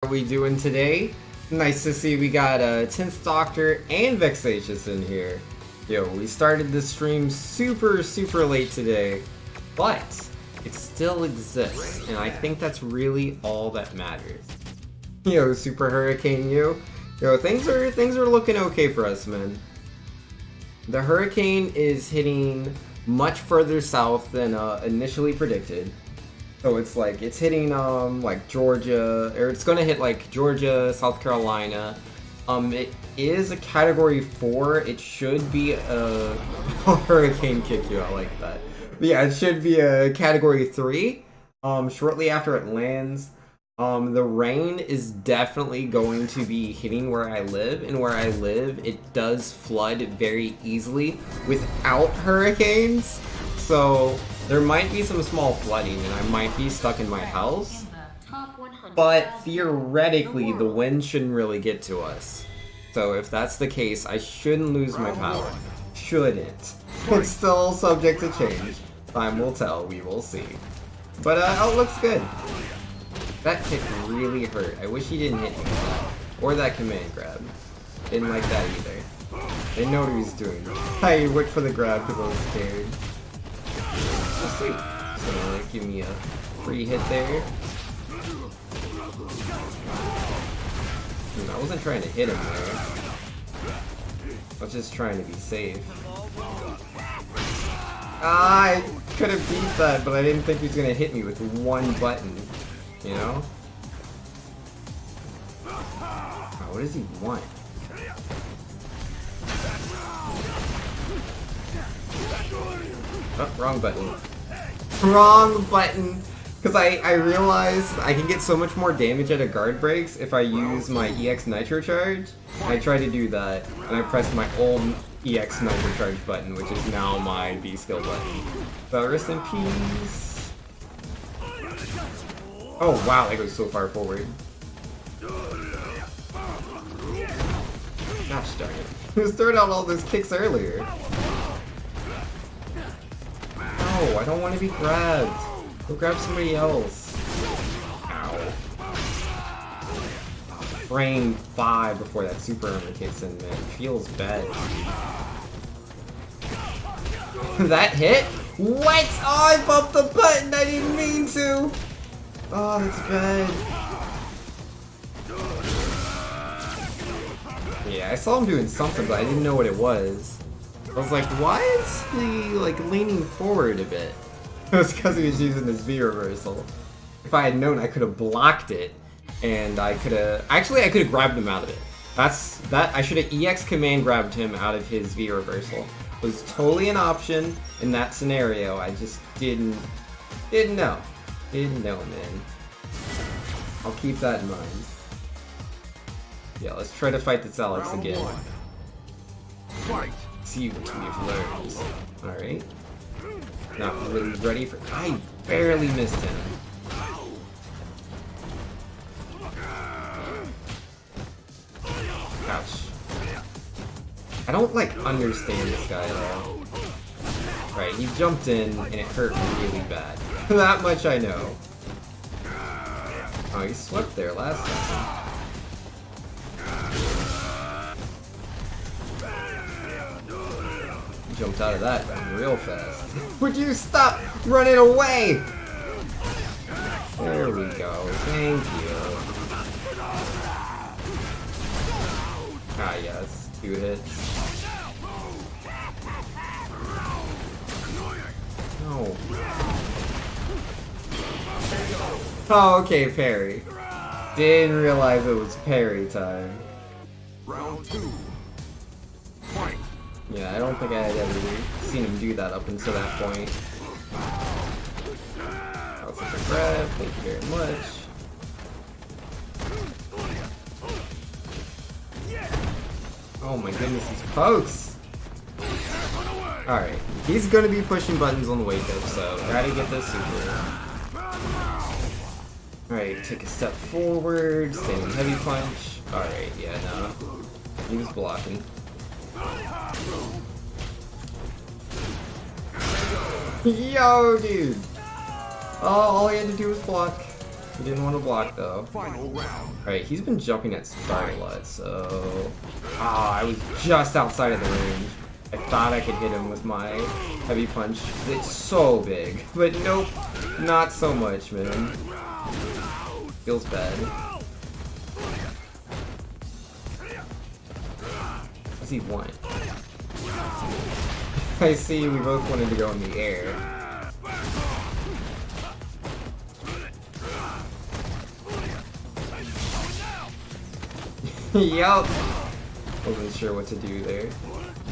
What we doing today? Nice to see we got 10th Doctor and Vexatious in here. Yo, we started the stream super late today, but it still exists, and I think that's really all that matters. Yo, Super Hurricane you. Yo, things are looking okay for us, man. The hurricane is hitting much further south than initially predicted. So it's hitting like Georgia, or it's gonna hit like Georgia, South Carolina. It is a Category 4. It should be a hurricane kick you. I like that. But yeah, it should be a Category 3. Shortly after it lands. The rain is definitely going to be hitting where I live, and where I live, it does flood very easily without hurricanes. So there might be some small flooding, and I might be stuck in my house. But theoretically, the wind shouldn't really get to us. So if that's the case, I shouldn't lose my power. Shouldn't. It's still subject to change. Time will tell. We will see. But it looks good. That kick really hurt. I wish he didn't hit me with that. Or that command grab. Didn't like that either. Didn't know what he was doing. I went for the grab because I was scared. Oh, sweet. So give me a free hit there. I wasn't trying to hit him there. I was just trying to be safe. I could have beat that, but I didn't think he was going to hit me with one button. You know? Oh, what does he want? Oh, wrong button. Wrong button! Because I realized I can get so much more damage out of guard breaks if I use my EX Nitro Charge. And I tried to do that, and I pressed my old EX Nitro Charge button, which is now my V-Skill button. So rest in peace. Oh wow, that goes so far forward. Gosh darn it. He was throwing out all those kicks earlier. No, I don't want to be grabbed. Go grab somebody else. Ow. Frame 5 before that super armor kicks in, man. It feels bad. That hit? What? Oh, I bumped the button. I didn't mean to. Oh, that's bad. Yeah, I saw him doing something, but I didn't know what it was. I was like, why is he, like, leaning forward a bit? It was because he was using his V-reversal. If I had known, I could have blocked it, and I could have... Actually, I could have grabbed him out of it. I should have EX command grabbed him out of his V-reversal. It was totally an option in that scenario. I just didn't know. Didn't know, man. I'll keep that in mind. Yeah, let's try to fight this Alex again. See what we've learned. Alright. Not really ready for... I barely missed him. Ouch. I don't, like, understand this guy at all. Right, he jumped in and it hurt really bad. That much I know. Oh, he swept there last time. He jumped out of that real fast. Would you stop running away? There we go. Thank you. Ah, yes. 2 hits. No. Oh, okay, parry. Didn't realize it was parry time. Round 2. Fight. Yeah, I don't think I had ever seen him do that up until that point. That was such a grab, thank you very much. Oh my goodness, these pokes! Alright, he's gonna be pushing buttons on the wake up, so gotta get this super. Alright, take a step forward, standing heavy punch. Alright, yeah, no. He was blocking. Yo, dude! Oh, all he had to do was block. He didn't want to block though. Final round. Alright, he's been jumping at start a lot, so... I was just outside of the range. I thought I could hit him with my heavy punch. It's so big. But nope, not so much, man. Feels bad. What does he want? I see we both wanted to go in the air. Yup. Wasn't sure what to do there.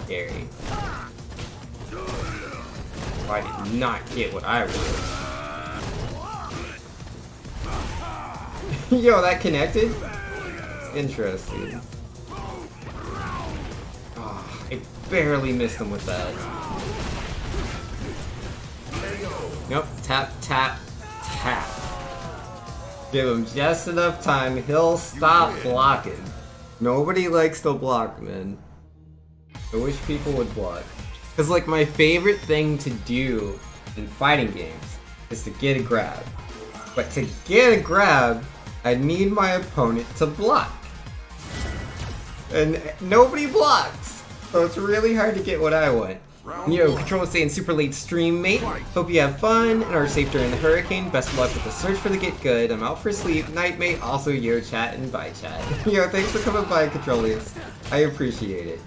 Scary. I did not get what I wanted. Yo, that connected? It's interesting. Oh, I barely missed him with that. Nope. Tap, tap, tap. Give him just enough time, he'll stop blocking. Nobody likes to block, man. I wish people would block. Cause like my favorite thing to do in fighting games is to get a grab. But to get a grab, I need my opponent to block. And nobody blocks. So it's really hard to get what I want. Yo, Control was saying super late stream, mate. Hope you have fun and are safe during the hurricane. Best of luck with the search for the Get Good. I'm out for sleep. Night, mate. Also, yo, chat and bye, chat. Yo, thanks for coming by, Controlius. I appreciate it.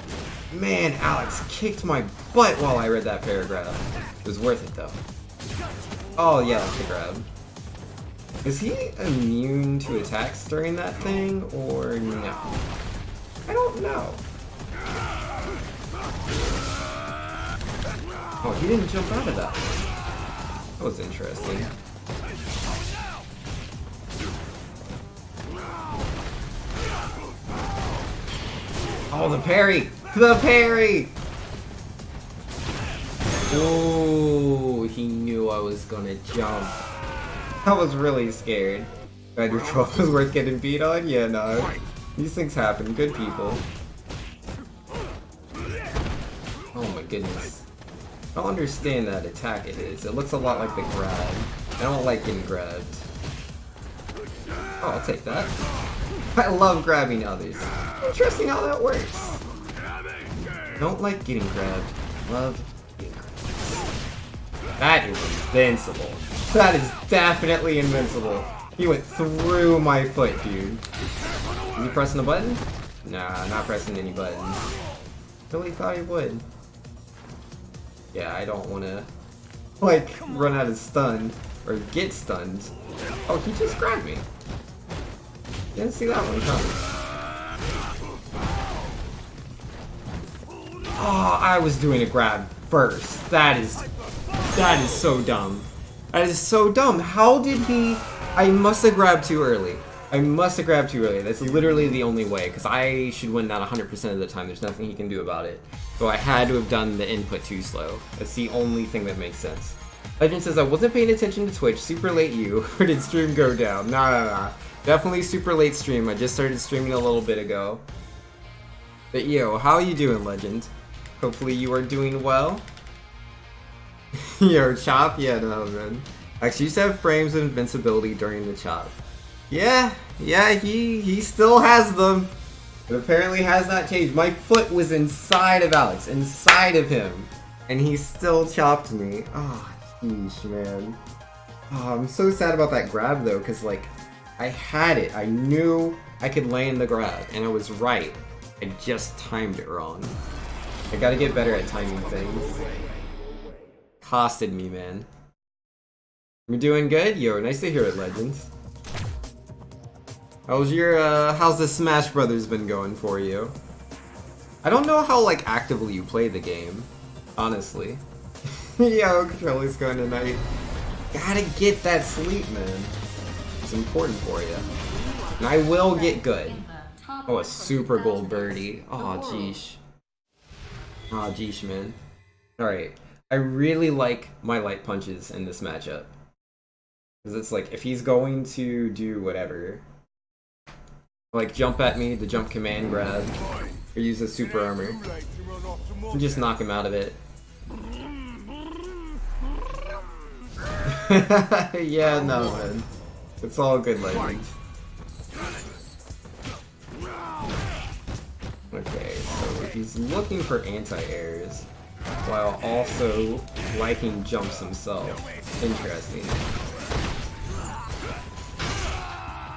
Man, Alex kicked my butt while I read that paragraph. It was worth it, though. Oh, yeah, that's the grab. Is he immune to attacks during that thing, or no? I don't know. Oh, he didn't jump out of that. That was interesting. Oh, the parry! The parry! Oh, he knew I was gonna jump. I was really scared. Your troll was worth getting beat on? Yeah, no. These things happen. Good people. Oh my goodness. I don't understand that attack it is. It looks a lot like the grab. I don't like getting grabbed. Oh, I'll take that. I love grabbing others. Interesting how that works. Don't like getting grabbed. Love getting grabbed. That is invincible. That is definitely invincible. He went through my foot, dude. Is he pressing the button? Nah, not pressing any buttons. Really thought he would. Yeah, I don't want to, like, run out of stun, or get stunned. Oh, he just grabbed me. Didn't see that one coming. Oh, I was doing a grab first. That is so dumb. That is so dumb. How did he... I must have grabbed too early. That's literally the only way, because I should win that 100% of the time. There's nothing he can do about it. So I had to have done the input too slow. That's the only thing that makes sense. Legend says, I wasn't paying attention to Twitch. Super late you. Or did stream go down? Nah. Definitely super late stream. I just started streaming a little bit ago. But yo, how you doing, Legend? Hopefully you are doing well. Yo, Chop? Yeah, no, man. Actually, used to have frames of invincibility during the Chop. Yeah, he still has them. It apparently has not changed. My foot was inside of Alex, inside of him, and he still chopped me. Oh, sheesh, man. Oh, I'm so sad about that grab, though, because, like, I had it. I knew I could land the grab, and I was right. I just timed it wrong. I gotta get better at timing things. Costed me, man. You're doing good? Yo, nice to hear it, Legends. How's the Smash Brothers been going for you? I don't know how, like, actively you play the game, honestly. Yo, Controller's going tonight. Gotta get that sleep, man. It's important for you. And I will get good. Oh, a super gold birdie. Oh, jeesh. Oh, jeesh, man. Alright. I really like my light punches in this matchup. Because it's like, if he's going to do whatever, like jump at me, the jump command grab, or use a super armor, and just knock him out of it. Yeah, no, man. It's all good, Legend. Okay, so he's looking for anti-airs while also liking jumps himself. Interesting.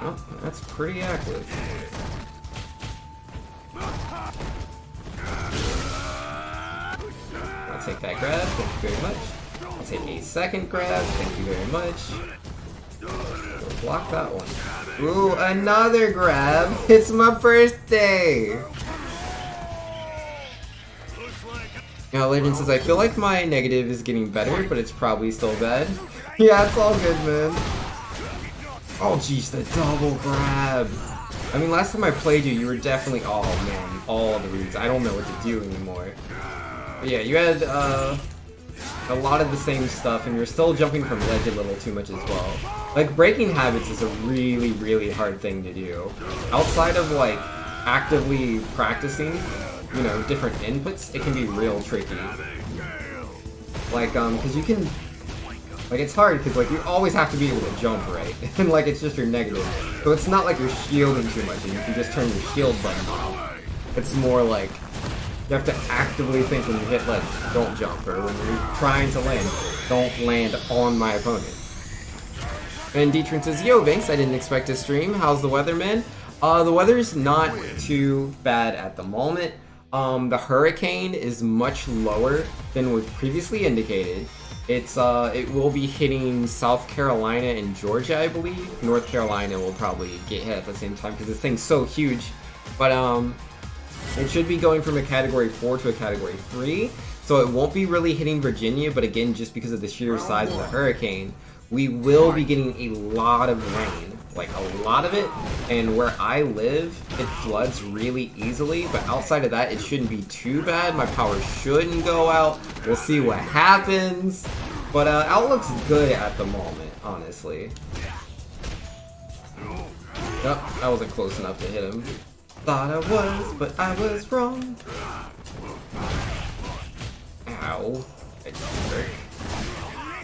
Oh, that's pretty active. I'll take that grab, thank you very much. I'll take a second grab, thank you very much. We'll block that one. Ooh, another grab! It's my birthday! Now, Legend says, I feel like my negative is getting better, but it's probably still bad. Yeah, it's all good, man. Oh, jeez, the double grab. I mean, last time I played you, you were definitely... Oh, man, all the reads. I don't know what to do anymore. But yeah, you had a lot of the same stuff, and you're still jumping from ledge a little too much as well. Like, breaking habits is a really, really hard thing to do. Outside of, like, actively practicing, you know, different inputs, it can be real tricky. Like, because you can... Like, it's hard because, like, you always have to be able to jump right. And, like, it's just your negative. So it's not like you're shielding too much and you can just turn your shield button off. It's more like you have to actively think when you hit ledge, don't jump. Or when you're trying to land, don't land on my opponent. And Detrin says, yo, Vinks, I didn't expect to stream. How's the weather, man? The weather's not too bad at the moment. The hurricane is much lower than was previously indicated. It will be hitting South Carolina and Georgia, I believe. North Carolina will probably get hit at the same time because this thing's so huge. But it should be going from a Category 4 to a Category 3. So it won't be really hitting Virginia, but again, just because of the sheer size of the hurricane, we will be getting a lot of rain. Like, a lot of it. And where I live, it floods really easily. But outside of that, it shouldn't be too bad. My power shouldn't go out. We'll see what happens. But outlook's good at the moment, honestly. Nope, I wasn't close enough to hit him. Thought I was, but I was wrong. Ow.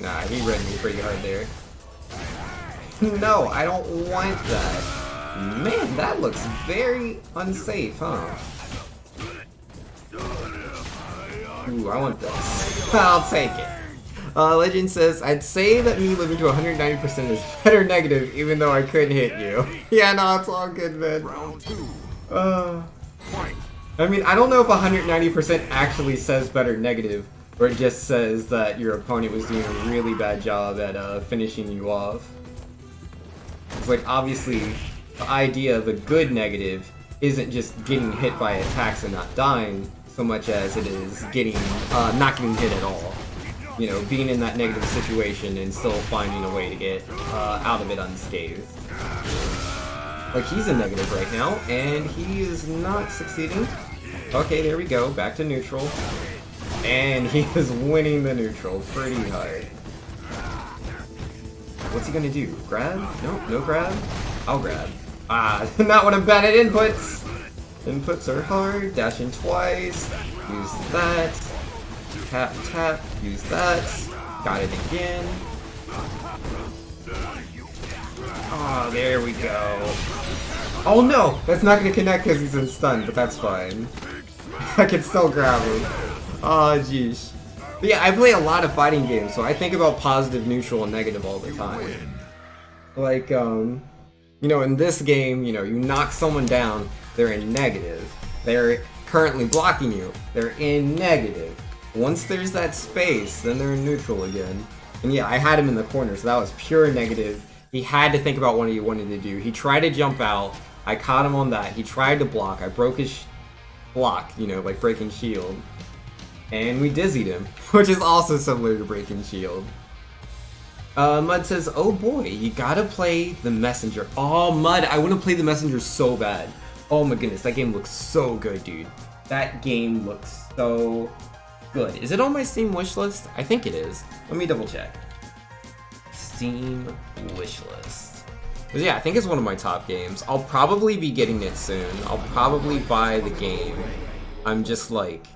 Nah, he read me pretty hard there. No, I don't want that. Man, that looks very unsafe, huh? Ooh, I want this. I'll take it. Legend says, I'd say that me living to 190% is better negative, even though I couldn't hit you. Yeah, no, it's all good, man. I mean, I don't know if 190% actually says better negative, or it just says that your opponent was doing a really bad job at finishing you off. It's like, obviously, the idea of a good negative isn't just getting hit by attacks and not dying, so much as it is getting, not getting hit at all. You know, being in that negative situation and still finding a way to get out of it unscathed. Like, he's in negative right now, and he is not succeeding. Okay, there we go, back to neutral. And he is winning the neutral pretty hard. What's he gonna do? Grab? Nope, no grab. I'll grab. Ah, not what I'm bad at inputs! Inputs are hard. Dash in twice. Use that. Tap, tap. Use that. Got it again. Ah, there we go. Oh no! That's not gonna connect because he's in stun, but that's fine. I can still grab him. Oh, jeez. But yeah, I play a lot of fighting games, so I think about positive, neutral, and negative all the time. Like, you know, in this game, you know, you knock someone down, they're in negative. They're currently blocking you, they're in negative. Once there's that space, then they're in neutral again. And yeah, I had him in the corner, so that was pure negative. He had to think about what he wanted to do. He tried to jump out, I caught him on that. He tried to block, I broke his block, you know, like breaking shield. And we dizzied him, which is also similar to breaking shield. Mud says, oh boy, you gotta play the Messenger. Oh, Mud, I want to play the Messenger so bad. Oh my goodness, that game looks so good, dude. That game looks so good. Is it on my Steam wishlist? I think it is. Let me double check. Steam wishlist. But yeah, I think it's one of my top games. I'll probably be getting it soon. I'll probably buy the game. I'm just like,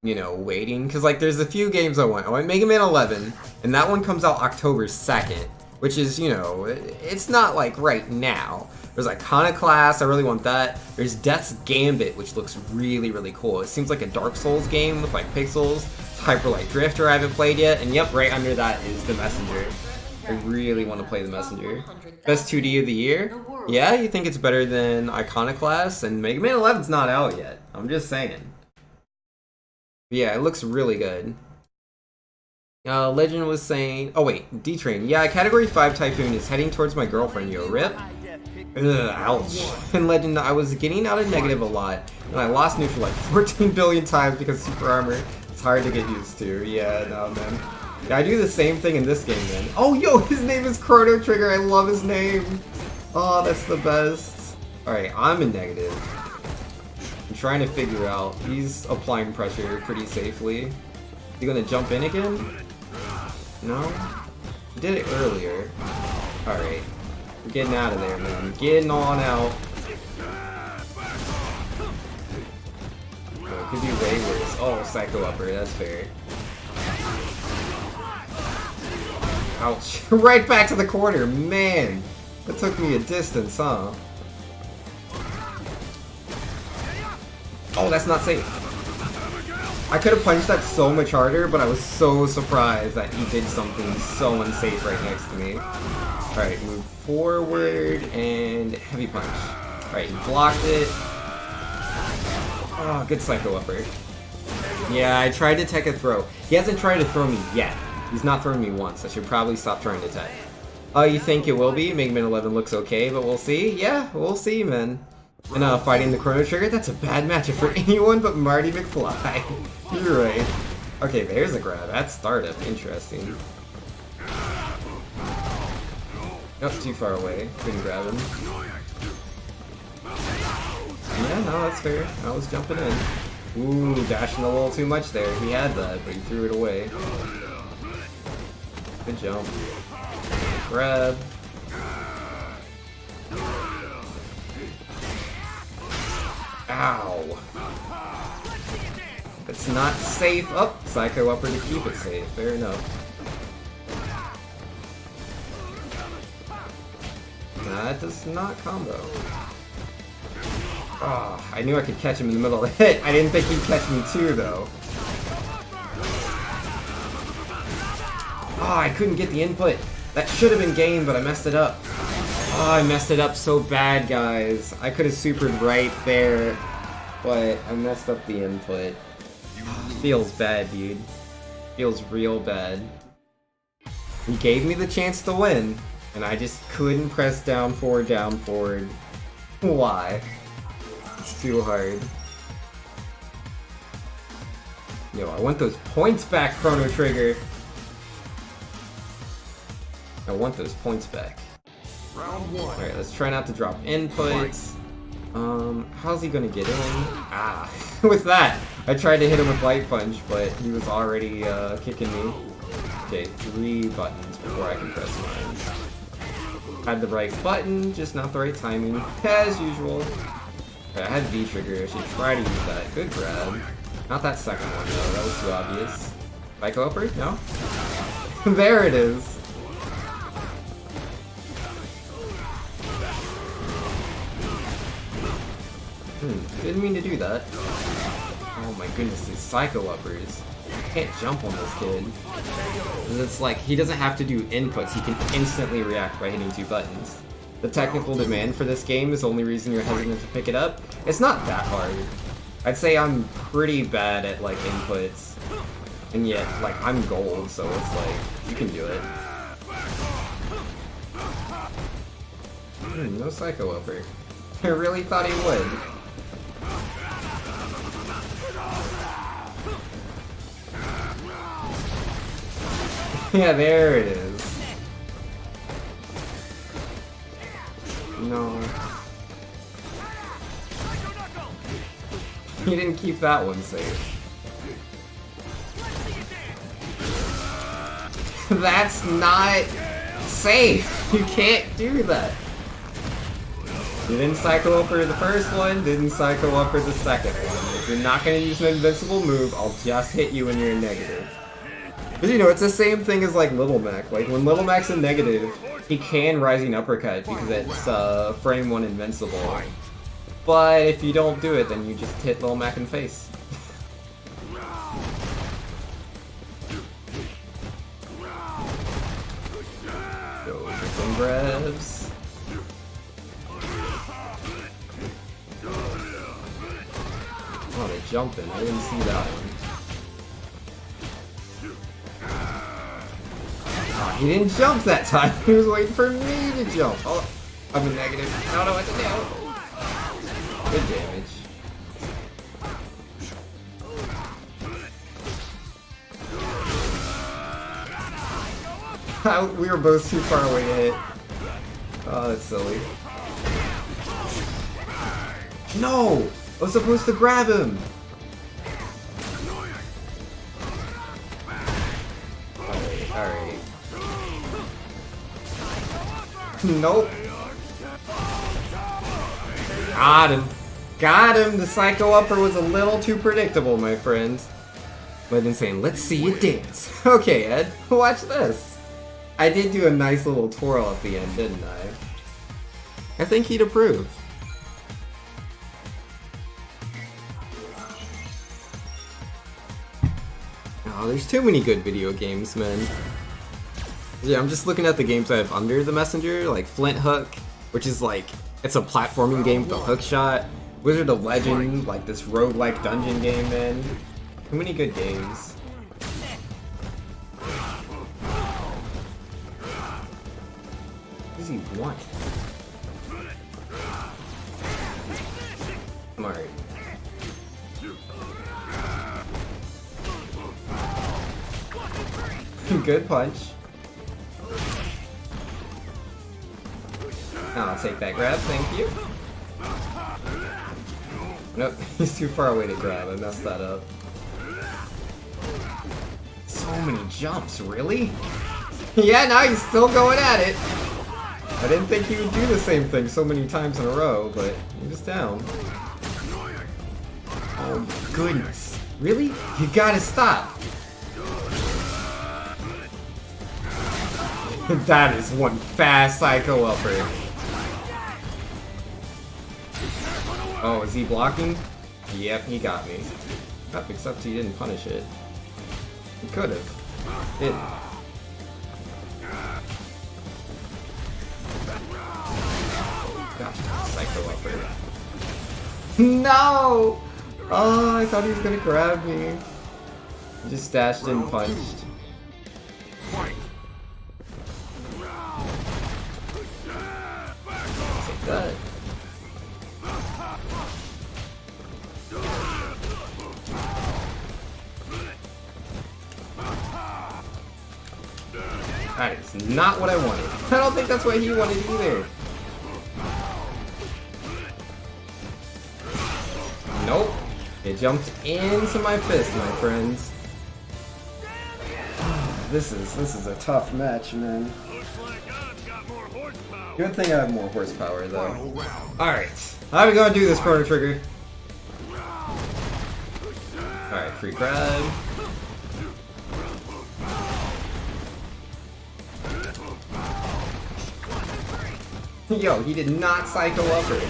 you know, waiting, because like there's a few games I want. Mega Man 11, and that one comes out October 2nd. which is, you know, it's not like right now. There's Iconoclast, I really want that. There's Death's Gambit, which looks really, really cool. It seems like a Dark Souls game with like pixels. Hyper Light Drifter I haven't played yet, and yep, right under that is The Messenger. I really want to play The Messenger. Best 2D of the year? Yeah, you think it's better than Iconoclast? And Mega Man 11's not out yet. I'm just saying. Yeah, it looks really good. Legend was saying... Oh wait, D-Train. Yeah, Category 5 Typhoon is heading towards my girlfriend, yo. Rip. Ugh, ouch. And Legend, I was getting out of negative a lot, and I lost neutral like 14 billion times because Super Armor. It's hard to get used to. Yeah, no, man. Yeah, I do the same thing in this game, man. Oh, yo, his name is Chrono Trigger. I love his name. Oh, that's the best. Alright, I'm in negative. I'm trying to figure out. He's applying pressure pretty safely. Is he gonna jump in again? No? He did it earlier. Alright. We're getting out of there, man. Getting on out. Oh, it could be way worse. Oh, Psycho Upper, that's fair. Ouch. Right back to the corner, man! That took me a distance, huh? Oh, that's not safe. I could have punched that so much harder, but I was so surprised that he did something so unsafe right next to me. Alright, move forward and heavy punch. Alright, he blocked it. Oh, good Psycho Upper. Yeah, I tried to tech a throw. He hasn't tried to throw me yet. He's not thrown me once. I should probably stop trying to tech. Oh, you think it will be? Mega Man 11 looks okay, but we'll see. Yeah, we'll see, man. And fighting the Chrono Trigger, that's a bad matchup for anyone but Marty McFly. You're right. Okay, there's a grab. That's startup. Interesting. Oh, too far away. Couldn't grab him. Yeah, no, that's fair. I was jumping in. Ooh, dashing a little too much there. He had that, but he threw it away. Good jump. Grab. Ow. It's not safe. Oh, Psycho Upper to keep it safe. Fair enough. That does not combo. Oh, I knew I could catch him in the middle of the hit. I didn't think he'd catch me too, though. Oh, I couldn't get the input. That should have been game, but I messed it up. Oh, I messed it up so bad, guys. I could have supered right there, but I messed up the input. Feels bad, dude. Feels real bad. He gave me the chance to win, and I just couldn't press down forward. Why? It's too hard. Yo, I want those points back, Chrono Trigger. I want those points back. Round one. Alright, let's try not to drop inputs. How's he gonna get in? Ah, with that! I tried to hit him with Light Punch, but he was already kicking me. Okay, 3 buttons before I can press mine. Had the right button, just not the right timing, as usual. Okay, I had V-Trigger, I should try to use that. Good grab. Not that second one though, that was too obvious. Psycho Upper? No? There it is! Didn't mean to do that. Oh my goodness, these Psycho Uppers. I can't jump on this kid. It's like, he doesn't have to do inputs, he can instantly react by hitting 2 buttons. The technical demand for this game is the only reason you're hesitant to pick it up. It's not that hard. I'd say I'm pretty bad at, like, inputs. And yet, like, I'm gold, so it's like, you can do it. No Psycho Upper. I really thought he would. Yeah, there it is. No. He didn't keep that one safe. That's not safe! You can't do that! You didn't Psycho Upper the first one, didn't Psycho Upper the second one. If you're not gonna use an invincible move, I'll just hit you when you're in negative. But you know, it's the same thing as like Little Mac. Like when Little Mac's in negative, he can Rising Uppercut because it's frame 1 invincible. But if you don't do it, then you just hit Little Mac in the face. Go for some grabs. Oh, they're jumping. I didn't see that one. Oh, he didn't jump that time. He was waiting for me to jump. Oh, I'm in negative. I don't know what to do. Good damage. We were both too far away to hit. Oh, that's silly. No! I was supposed to grab him! Alright. Nope. Got him. Got him! The Psycho Upper was a little too predictable, my friends. But then saying, let's see you dance. Okay, Ed, watch this. I did do a nice little twirl at the end, didn't I? I think he'd approve. Oh, there's too many good video games, man. Yeah, I'm just looking at the games I have under the Messenger, like Flint Hook, which is like, it's a platforming game with a hook shot. Wizard of Legend, like this roguelike dungeon game, man. Too many good games. What does he want? I'm alright. Good punch. I'll take that grab, thank you. Nope, he's too far away to grab, I messed that up. So many jumps, really? Yeah, now he's still going at it. I didn't think he would do the same thing so many times in a row, but he was down. Oh my goodness. Really? You gotta stop. That is one fast Psycho Upper. Oh, is he blocking? Yep, he got me. Yep, except he didn't punish it. He could've. Didn't. Gosh, Psycho Upper. No! Oh, I thought he was gonna grab me. He just dashed and punched. Take that. That is not what I wanted. I don't think that's what he wanted either. Nope. It jumped into my fist, my friends. This is a tough match, man. Good thing I have more horsepower, though. Alright. How are we gonna do this, Chrono Trigger? Alright, free grab. Yo, he did not Psycho Upper.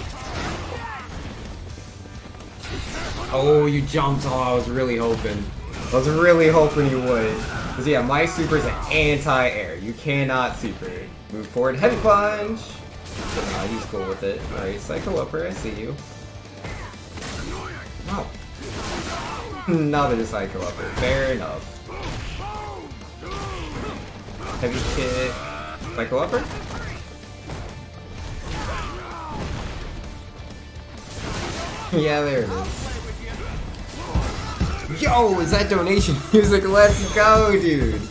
Oh, you jumped. Oh, I was really hoping. I was really hoping you would. Because yeah, my super is an anti-air. You cannot super. Move forward, heavy punch. Nah, he's cool with it. Alright, Psycho Upper, I see you. No. Another Psycho Upper. Fair enough. Heavy kick. Psycho Upper? Yeah, there it is. Yo, is that donation music? Let's go, dude.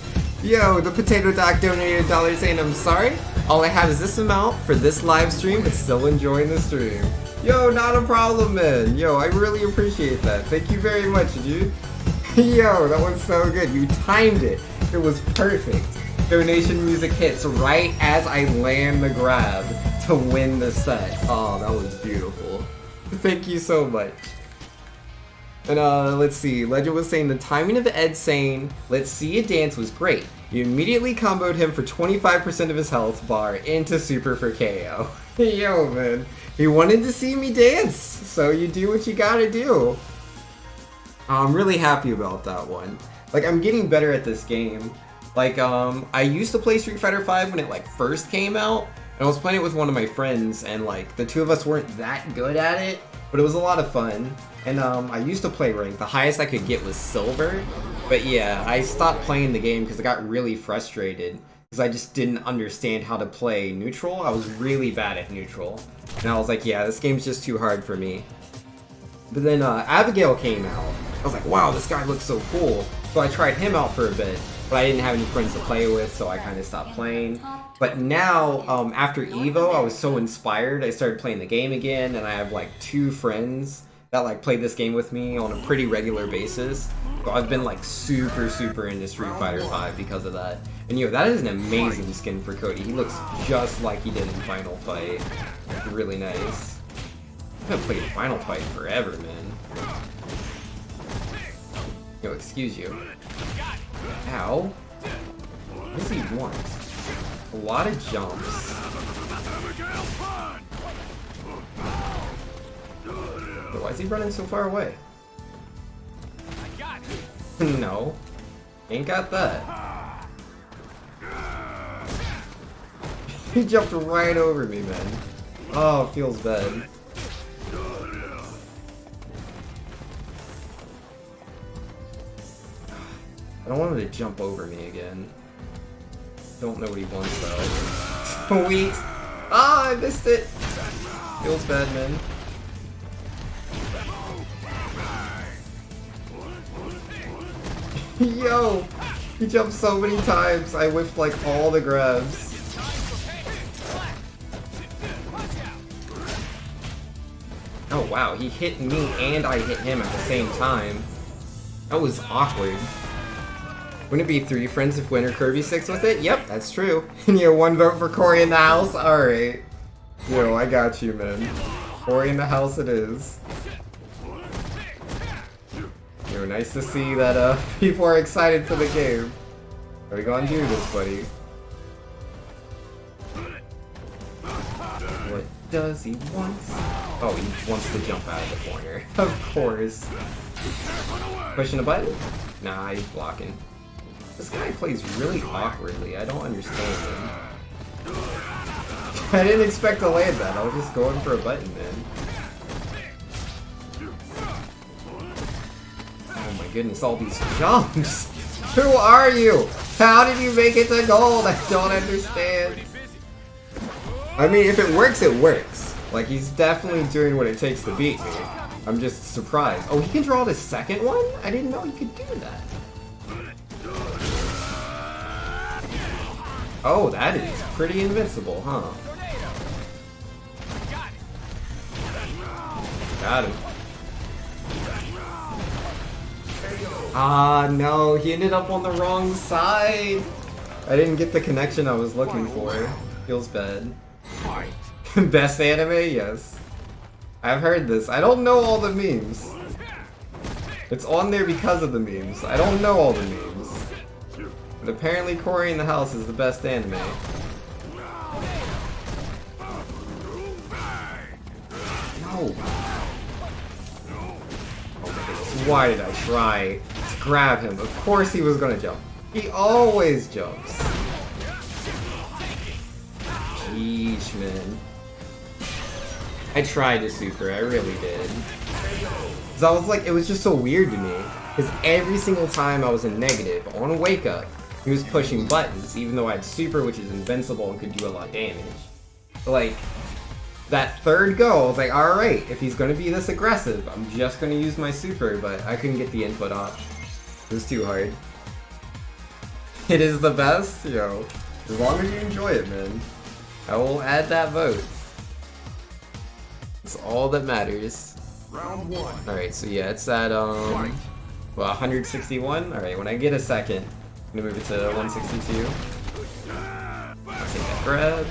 Yo, the Potato Doc donated $1 saying, I'm sorry. All I have is this amount for this live stream, but still enjoying the stream. Yo, not a problem, man. Yo, I really appreciate that. Thank you very much, dude. Yo, that was so good. You timed it. It was perfect. Donation music hits right as I land the grab to win the set. Oh, that was beautiful. Thank you so much. And let's see, Legend was saying the timing of Ed saying, "Let's see a dance" was great. You immediately comboed him for 25% of his health bar into super for KO. Yo, man. He wanted to see me dance, so you do what you gotta do. I'm really happy about that one. Like, I'm getting better at this game. Like, I used to play Street Fighter V when it, like, first came out, and I was playing it with one of my friends, and, like, the two of us weren't that good at it, but it was a lot of fun. And, I used to play rank. The highest I could get was silver, but yeah, I stopped playing the game because I got really frustrated, because I just didn't understand how to play neutral. I was really bad at neutral, and I was like, yeah, this game's just too hard for me. But then, Abigail came out. I was like, wow, this guy looks so cool. So I tried him out for a bit, but I didn't have any friends to play with, so I kind of stopped playing. But now, after EVO, I was so inspired, I started playing the game again, and I have like 2 friends that like play this game with me on a pretty regular basis. So I've been like super into Street Fighter V because of that. And yo, that is an amazing skin for Cody. He looks just like he did in Final Fight. Really nice. I haven't played Final Fight forever, man. Yo, excuse you. Ow. What does he want? A lot of jumps. Yo, why is he running so far away? No. Ain't got that. He jumped right over me, man. Oh, it feels bad. I don't want him to jump over me again. Don't know what he wants though. Sweet! Ah, I missed it! Feels bad, man. Yo! He jumped so many times, I whiffed like all the grabs. Oh wow, he hit me and I hit him at the same time. That was awkward. Wouldn't it be 3 friends if Winter Kirby sticks with it? Yep, that's true. And you have 1 vote for Corey in the house? Alright. Yo, I got you, man. Corey in the house it is. Yo, nice to see that people are excited for the game. Are we gonna do this, buddy? What does he want? Oh, he wants to jump out of the corner. Of course. Pushing a button? Nah, he's blocking. This guy plays really awkwardly. I don't understand him. I didn't expect to land that. I was just going for a button, man. Oh my goodness, all these jumps! Who are you? How did you make it to gold? I don't understand. I mean, if it works, it works. Like, he's definitely doing what it takes to beat me. I'm just surprised. Oh, he can draw the second one? I didn't know he could do that. Oh, that is pretty invincible, huh? Got him. Ah, no, he ended up on the wrong side. I didn't get the connection I was looking for. Feels bad. Best anime? Yes. I've heard this. I don't know all the memes. It's on there because of the memes. I don't know all the memes. But apparently Corey in the House is the best anime. No. Why did I try to grab him? Of course he was gonna jump. He always jumps. Jeez, man. I tried to super, I really did. Cause I was like, it was just so weird to me. Because every single time I was in negative on Wake Up, he was pushing buttons, even though I had super, which is invincible and could do a lot of damage. But like, that third go, I was like, alright, if he's gonna be this aggressive, I'm just gonna use my super, but I couldn't get the input off. It was too hard. It is the best? Yo, as long as you enjoy it, man. I will add that vote. It's all that matters. Round 1. Alright, so yeah, it's at, well, 161? Alright, when I get a second, I'm gonna move it to 162. I'll take that grab.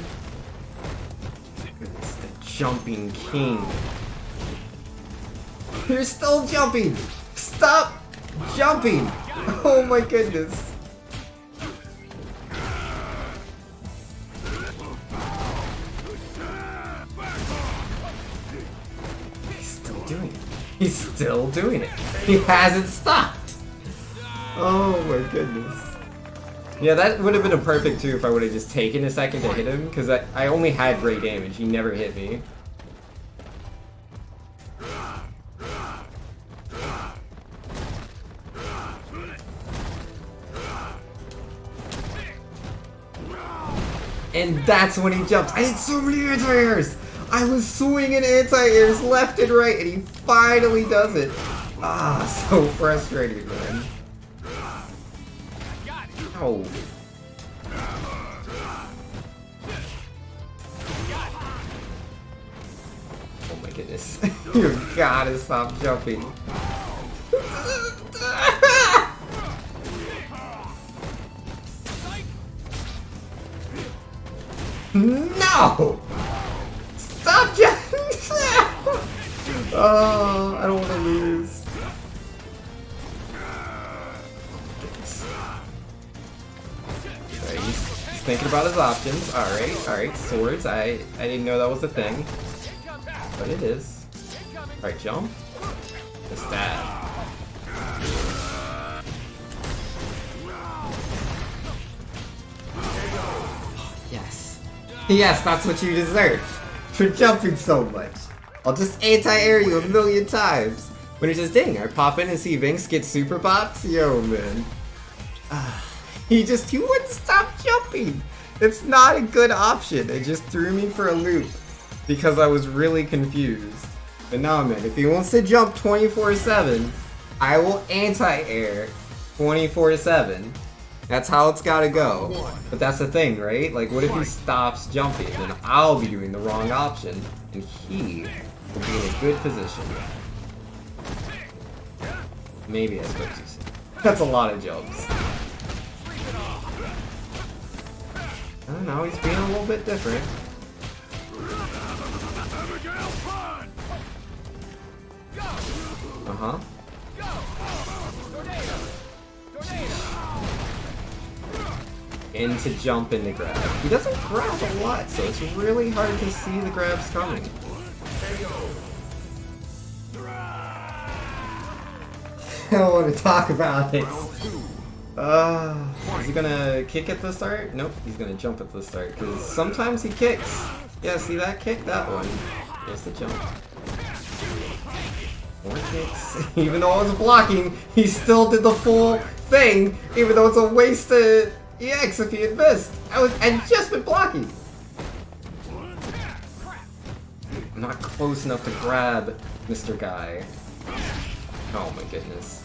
Goodness, the jumping king. You're still jumping! stop jumping? Oh my goodness. He's still doing it. He's still doing it. He hasn't stopped. Oh my goodness. Yeah, that would have been a perfect too if I would have just taken a second to hit him, because I only had great damage. He never hit me. And that's when he jumps. I had so many anti-airs! I was swinging anti-airs left and right, and he finally does it. Ah, so frustrating, man. Oh. Oh my goodness. You gotta stop jumping. No! Stop jumping! Oh, I don't want to lose. Okay, he's thinking about his options. Alright, swords. I didn't know that was a thing. But it is. Alright, jump. The stab. Yes. Yes, that's what you deserve. For jumping so much. I'll just anti-air you a million times. When it's just ding, I pop in and see Vince get super popped. Yo, man. He wouldn't stop jumping. It's not a good option. It just threw me for a loop because I was really confused. But no, man, if he wants to jump 24/7, I will anti-air 24/7. That's how it's gotta go. But that's the thing, right? Like, what if he stops jumping? Then I'll be doing the wrong option, and he will be in a good position. Maybe I spoke too soon. That's a lot of jumps. I don't know, he's being a little bit different. Uh-huh. Into jump into grab. He doesn't grab a lot, so it's really hard to see the grabs coming. I don't want to talk about it. Is he gonna kick at the start? Nope, he's gonna jump at the start, because sometimes he kicks. Yeah, see that kick? That one. There's the jump. More kicks. Even though I was blocking, he still did the full thing, even though it's a wasted EX if he had missed. I'd just been blocking. I'm not close enough to grab Mr. Guy. Oh my goodness.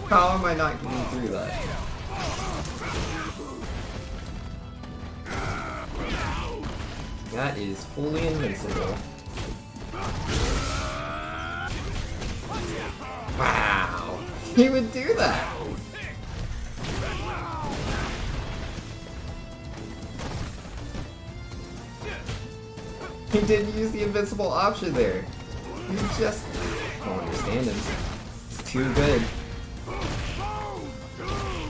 How am I not getting through that? That is fully invincible. Wow. He would do that. He didn't use the invincible option there. You just don't understand him. It's too good.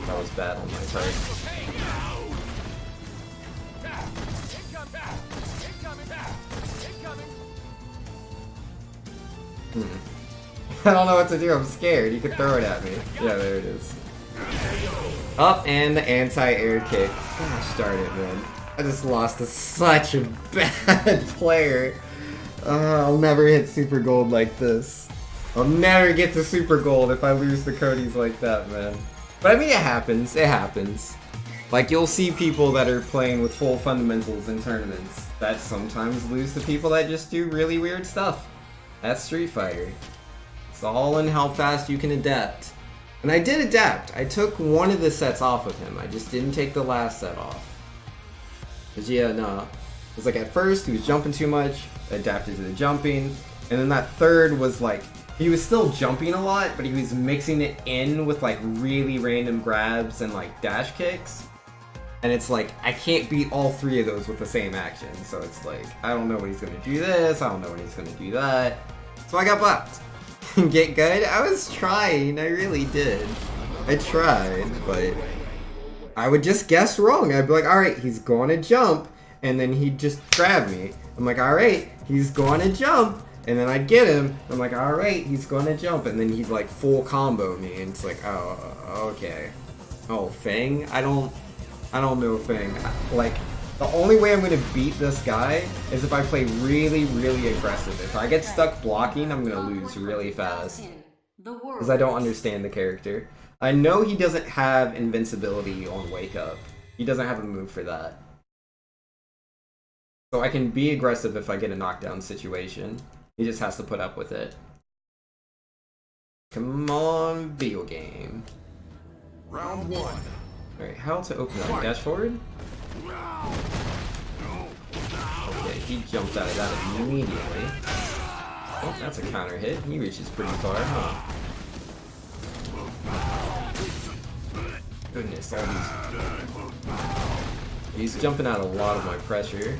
That was bad on my part. I don't know what to do, I'm scared. You can throw it at me. Yeah, there it is. Up and the anti-air kick. Gosh darn it, man. I just lost to such a bad player. I'll never hit Super Gold like this. I'll never get to Super Gold if I lose to Cody's like that, man. But I mean, it happens. It happens. Like, you'll see people that are playing with full fundamentals in tournaments that sometimes lose to people that just do really weird stuff. That's Street Fighter. It's all in how fast you can adapt. And I did adapt. I took one of the sets off of him. I just didn't take the last set off. Because yeah, no. It was like at first he was jumping too much, adapted to the jumping, and then that third was like, he was still jumping a lot, but he was mixing it in with like really random grabs and like dash kicks. And it's like, I can't beat all 3 of those with the same action. So it's like, I don't know when he's gonna do this, I don't know when he's gonna do that. So I got blocked. Get good? I was trying, I really did. I tried, but I would just guess wrong. I'd be like, alright, he's going to jump, and then he'd just grab me. I'm like, alright, he's going to jump, and then I'd get him. I'm like, alright, he's going to jump, and then he'd like full combo me, and it's like, oh, okay. Oh, Fang? I don't know Fang. Like, the only way I'm gonna beat this guy is if I play really, really aggressive. If I get stuck blocking, I'm gonna lose really fast. Because I don't understand the character. I know he doesn't have invincibility on Wake Up. He doesn't have a move for that. So I can be aggressive if I get a knockdown situation. He just has to put up with it. Come on, video game. Round 1. Alright, how to open up? Dash forward? Okay, he jumped out of that immediately. Oh, that's a counter hit. He reaches pretty far, huh? Goodness, all these... He's jumping out a lot of my pressure.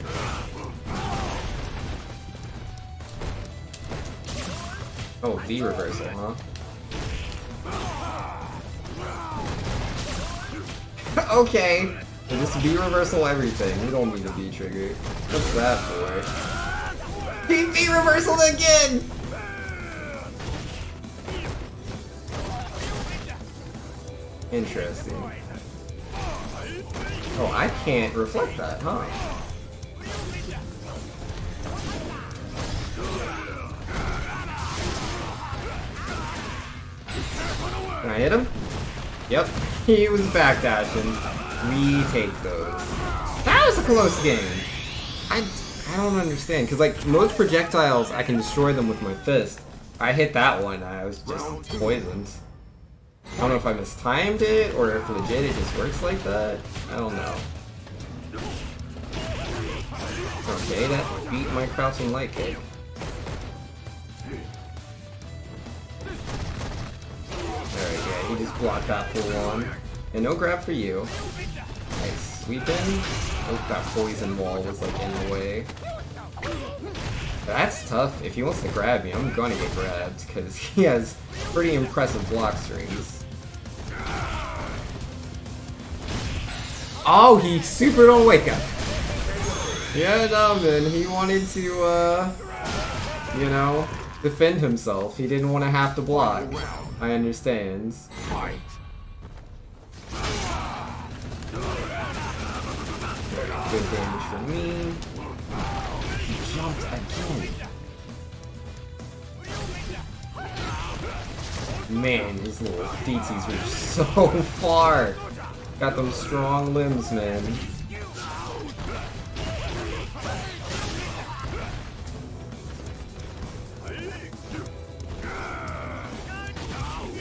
Oh, V reversal, huh? Okay! Just V reversal everything. We don't need a V trigger. What's that for? He V reversaled again! Interesting. Oh, I can't reflect that, huh? Can I hit him? Yep. He was backdashing. We take those. That was a close game. I don't understand, because like most projectiles I can destroy them with my fist. I hit that one, I was just poisoned. I don't know if I mistimed it, or if legit it just works like that. I don't know. Okay, that beat my crouching light kick. Alright, yeah, he just blocked that full on. And no grab for you. Nice. Sweep in. Oh, that poison wall was like in the way. That's tough. If he wants to grab me, I'm gonna get grabbed, because he has pretty impressive block strings. Oh, he super don't wake up. Yeah, no, man. He wanted to, you know, defend himself. He didn't want to have to block. I understand. Good damage for me. He jumped again. Man, his little feetsies reach so far. Got them strong limbs, man.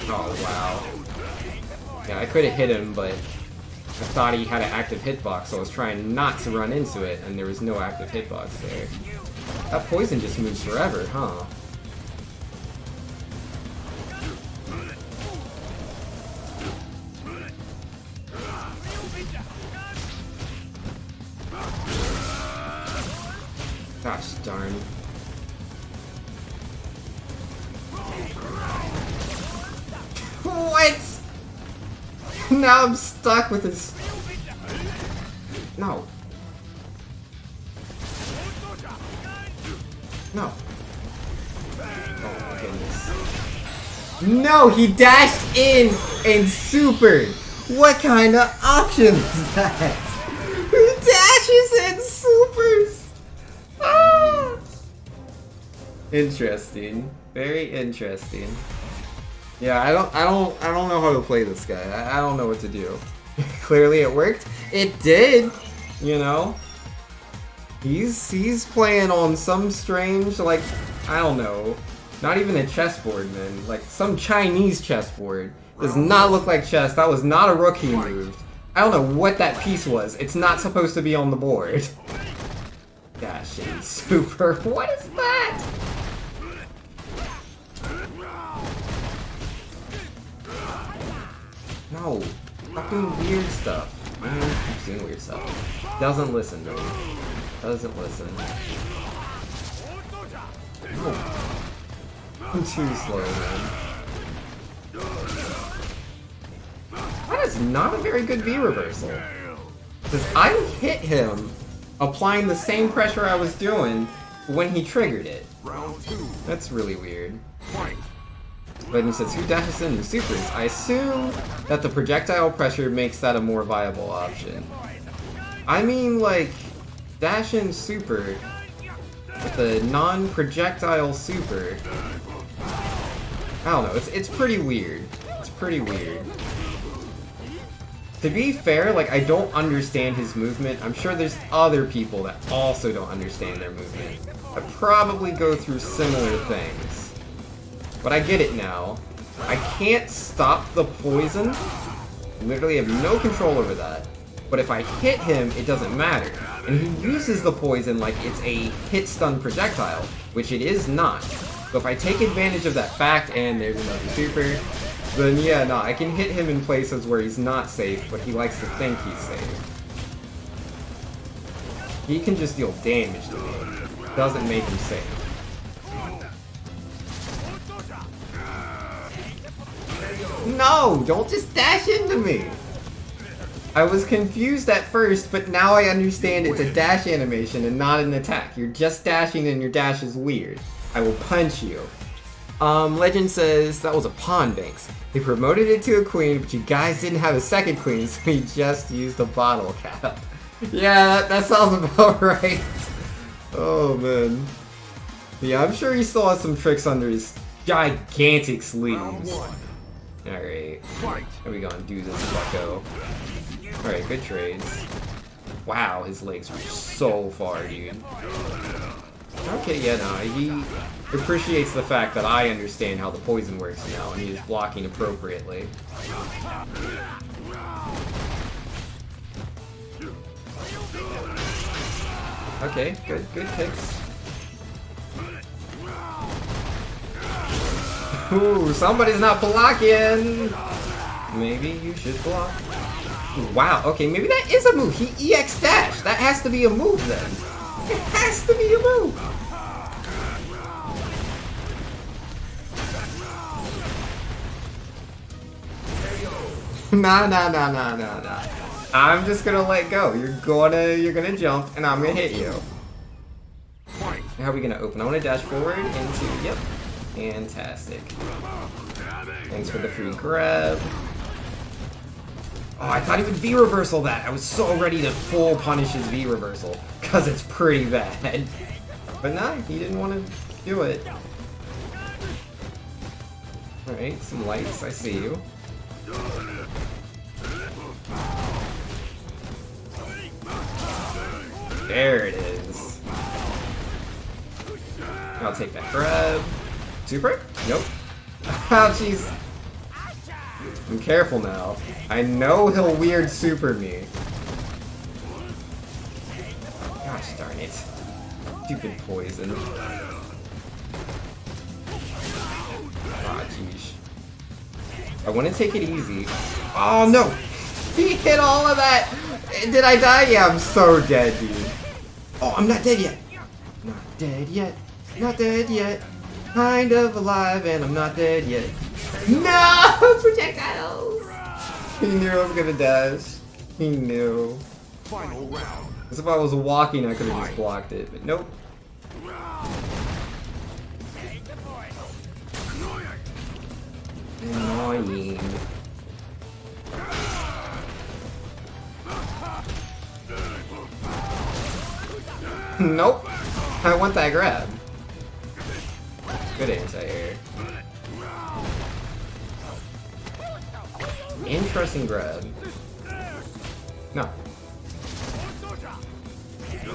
Oh, wow. Yeah, I could have hit him, but I thought he had an active hitbox, so I was trying not to run into it, and there was no active hitbox there. That poison just moves forever, huh? Gosh darn. What? Now I'm stuck with this. No. No. Oh my goodness. No, he dashed in and supered. What kind of option is that? Who dashes and supers? Ah! Interesting. Very interesting. Yeah, I don't know how to play this guy. I don't know what to do. Clearly it worked. It did, you know. He's playing on some strange, like, I don't know, not even a chessboard, man. Like some Chinese chessboard. Does not look like chess. That was not a rook he moved. I don't know what that piece was. It's not supposed to be on the board. Dashing super. What is that? No. Fucking weird stuff. Keeps doing weird stuff. Doesn't listen, though. Doesn't listen. Oh. I'm too slow, man. That is not a very good V reversal. Because I hit him applying the same pressure I was doing when he triggered it. Round 2. That's really weird. Fight. But he says, who dashes into supers? I assume that the projectile pressure makes that a more viable option. I mean, like, dash in super with a non-projectile super. I don't know, it's pretty weird. It's pretty weird. To be fair, like, I don't understand his movement. I'm sure there's other people that also don't understand their movement. I probably go through similar things. But I get it now. I can't stop the poison. I literally have no control over that. But if I hit him, it doesn't matter. And he uses the poison like it's a hit stun projectile, which it is not. So if I take advantage of that fact, and there's another super, then yeah, no, I can hit him in places where he's not safe, but he likes to think he's safe. He can just deal damage to me. Doesn't make him safe. No! Don't just dash into me! I was confused at first, but now I understand it's a dash animation and not an attack. You're just dashing and your dash is weird. I will punch you. Legend says that was a pawn, Banks. They promoted it to a queen, but you guys didn't have a second queen, so he just used a bottle cap. Yeah, that sounds about right. Oh, man. Yeah, I'm sure he still has some tricks under his gigantic sleeves. Alright. How are we gonna do this, bucko? Alright, good trades. Wow, his legs reach so far, dude. Okay, yeah, no, he appreciates the fact that I understand how the poison works now, and he's blocking appropriately. Okay, good kicks. Ooh, somebody's not blocking! Maybe you should block. Wow, okay, maybe that is a move. He EX dash. That has to be a move then. It has to be a move. Nah. I'm just gonna let go. You're gonna jump, and I'm gonna hit you. How are we gonna open? I wanna dash forward into, yep. Fantastic. Thanks for the free grab. Oh, I thought he would V-reversal that. I was so ready to full punish his V-reversal, because it's pretty bad. But nah, he didn't want to do it. Alright, some lights, I see you. There it is. I'll take that grab. Super? Nope. Oh, jeez. I'm careful now. I know he'll weird super me. Gosh darn it. Stupid poison. Ah, jeez. I want to take it easy. Oh, no! He hit all of that! Did I die? Yeah, I'm so dead, dude. Oh, I'm not dead yet. Not dead yet. Not dead yet. Kind of alive, and I'm not dead yet. No! Projectiles! He knew I was gonna dash. He knew. Final round. As if I was walking, I could have just blocked it, but nope. Annoying. Nope. I want that grab. Good anti-air. Interesting grab. No.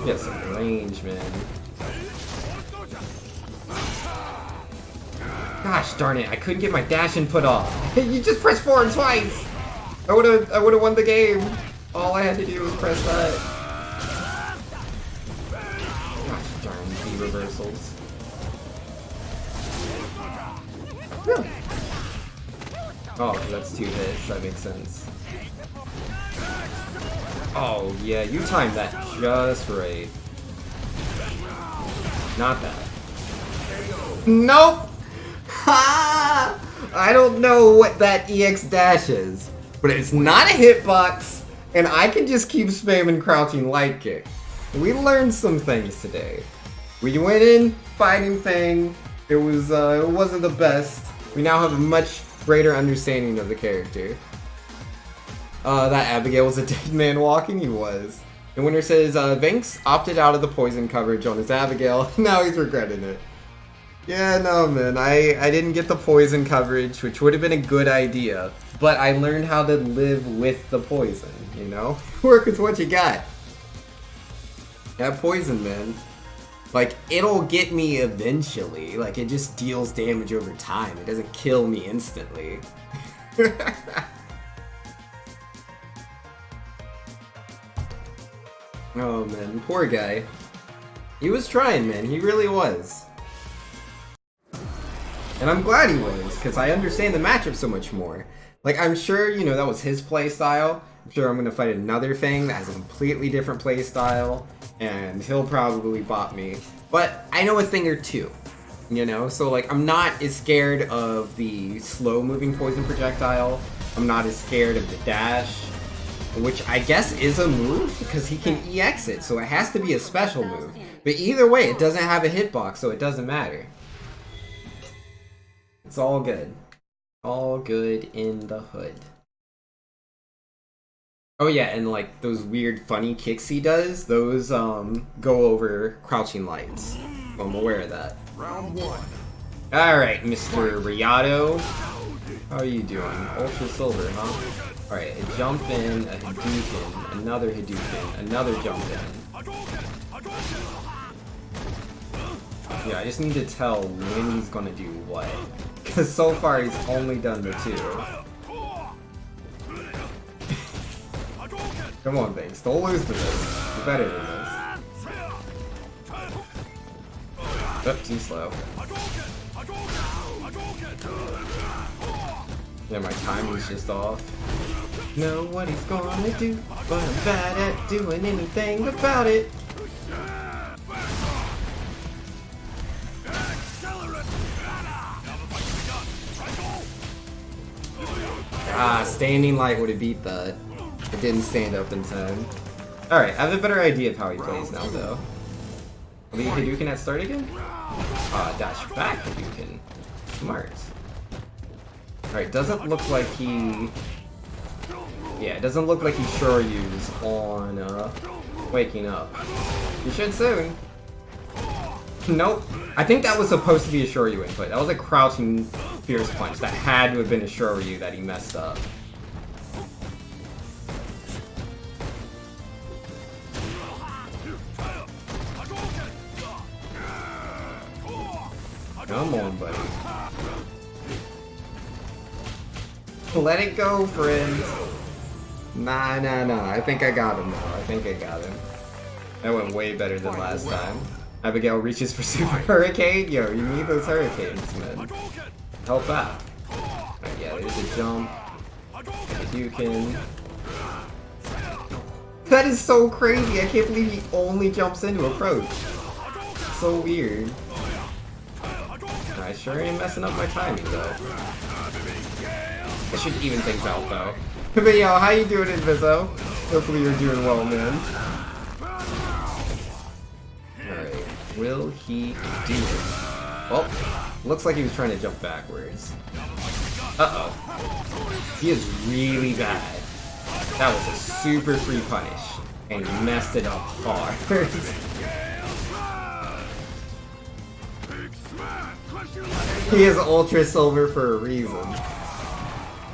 Yes, range, man. Gosh darn it, I couldn't get my dash input off. You just pressed forward twice! I would've won the game. All I had to do was press that. Gosh darn V-reversals. Really? Oh, that's 2 hits, that makes sense. Oh, yeah, you timed that just right. Not that. Nope! Ha! I don't know what that EX dash is, but it's not a hitbox, and I can just keep spamming crouching light kick. We learned some things today. We went in, fighting thing, it wasn't the best. We now have a much greater understanding of the character. That Abigail was a dead man walking, he was. The winner says, Vinks opted out of the poison coverage on his Abigail, now he's regretting it. Yeah, no man, I didn't get the poison coverage, which would have been a good idea, but I learned how to live with the poison, you know? Work with what you got. That poison, man. Like, it'll get me eventually, like it just deals damage over time, it doesn't kill me instantly. Oh man, poor guy. He was trying, man, he really was. And I'm glad he was, because I understand the matchup so much more. Like, I'm sure, you know, that was his playstyle. I'm sure I'm going to fight another thing that has a completely different playstyle, and he'll probably bot me. But I know a thing or two, you know? So, like, I'm not as scared of the slow-moving poison projectile. I'm not as scared of the dash, which I guess is a move, because he can EX it, so it has to be a special move. But either way, it doesn't have a hitbox, so it doesn't matter. It's all good. All good in the hood. Oh yeah, and like those weird funny kicks he does, those go over crouching lights. I'm aware of that. Round 1. Alright, Mr. Riyato. How are you doing? Ultra Silver, huh? Alright, a jump in, a Hadouken, another Hadouken, another jump in. Yeah, I just need to tell when he's gonna do what. Because so far he's only done the 2. Come on, Banks, don't lose to this. You're better than this. Oh, too slow. Yeah, my timing's just off. Know what he's gonna do, but I'm bad at doing anything about it. Ah, standing light would have beat that. It didn't stand up in time. Alright, I have a better idea of how he plays now, though. The Hadouken at start again? Dash back Hadouken. Smart. Alright, doesn't look like he... Yeah, it doesn't look like he Shoryu's on, waking up. He should soon. Nope. I think that was supposed to be a Shoryu input. That was a crouching Fierce Punch. That had to have been a Shoryu that he messed up. Come on, buddy. Let it go, friends. Nah. I think I got him now. I think I got him. That went way better than last time. Abigail reaches for Super Hurricane. Yo, you need those hurricanes, man. Help out. Right, yeah, there's a jump. Hadouken. That is so crazy. I can't believe he only jumps into approach. So weird. I sure ain't messing up my timing, though. I should even things out, though. But yo, how you doing, Inviso? Hopefully you're doing well, man. Alright, will he do it? Well, looks like he was trying to jump backwards. Uh-oh. He is really bad. That was a super free punish, and he messed it up hard. He is Ultra Silver for a reason.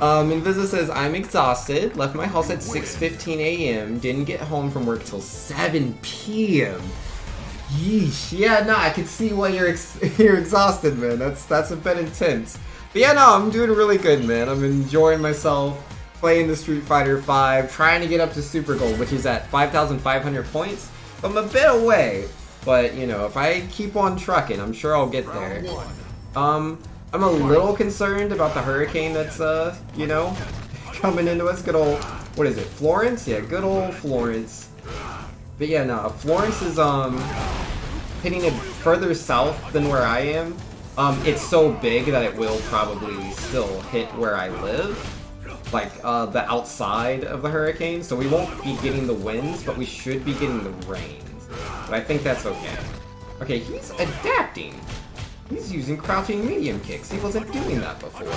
Invisa says, I'm exhausted, left my house at 6:15 a.m., didn't get home from work till 7 p.m. Yeesh. Yeah, no, I can see why you're exhausted, man. That's a bit intense. But yeah, no, I'm doing really good, man. I'm enjoying myself, playing the Street Fighter V, trying to get up to Super Gold, which is at 5,500 points. I'm a bit away, but, you know, if I keep on trucking, I'm sure I'll get there. I'm a little concerned about the Hurricane that's, you know, coming into us. Good old what is it, Florence? Yeah, good old Florence. But yeah, no, Florence is hitting it further south than where I am. It's so big that it will probably still hit where I live, like the outside of the hurricane. So we won't be getting the winds, but we should be getting the rains. But I think that's okay. Okay, he's adapting. He's using crouching medium kicks. He wasn't doing that before.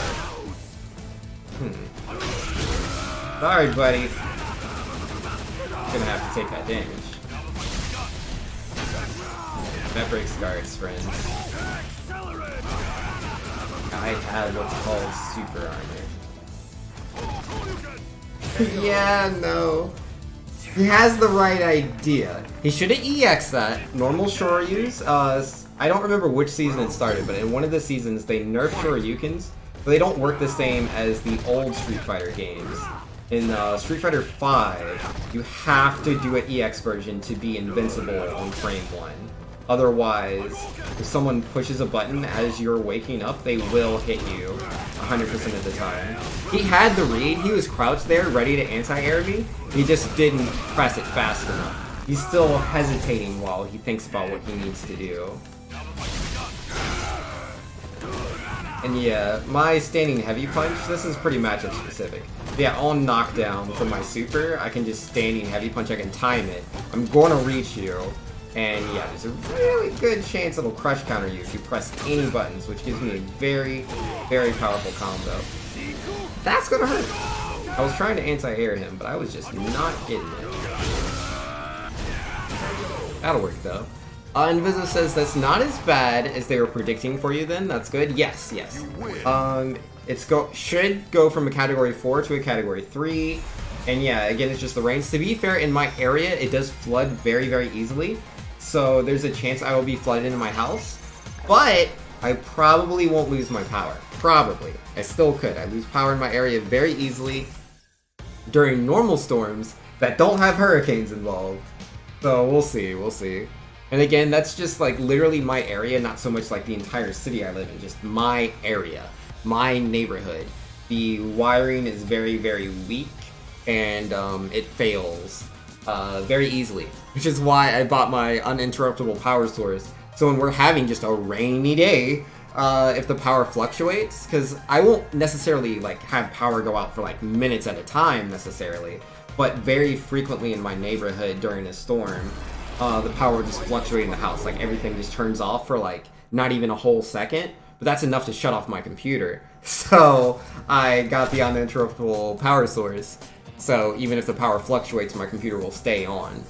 Sorry, buddy. Gonna have to take that damage. That breaks guards, friends. I have what's called super armor. Yeah, no. He has the right idea. He should have EX'd that. Normal Shoryus. I don't remember which season it started, but in one of the seasons they nerfed Shoryukens, but they don't work the same as the old Street Fighter games. In Street Fighter V, you have to do an EX version to be invincible on frame 1. Otherwise, if someone pushes a button as you're waking up, they will hit you 100% of the time. He had the read, he was crouched there ready to anti-air me, he just didn't press it fast enough. He's still hesitating while he thinks about what he needs to do. And yeah, my standing heavy punch, this is pretty matchup specific. Yeah, on knockdown from my super, I can just standing heavy punch, I can time it. I'm going to reach you. And yeah, there's a really good chance it'll crush counter you if you press any buttons, which gives me a very, very powerful combo. That's gonna hurt. I was trying to anti-air him, but I was just not getting it. That'll work though. Inviso says that's not as bad as they were predicting for you then. That's good. Yes, yes. Should go from a category 4 to a category 3. And yeah, again, it's just the rains. To be fair, in my area, it does flood very, very easily. So there's a chance I will be flooded into my house. But I probably won't lose my power. Probably. I still could. I lose power in my area very easily during normal storms that don't have hurricanes involved. So we'll see, we'll see. And again, that's just like literally my area, not so much like the entire city I live in, just my area, my neighborhood. The wiring is very, very weak, and it fails very easily, which is why I bought my uninterruptible power source. So when we're having just a rainy day, if the power fluctuates, because I won't necessarily like have power go out for like minutes at a time necessarily, but very frequently in my neighborhood during a storm, the power will just fluctuate in the house. Like everything just turns off for like not even a whole second, but that's enough to shut off my computer. So I got the uninterruptible power source. So even if the power fluctuates, my computer will stay on.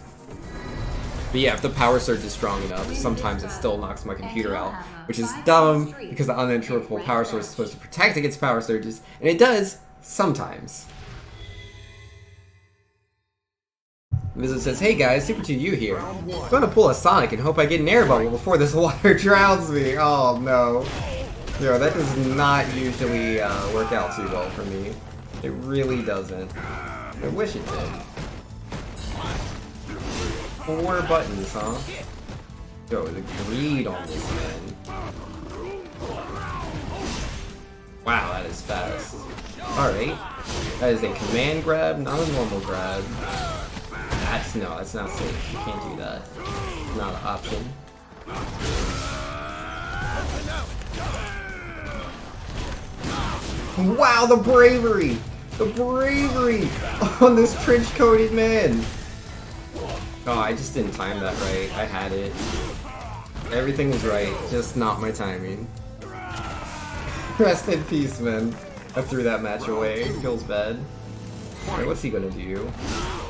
But yeah, if the power surge is strong enough, sometimes it still knocks my computer out, which is dumb because the uninterruptible power source is supposed to protect against power surges, and it does sometimes. Visit says, hey guys, Super 2U here. I'm gonna pull a Sonic and hope I get an air bubble before this water drowns me. Oh no. Yo, that does not usually work out too well for me. It really doesn't. I wish it did. 4 buttons, huh? Yo, the greed on this man. Wow, that is fast. Alright. That is a command grab, not a normal grab. That's not safe. You can't do that. It's not an option. Wow, the bravery! The bravery on this trench-coated man! Oh, I just didn't time that right. I had it. Everything was right, just not my timing. Rest in peace, man. I threw that match away. It feels bad. Wait, what's he gonna do?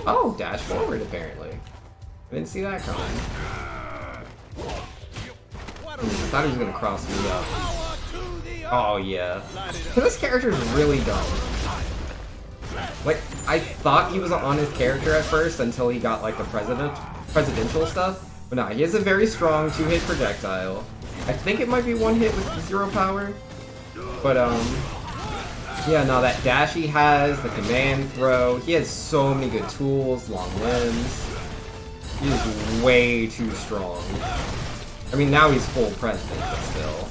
Oh, dash forward, apparently. I didn't see that coming. I thought he was gonna cross me up. Oh, yeah. This character is really dumb. Like, I thought he was an honest character at first until he got, like, the presidential stuff. But no, he has a very strong 2-hit projectile. I think it might be 1 hit with 0 power. But, yeah, no, that dash he has, the command throw, he has so many good tools, long limbs. He is way too strong. I mean, now he's full president, but still.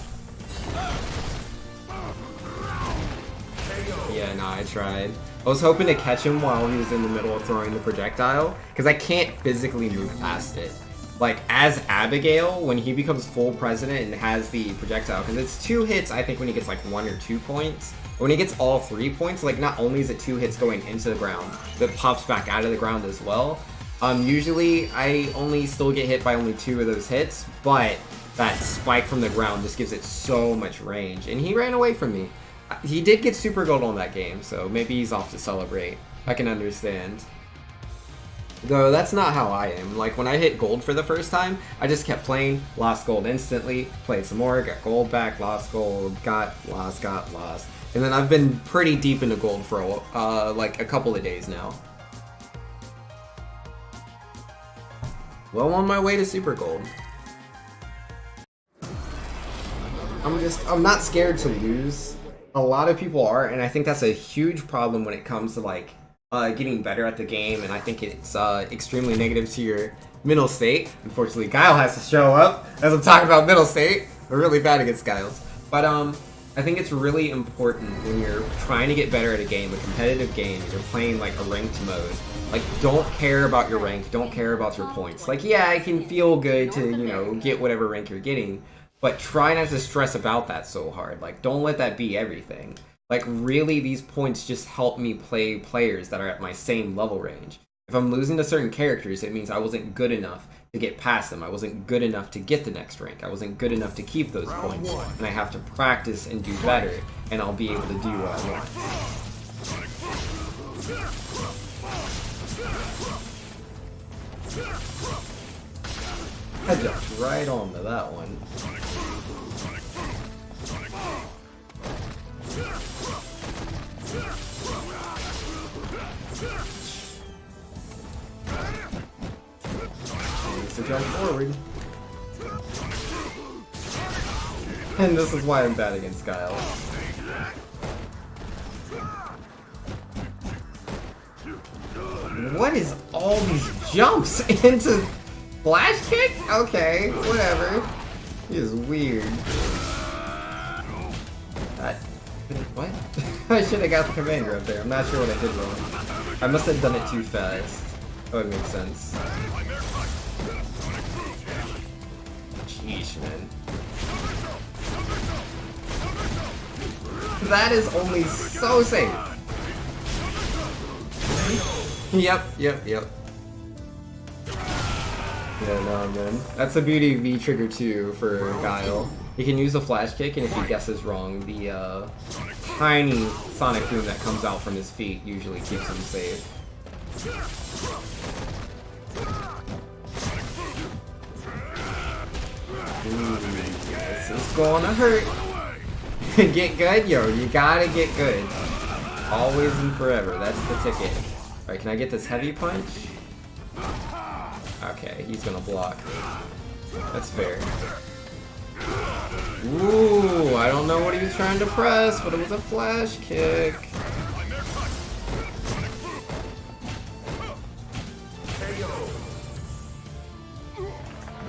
Yeah, no, I tried. I was hoping to catch him while he was in the middle of throwing the projectile, because I can't physically move past it. Like, as Abigail, when he becomes full president and has the projectile, because it's 2 hits, I think, when he gets like 1 or 2 points. But when he gets all 3 points, like, not only is it 2 hits going into the ground, but it pops back out of the ground as well. Usually, I only still get hit by only 2 of those hits, but that spike from the ground just gives it so much range. And he ran away from me. He did get super gold on that game, so maybe he's off to celebrate. I can understand. Though that's not how I am. Like, when I hit gold for the first time, I just kept playing, lost gold instantly, played some more, got gold back, lost gold, got lost. And then I've been pretty deep into gold for like a couple of days now. Well on my way to super gold. I'm not scared to lose. A lot of people are, and I think that's a huge problem when it comes to like getting better at the game, and I think it's extremely negative to your mental state. Unfortunately, Guile has to show up as I'm talking about mental state. We're really bad against Guiles. But I think it's really important when you're trying to get better at a game, a competitive game, you're playing like a ranked mode. Like, don't care about your rank, don't care about your points. Like, yeah, it can feel good to, you know, get whatever rank you're getting, but try not to stress about that so hard. Like, don't let that be everything. Like, really, these points just help me play players that are at my same level range. If I'm losing to certain characters, it means I wasn't good enough to get past them. I wasn't good enough to get the next rank. I wasn't good enough to keep those points. And I have to practice and do better, and I'll be able to do what I want. I jumped right onto that one. Needs to jump forward. And this is why I'm bad against Guile. What is all these jumps into flash kick? Okay, whatever. He is weird. What? I should have got the commander up there. I'm not sure what I did wrong. I must have done it too fast. That would make sense. Jeez, man. That is only so safe. Yep. Yeah, no, man. That's the beauty of V-Trigger 2 for Guile. He can use the flash kick, and if he guesses wrong, the tiny sonic boom that comes out from his feet usually keeps him safe. Ooh, this is gonna hurt. Get good, yo. You gotta get good. Always and forever. That's the ticket. Alright, can I get this heavy punch? Okay, he's gonna block. That's fair. Ooh, I don't know what he was trying to press, but it was a flash kick.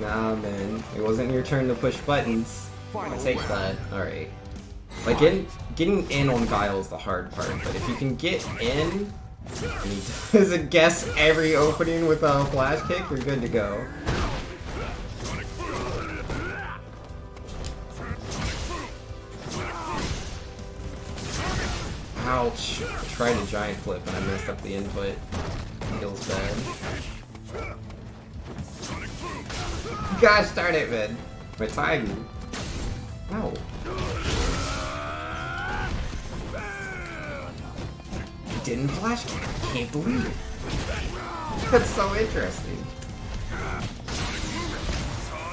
Nah, man. It wasn't your turn to push buttons. I'll take that. Alright. Like, getting in on Guile is the hard part, but if you can get in, and he doesn't guess every opening with a flash kick, you're good to go. Ouch. I tried a giant flip and I messed up the input. Feels bad. Gosh darn it, man. My timing. No. He didn't flash kick. I can't believe it. That's so interesting.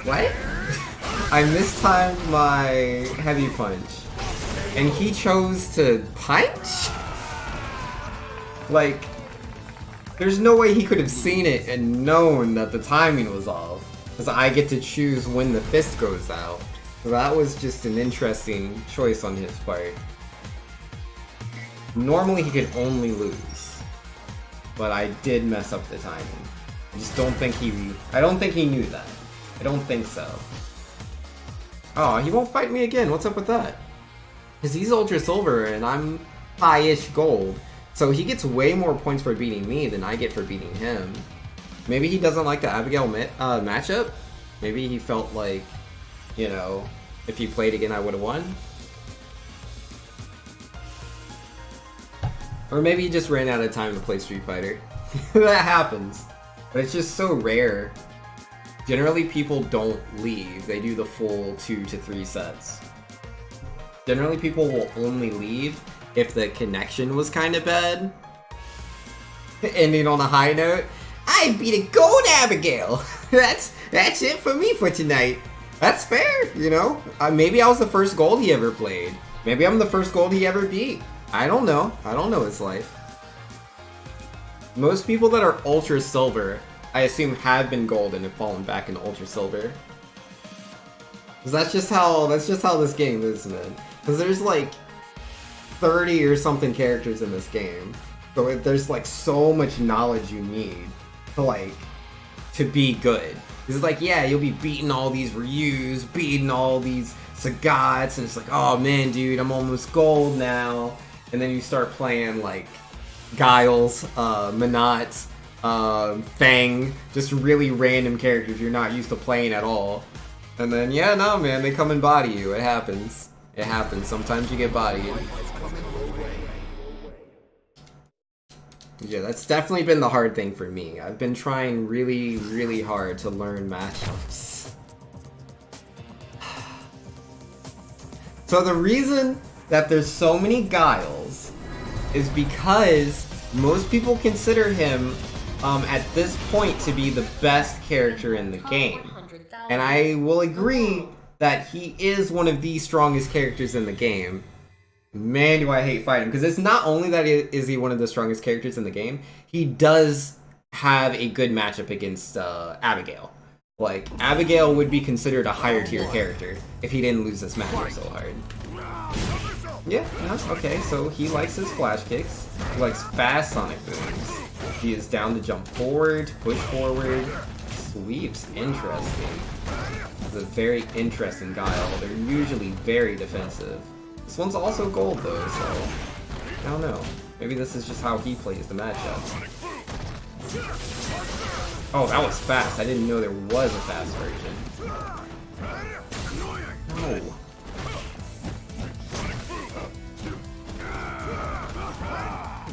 What? I mistimed my heavy punch. And he chose to punch? Like, there's no way he could have seen it and known that the timing was off. Because I get to choose when the fist goes out. So that was just an interesting choice on his part. Normally he could only lose. But I did mess up the timing. I just don't think he knew that. I don't think so. Oh, he won't fight me again. What's up with that? Because he's Ultra Silver and I'm high-ish gold. So he gets way more points for beating me than I get for beating him. Maybe he doesn't like the Abigail matchup? Maybe he felt like, you know, if he played again I would have won? Or maybe he just ran out of time to play Street Fighter. That happens. But it's just so rare. Generally people don't leave, they do the full 2 to 3 sets. Generally people will only leave if the connection was kind of bad. Ending on a high note. I beat a gold Abigail! That's it for me for tonight. That's fair, you know? Maybe I was the first gold he ever played. Maybe I'm the first gold he ever beat. I don't know. I don't know his life. Most people that are Ultra Silver, I assume have been gold and have fallen back into Ultra Silver. Cause that's just how this game is, man. Cause there's like 30 or something characters in this game. So there's like so much knowledge you need to be good. It's like, yeah, you'll be beating all these Ryus, beating all these Sagats, and it's like, oh man, dude, I'm almost gold now. And then you start playing like Guiles, Menat, Fang, just really random characters you're not used to playing at all. And then, yeah, no, man, they come and body you. It happens. It happens. Sometimes you get bodied. Yeah, that's definitely been the hard thing for me. I've been trying really, really hard to learn matchups. So the reason that there's so many Guiles is because most people consider him at this point to be the best character in the game. And I will agree that he is one of the strongest characters in the game. Man, do I hate fighting, because it's not only that is he one of the strongest characters in the game, he does have a good matchup against Abigail. Like, Abigail would be considered a higher tier character if he didn't lose this matchup so hard. Yeah, okay, so he likes his flash kicks, he likes fast sonic booms, he is down to jump forward, push forward, sweeps, interesting. It's a very interesting Guile, they're usually very defensive. This one's also gold though, so I don't know. Maybe this is just how he plays the matchup. Oh, that was fast. I didn't know there was a fast version. No.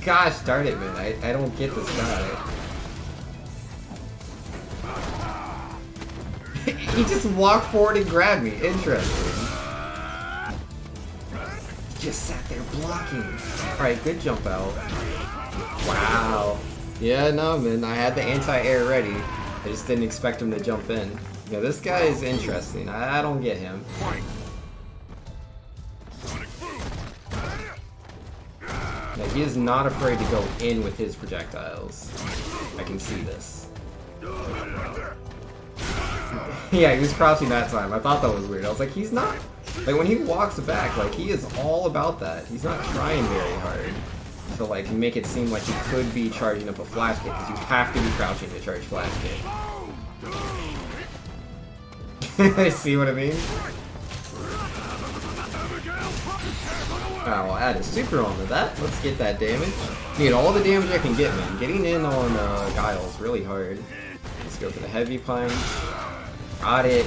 Gosh darn it, man. I don't get this guy. He just walked forward and grabbed me. Interesting. Just sat there blocking. Alright, good jump out. Wow. Yeah, no, man. I had the anti-air ready. I just didn't expect him to jump in. Yeah, this guy is interesting. I don't get him. Yeah, he is not afraid to go in with his projectiles. I can see this. Yeah, he was crouching that time. I thought that was weird. I was like, he's not... Like, when he walks back, like, he is all about that. He's not trying very hard to, like, make it seem like he could be charging up a flash kick, because you have to be crouching to charge flash kick. See what I mean? Oh, I'll add a super onto that. Let's get that damage. Need all the damage I can get, man. Getting in on Guile is really hard. Let's go for the heavy punch. Got it.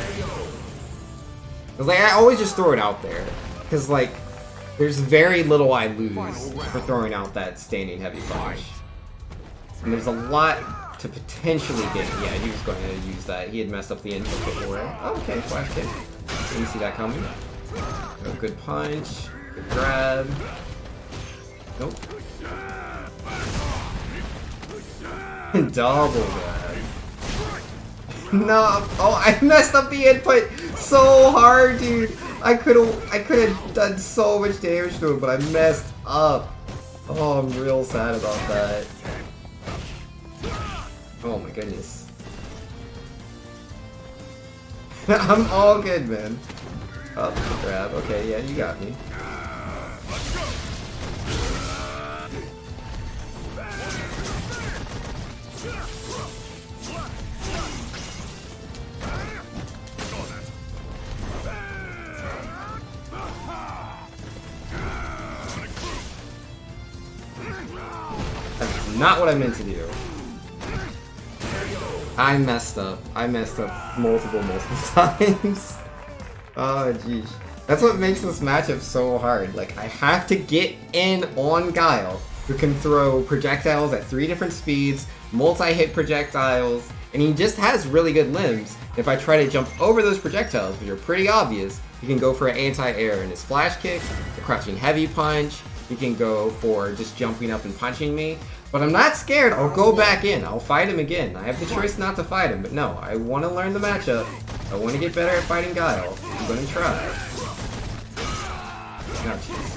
Cause like I always just throw it out there, cause like there's very little I lose for throwing out that standing heavy punch, and there's a lot to potentially get. Yeah, he was going to use that. He had messed up the input before. Oh, okay, flash kick. Didn't see that coming. Oh, good punch. Good grab. Nope. Double grab. No, oh, I messed up the input so hard, dude. I could have done so much damage to him, but I messed up. Oh, I'm real sad about that. Oh my goodness. I'm all good, man. Oh, the grab. Okay, yeah, you got me. Not what I meant to do. I messed up. I messed up multiple times. Oh, jeez. That's what makes this matchup so hard. Like, I have to get in on Guile, who can throw projectiles at 3 different speeds, multi-hit projectiles, and he just has really good limbs. If I try to jump over those projectiles, which are pretty obvious, he can go for an anti-air in his flash kick, the crouching heavy punch, he can go for just jumping up and punching me. But I'm not scared, I'll go back in, I'll fight him again. I have the choice not to fight him, but no, I want to learn the matchup. I want to get better at fighting Guile. I'm going to try. Oh, jeez.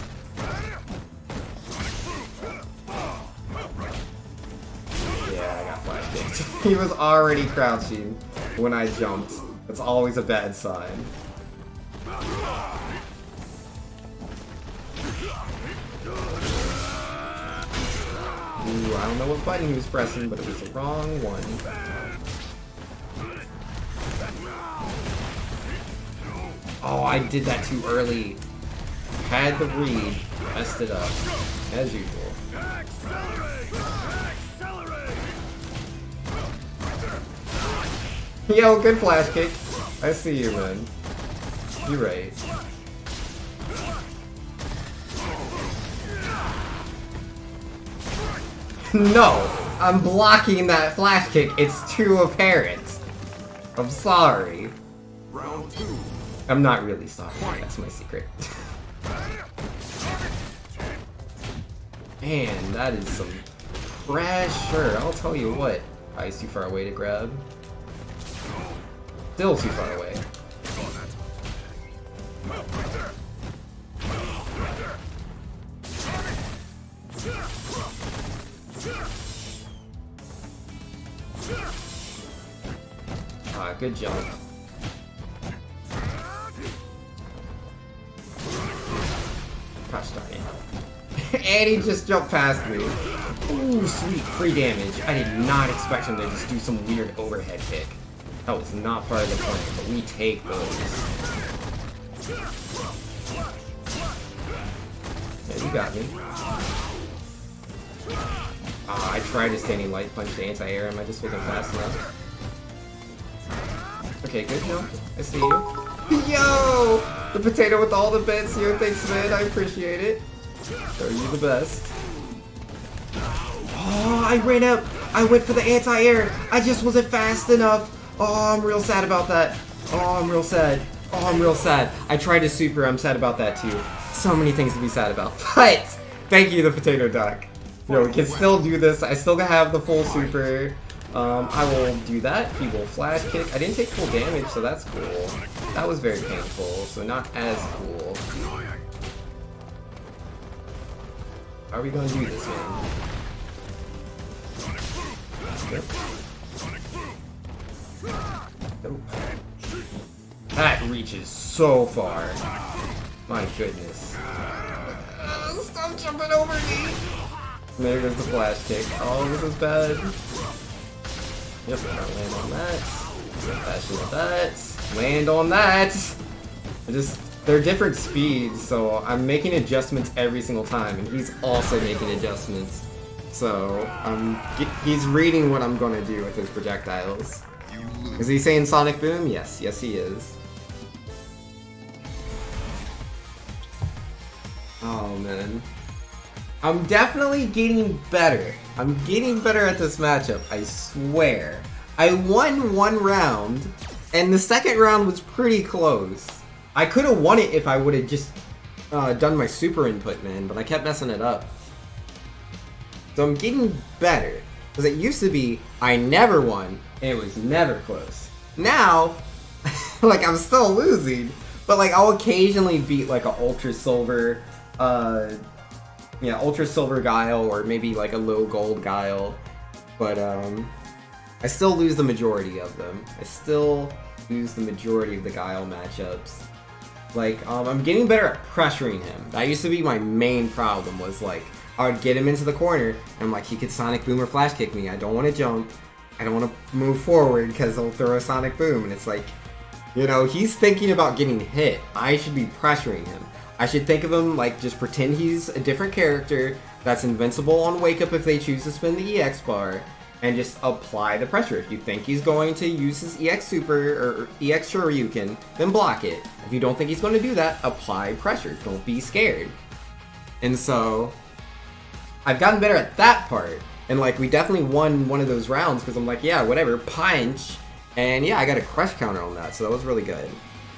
Yeah, I got flash kicked. He was already crouching when I jumped. That's always a bad sign. Ooh, I don't know what button he was pressing, but it was the wrong one. Oh, I did that too early. Had the read, messed it up, as usual. Yo, good flash kick. I see you, man. You're right. No! I'm blocking that flash kick. It's too apparent. I'm sorry. Round 2. I'm not really sorry. That's my secret. Man, that is some pressure. I'll tell you what. Ice too far away to grab. Still too far away. Ah, good jump. Gosh darn it. And he just jumped past me. Ooh, sweet, free damage. I did not expect him to just do some weird overhead kick. That was not part of the plan, but we take those. Yeah, you got me. I tried to standing light punch the anti-air him, I just wasn't fast enough. Okay, good jump. I see you. Yo! The potato with all the bits here. Thanks, man. I appreciate it. So you're the best. Oh, I ran out. I went for the anti-air. I just wasn't fast enough. Oh, I'm real sad about that. Oh, I'm real sad. Oh, I'm real sad. I tried to super. I'm sad about that too. So many things to be sad about. But thank you, the potato duck. You know, we can still do this. I still have the full super. I will do that. He will flash kick. I didn't take full damage, so that's cool. That was very painful, so not as cool. How are we gonna do this, man? Yep. Nope. That reaches so far. My goodness. Stop jumping over me! There goes the flash kick. Oh, this is bad. Yep, gotta land on that. Flash into that. Land on that! They're different speeds, so I'm making adjustments every single time, and he's also making adjustments. So, he's reading what I'm gonna do with his projectiles. Is he saying Sonic Boom? Yes, yes he is. Oh man. I'm definitely getting better. I'm getting better at this matchup, I swear. I won one round, and the second round was pretty close. I could have won it if I would have just done my super input, man, but I kept messing it up. So I'm getting better. Because it used to be, I never won, and it was never close. Now, like, I'm still losing, but, like, I'll occasionally beat, like, a Ultra Silver, Ultra Silver Guile, or maybe, like, a low gold Guile. But, I still lose the majority of them. I still lose the majority of the Guile matchups. Like, I'm getting better at pressuring him. That used to be my main problem, was, like, I would get him into the corner, and I'm like, he could Sonic Boom or Flash Kick me. I don't want to jump. I don't want to move forward because he'll throw a Sonic Boom. And it's like, you know, he's thinking about getting hit. I should be pressuring him. I should think of him like, just pretend he's a different character, that's invincible on Wake Up if they choose to spin the EX bar, and just apply the pressure. If you think he's going to use his EX Super or EX Shoryuken, then block it. If you don't think he's going to do that, apply pressure. Don't be scared. And so, I've gotten better at that part. And like, we definitely won one of those rounds because I'm like, yeah, whatever, punch. And yeah, I got a crush counter on that, so that was really good.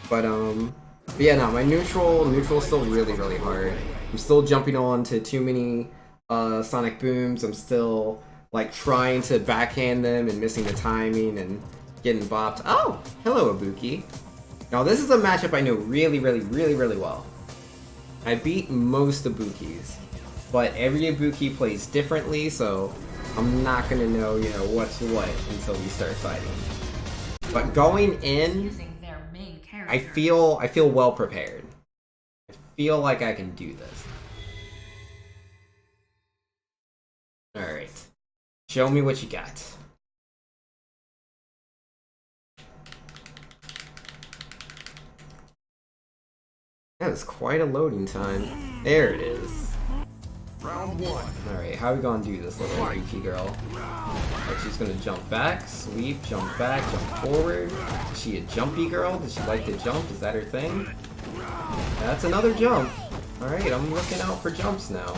But yeah, no, my neutral's still really hard. I'm still jumping on to too many Sonic Booms. I'm still like trying to backhand them and missing the timing and getting bopped. Oh, hello Ibuki. Now this is a matchup I know really well. I beat most Ibukis, but every Ibuki plays differently, so I'm not gonna know, you know, what's what until we start fighting. But going in, I feel well prepared. I feel like I can do this. Alright. Show me what you got. That is quite a loading time. There it is. Round 1. Alright, how are we gonna do this, little Yuki girl? Like, she's gonna jump back, sweep, jump back, jump forward. Is she a jumpy girl? Does she like to jump? Is that her thing? That's another jump. Alright, I'm looking out for jumps now.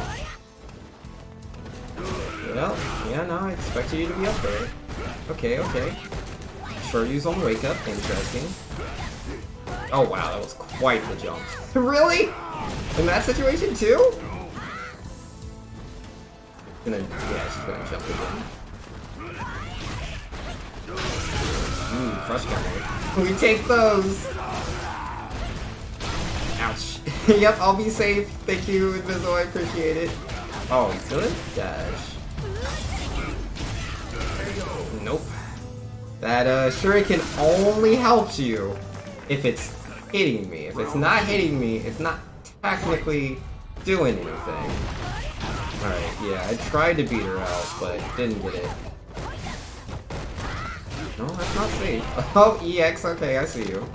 Well, yeah, no, I expected you to be up there. Okay. Shoryu's on Wake Up, interesting. Oh wow, that was quite the jump. Really? In that situation too? Yeah, she's gonna jump again. Crush counter. We take those! Ouch. Yep, I'll be safe. Thank you, Inviso, I appreciate it. Oh, he's gonna dash. Nope. That Shuriken only helps you if it's hitting me. If it's not hitting me, it's not technically doing anything. Alright, yeah, I tried to beat her out, but didn't get it. No, that's not safe. Oh, EX, okay, I see you.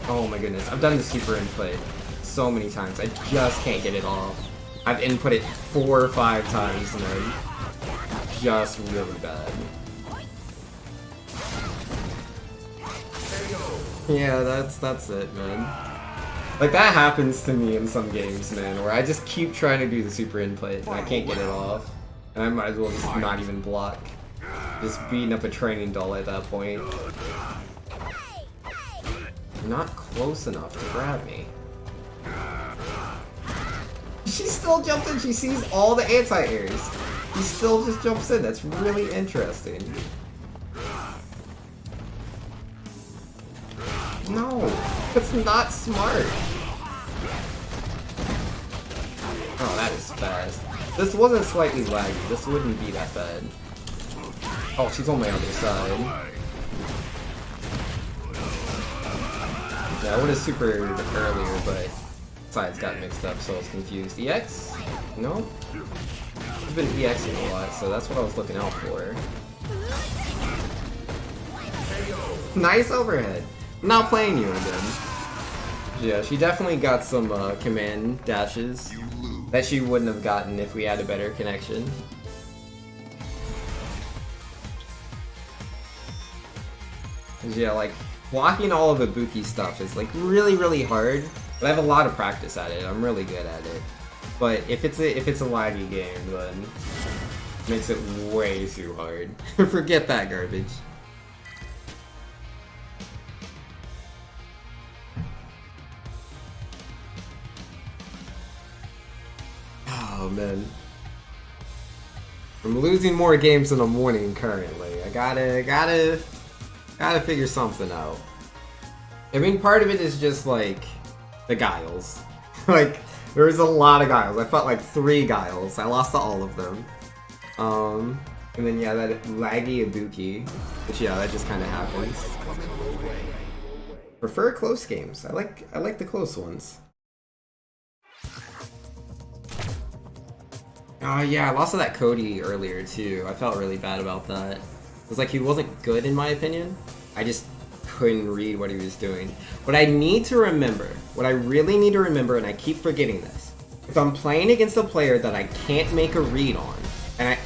Oh my goodness, I've done the super input so many times, I just can't get it off. I've input it 4 or 5 times and I'm just really bad. Yeah, that's it, man. Like, that happens to me in some games, man, where I just keep trying to do the super input and I can't get it off. And I might as well just not even block. Just beating up a training doll at that point. Not close enough to grab me. She still jumped in, she sees all the anti-airs. He still just jumps in, that's really interesting. No, that's not smart. Oh, that is fast. This wasn't slightly laggy, this wouldn't be that bad. Oh, she's on my other side. Yeah, I would have supered earlier, but sides got mixed up, so I was confused. EX? No? I've been EXing a lot, so that's what I was looking out for. Nice overhead! I'm not playing you again. Yeah, she definitely got some command dashes that she wouldn't have gotten if we had a better connection. Yeah, like, blocking all of Ibuki stuff is like really hard, but I have a lot of practice at it. I'm really good at it. But if it's a laggy game, then it makes it way too hard. Forget that garbage. Oh man, I'm losing more games than I'm winning currently. I gotta figure something out. I mean, part of it is just like the Guiles. Like, there's a lot of Guiles. I fought like 3 Guiles. I lost to all of them. And then yeah, that laggy Ibuki, which yeah, that just kind of happens. Prefer close games. I like the close ones. Oh yeah, I lost to that Cody earlier too. I felt really bad about that. It was like he wasn't good in my opinion. I just couldn't read what he was doing. What I need to remember, what I really need to remember, and I keep forgetting this, if I'm playing against a player that I can't make a read on,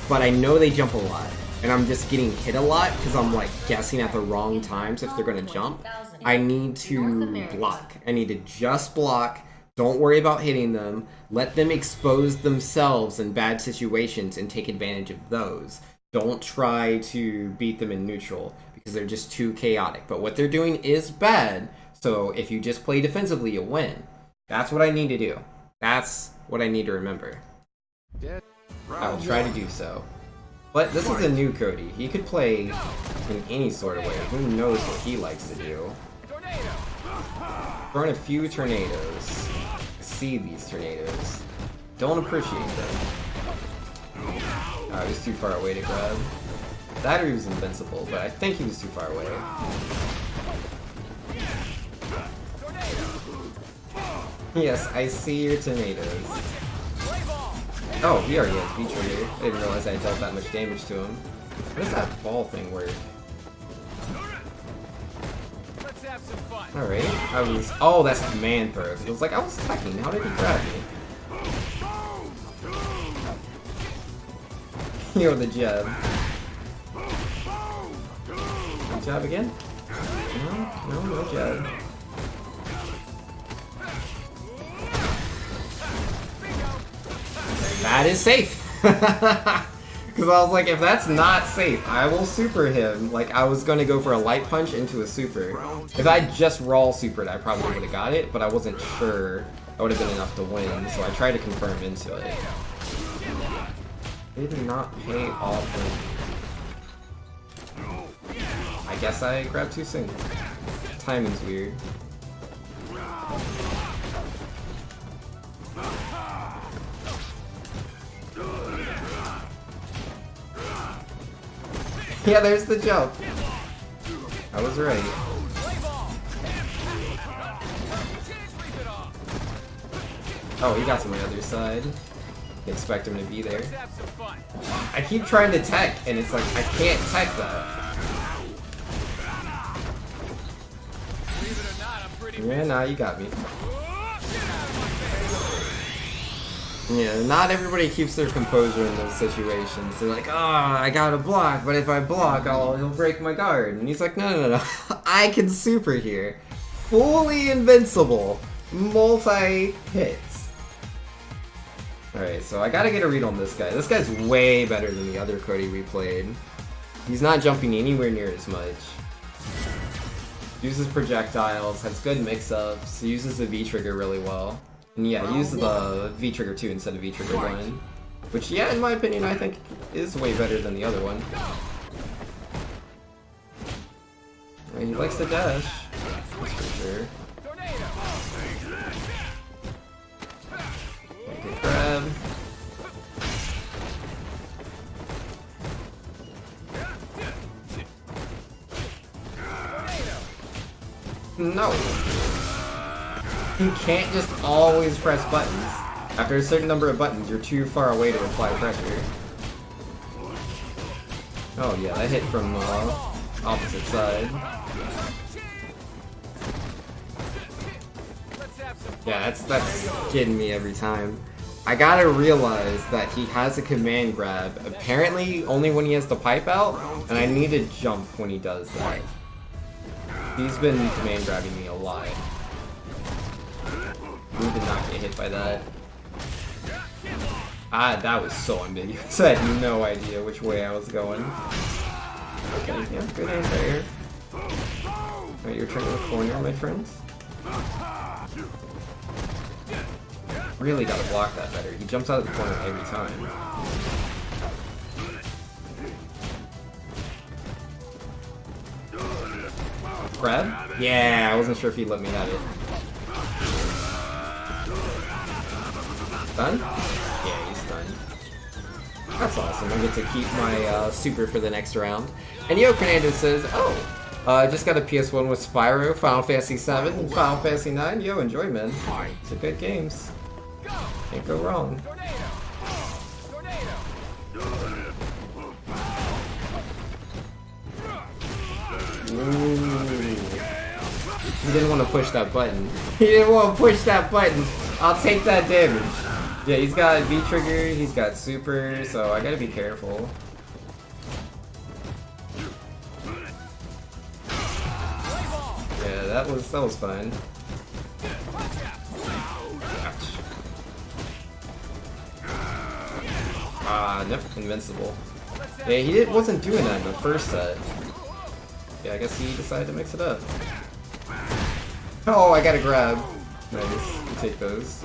but I know they jump a lot, and I'm just getting hit a lot because I'm like guessing at the wrong times if they're gonna jump, I need to block. I need to just block. Don't worry about hitting them. Let them expose themselves in bad situations and take advantage of those. Don't try to beat them in neutral because they're just too chaotic. But what they're doing is bad, so if you just play defensively, you win. That's what I need to do. That's what I need to remember. I'll try to do so. But this is a new Cody. He could play in any sort of way. Who knows what he likes to do. Throwing a few tornadoes. See these tornadoes. Don't appreciate them. Oh, he was too far away to grab. That or he was invincible, but I think he was too far away. Yes, I see your tornadoes. Oh, he already has V-Trigger. I didn't realize I dealt that much damage to him. What does that ball thing work? Alright, I was... Oh, that's command throws. It was like, I was attacking. How did he grab me? Yo, the jab. Good jab again? No jab. That is safe! Because I was like, if that's not safe, I will super him. Like, I was gonna go for a light punch into a super. If I just raw supered, I probably would have got it, but I wasn't sure that would have been enough to win, so I tried to confirm into it. Did not pay off. I guess I grabbed too soon. Timing's weird. Yeah, there's the jump. I was right. Oh, he got to my other side. Expect him to be there. I keep trying to tech, and it's like, I can't tech that. Yeah, nah, you got me. Yeah, not everybody keeps their composure in those situations. They're like, oh, I gotta block, but if I block, he'll break my guard. And he's like, no. I can super here. Fully invincible. Multi-hits. Alright, so I gotta get a read on this guy. This guy's way better than the other Cody we played. He's not jumping anywhere near as much. Uses projectiles, has good mix-ups, uses the V-Trigger really well. And yeah, use the V-Trigger 2 instead of V-Trigger 1. Which, yeah, in my opinion, I think is way better than the other one. And he likes to dash. That's for sure. Good grab. No. You can't just always press buttons. After a certain number of buttons, you're too far away to apply pressure. Oh yeah, that hit from opposite side. Yeah, that's getting me every time. I gotta realize that he has a command grab, apparently only when he has the pipe out, and I need to jump when he does that. He's been command grabbing me a lot. We did not get hit by that. That was so ambiguous. I had no idea which way I was going. Okay, yeah, good anti-air. Alright, you're turning the corner, my friends. Really gotta block that better. He jumps out of the corner every time. Grab? Yeah, I wasn't sure if he'd let me have it. Done? Yeah, he's done. That's awesome. I get to keep my super for the next round. And Yo Fernandez says, oh, I just got a PS1 with Spyro, Final Fantasy 7, and Final Fantasy 9. Yo, enjoy, man. It's a good games. Can't go wrong. Ooh. He didn't want to push that button. He didn't want to push that button. I'll take that damage. Yeah, he's got V-Trigger, he's got Super, so I gotta be careful. Yeah, that was fun. Ouch. Ah, nope, invincible. Yeah, he wasn't doing that in the first set. Yeah, I guess he decided to mix it up. Oh, I got a grab. Nice, you take those.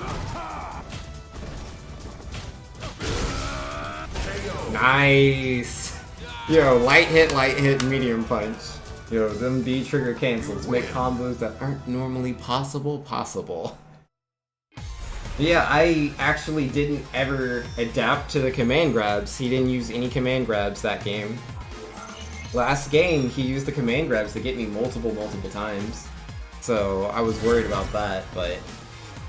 Nice! Yo, light hit, medium punch. Yo, them B-trigger cancels make combos that aren't normally possible. Yeah, I actually didn't ever adapt to the command grabs. He didn't use any command grabs that game. Last game, he used the command grabs to get me multiple times. So I was worried about that, but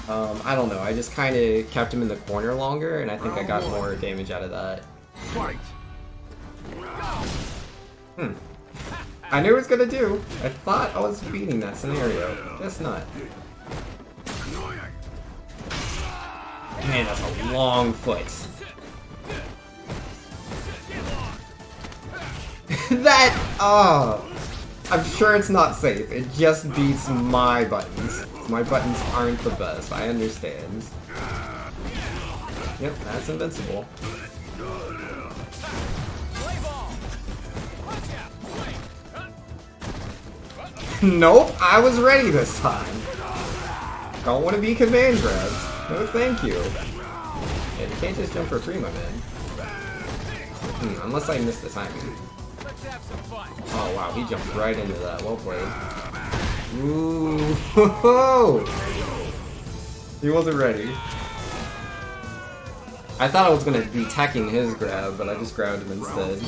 I don't know. I just kind of kept him in the corner longer, and I think I got more damage out of that. Fight. I knew it was gonna do. I thought I was beating that scenario. Guess not. Man, that's a long foot. I'm sure it's not safe. It just beats my buttons. My buttons aren't the best. I understand. Yep, that's invincible. Nope, I was ready this time. Don't want to be command grabbed. No, thank you. Yeah, you can't just jump for free, my man. Unless I missed the timing. Oh wow, he jumped right into that. Well played. Ooh, he wasn't ready. I thought I was gonna be teching his grab, but I just grabbed him instead.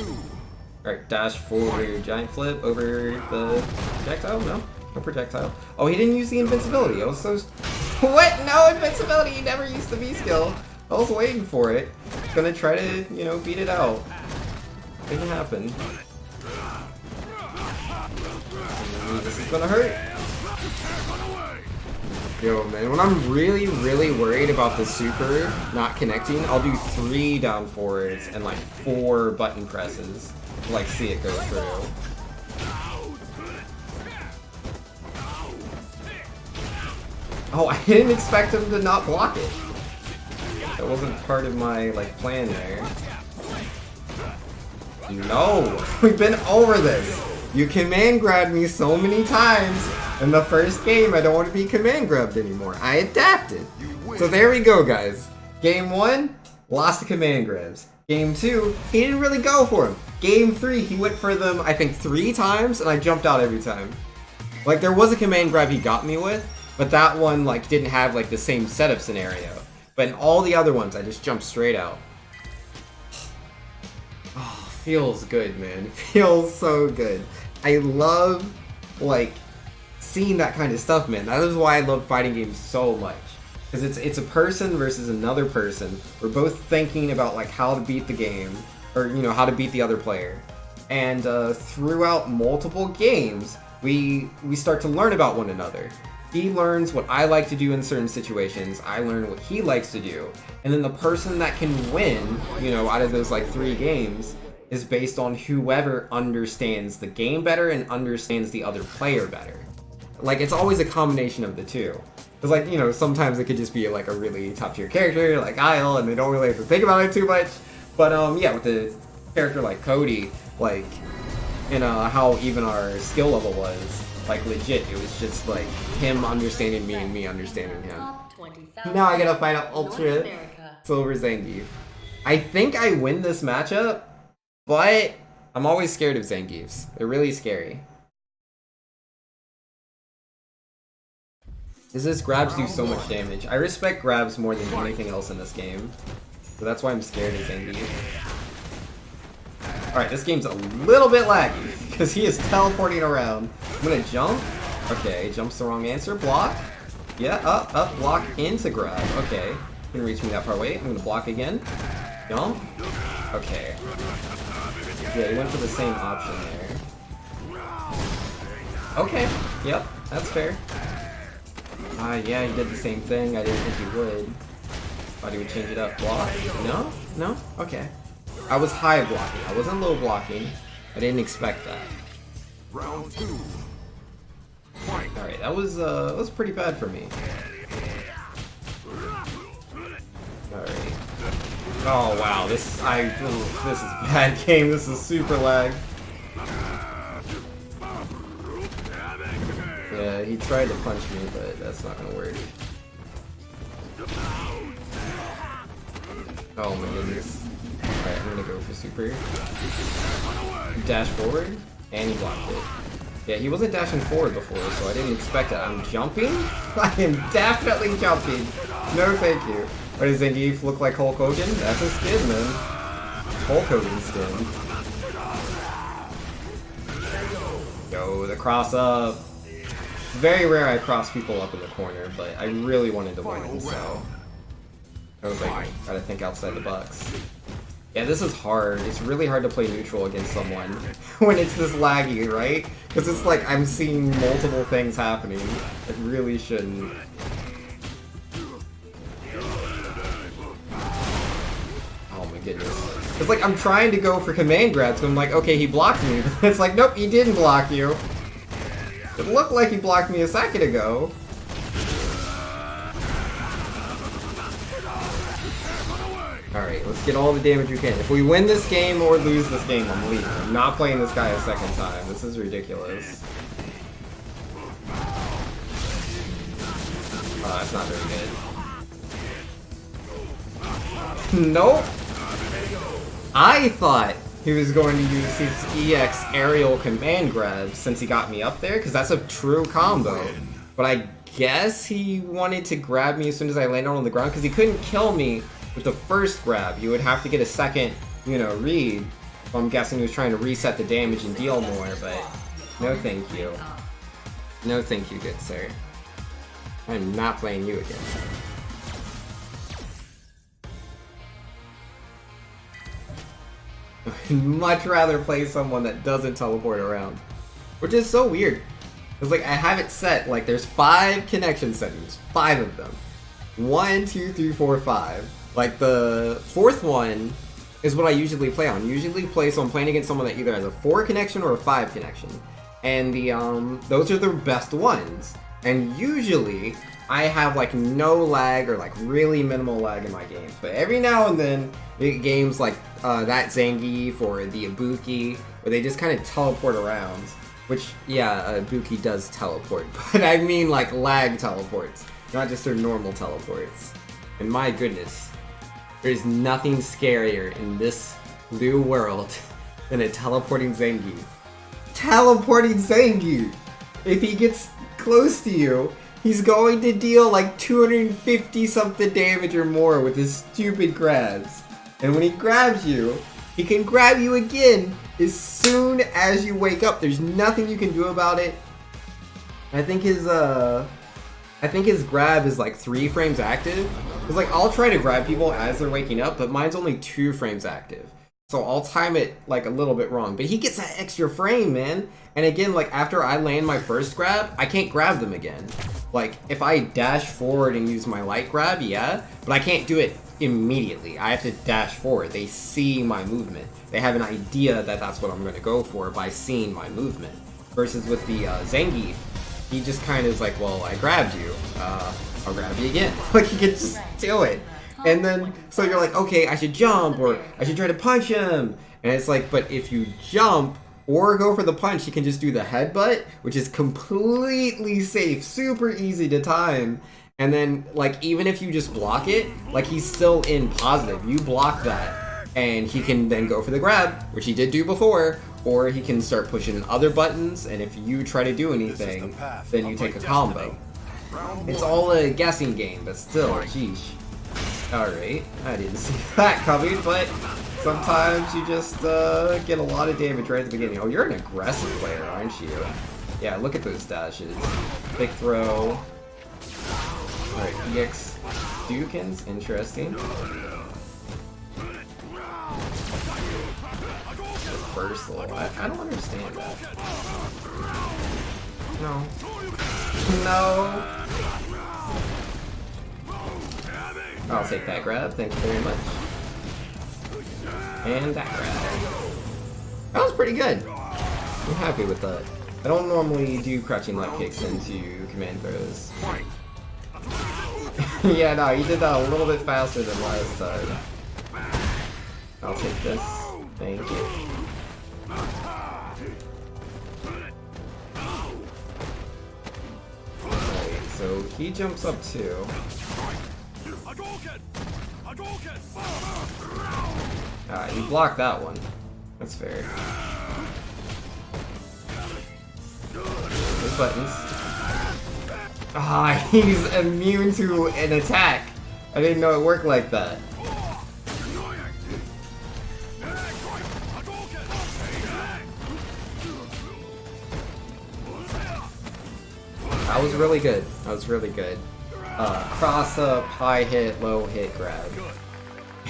Alright, dash forward your giant flip over the projectile? No projectile. Oh, he didn't use the invincibility. I was so... What? No invincibility! He never used the V skill. I was waiting for it. Gonna try to, you know, beat it out. Didn't happen. Ooh, this is gonna hurt. Yo, man, when I'm really worried about the super not connecting, I'll do 3 down forwards and like 4 button presses to like see it go through. Oh, I didn't expect him to not block it. That wasn't part of my like plan there. No, we've been over this. You command grabbed me so many times in the first game, I don't want to be command grabbed anymore. I adapted. So there we go, guys. Game 1, lost the command grabs. Game 2, he didn't really go for them. Game 3, he went for them, I think 3 times, and I jumped out every time. Like, there was a command grab he got me with, but that one, like, didn't have, like, the same setup scenario. But in all the other ones, I just jumped straight out. Oh, feels good, man. Feels so good. I love, like, seeing that kind of stuff, man. That is why I love fighting games so much. Because it's a person versus another person. We're both thinking about, like, how to beat the game. Or, you know, how to beat the other player. And throughout multiple games, we start to learn about one another. He learns what I like to do in certain situations. I learn what he likes to do. And then the person that can win, you know, out of those, like, 3 games is based on whoever understands the game better and understands the other player better. Like, it's always a combination of the two. Because, like, you know, sometimes it could just be, like, a really top-tier character, like Isle, and they don't really have to think about it too much. But, yeah, with a character like Cody, like, you know, how even our skill level was, like, legit, it was just, like, him understanding me and me understanding him. Now I gotta fight out Ultra Silver Zangief. I think I win this matchup, but I'm always scared of Zangiefs. They're really scary. His grabs do so much damage. I respect grabs more than anything else in this game. So that's why I'm scared of Zangief. Alright, this game's a little bit laggy, because he is teleporting around. I'm gonna jump. Okay, jumps the wrong answer. Block. Yeah, up, block into grab. Okay, can reach me that far away. I'm gonna block again. Jump. Okay. Yeah, he went for the same option there. Okay, yep, that's fair. Yeah, he did the same thing. I didn't think he would. Thought he would change it up. Block? No? No? Okay. I was high blocking. I wasn't low blocking. I didn't expect that. Round 2. Fight. Alright, that was pretty bad for me. Alright. Oh wow, this is a bad game. This is super lag. Yeah, he tried to punch me, but that's not gonna work. Oh my goodness. Alright, I'm gonna go for super. Dash forward, and he blocked it. Yeah, he wasn't dashing forward before, so I didn't expect it. I'm jumping? I am definitely jumping. No thank you. What does Zangief look like Hulk Hogan? That's a skin, man. Hulk Hogan skin. Yo, the cross up. Very rare I cross people up in the corner, but I really wanted to win, so I was like, gotta think outside the box. Yeah, this is hard. It's really hard to play neutral against someone when it's this laggy, right? Because it's like I'm seeing multiple things happening. It really shouldn't. Oh my goodness. It's like I'm trying to go for command grabs, but I'm like, okay, he blocked me. But it's like, nope, he didn't block you. It looked like he blocked me a second ago. Alright, let's get all the damage we can. If we win this game or lose this game, I'm leaving. I'm not playing this guy a second time. This is ridiculous. Oh, that's not very good. Nope! I thought he was going to use his EX aerial command grab since he got me up there, because that's a true combo. But I guess he wanted to grab me as soon as I landed on the ground, because he couldn't kill me with the first grab. You would have to get a second, read. So I'm guessing he was trying to reset the damage and deal more, but no thank you. No thank you, good sir. I'm not playing you again. I'd much rather play someone that doesn't teleport around. Which is so weird. It's like I have it set, like there's 5 connection settings. 5 of them. 1, 2, 3, 4, 5. Like the 4th one is what I usually play on. So I'm playing against someone that either has a 4 connection or a 5 connection. And the those are the best ones. And usually I have like no lag or like really minimal lag in my games. But every now and then we get games like that Zangief or the Ibuki where they just kind of teleport around. Which, yeah, Ibuki does teleport. But I mean like lag teleports, not just their normal teleports. And my goodness, there's nothing scarier in this new world than a teleporting Zangief. Teleporting Zangief! If he gets close to you, he's going to deal like 250 something damage or more with his stupid grabs. And when he grabs you, he can grab you again as soon as you wake up. There's nothing you can do about it. I think his grab is like 3 frames active. Cause like I'll try to grab people as they're waking up, but mine's only 2 frames active. So I'll time it like a little bit wrong, but he gets that extra frame, man. And again, like after I land my first grab, I can't grab them again. Like if I dash forward and use my light grab, yeah, but I can't do it immediately. I have to dash forward. They see my movement. They have an idea that that's what I'm going to go for by seeing my movement. Versus with the Zangief, he just kind of is like, well, I grabbed you. I'll grab you again. Like he can just do it. And then, so you're like, okay, I should jump, or I should try to punch him. And it's like, but if you jump or go for the punch, you can just do the headbutt, which is completely safe, super easy to time. And then, like, even if you just block it, like, he's still in positive. You block that, and he can then go for the grab, which he did do before, or he can start pushing other buttons, and if you try to do anything, then you take a combo. It's all a guessing game, but still, sheesh. Alright, I didn't see that coming, but sometimes you just get a lot of damage right at the beginning. Oh, you're an aggressive player, aren't you? Yeah, look at those dashes. Big throw. Alright, EX Dukins, interesting. First level, I don't understand that. No. No. I'll take that grab, thank you very much. And that grab. That was pretty good. I'm happy with that. I don't normally do crouching left kicks into command throws. Yeah, no, you did that a little bit faster than last time. I'll take this. Thank you. Alright, so he jumps up too. Alright, you blocked that one. That's fair. There's buttons. Ah, he's immune to an attack. I didn't know it worked like that. That was really good. That was really good. Cross up, high hit, low hit grab.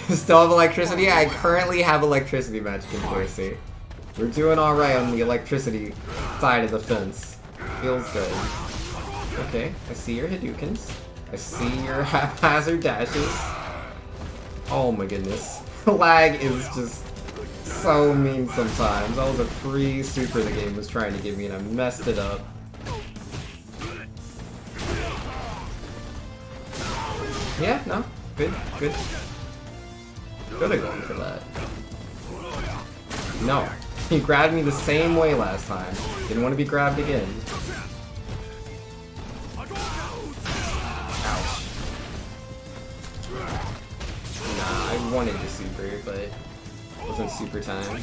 Still have electricity? I currently have electricity, Magic and Percy. We're doing alright on the electricity side of the fence. Feels good. Okay, I see your Hadoukens. I see your haphazard dashes. Oh my goodness. Lag is just so mean sometimes. That was a free super the game was trying to give me and I messed it up. Yeah, no. Good, good. Good at going for that. No. He grabbed me the same way last time. Didn't want to be grabbed again. Ouch. Nah, I wanted to super, but it wasn't super time.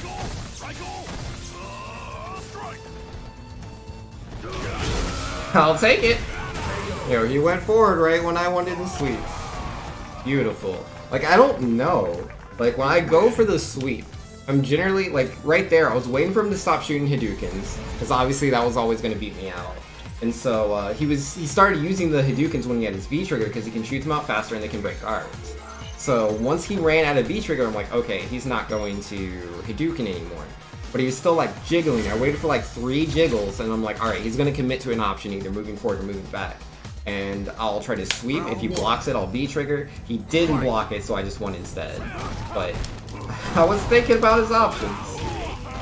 I'll take it! Yo, he went forward right when I wanted to sweep. Beautiful. Like, I don't know. Like, when I go for the sweep, I'm generally, like, right there, I was waiting for him to stop shooting Hadoukens, because obviously that was always going to beat me out. And so, he started using the Hadoukens when he had his V-trigger, because he can shoot them out faster and they can break guards. So, once he ran out of V-trigger, I'm like, okay, he's not going to Hadouken anymore. But he was still, like, jiggling. I waited for, like, 3 jiggles, and I'm like, alright, he's going to commit to an option, either moving forward or moving back. And I'll try to sweep. If he blocks it, I'll V-trigger. He didn't block it, so I just won instead. But I was thinking about his options.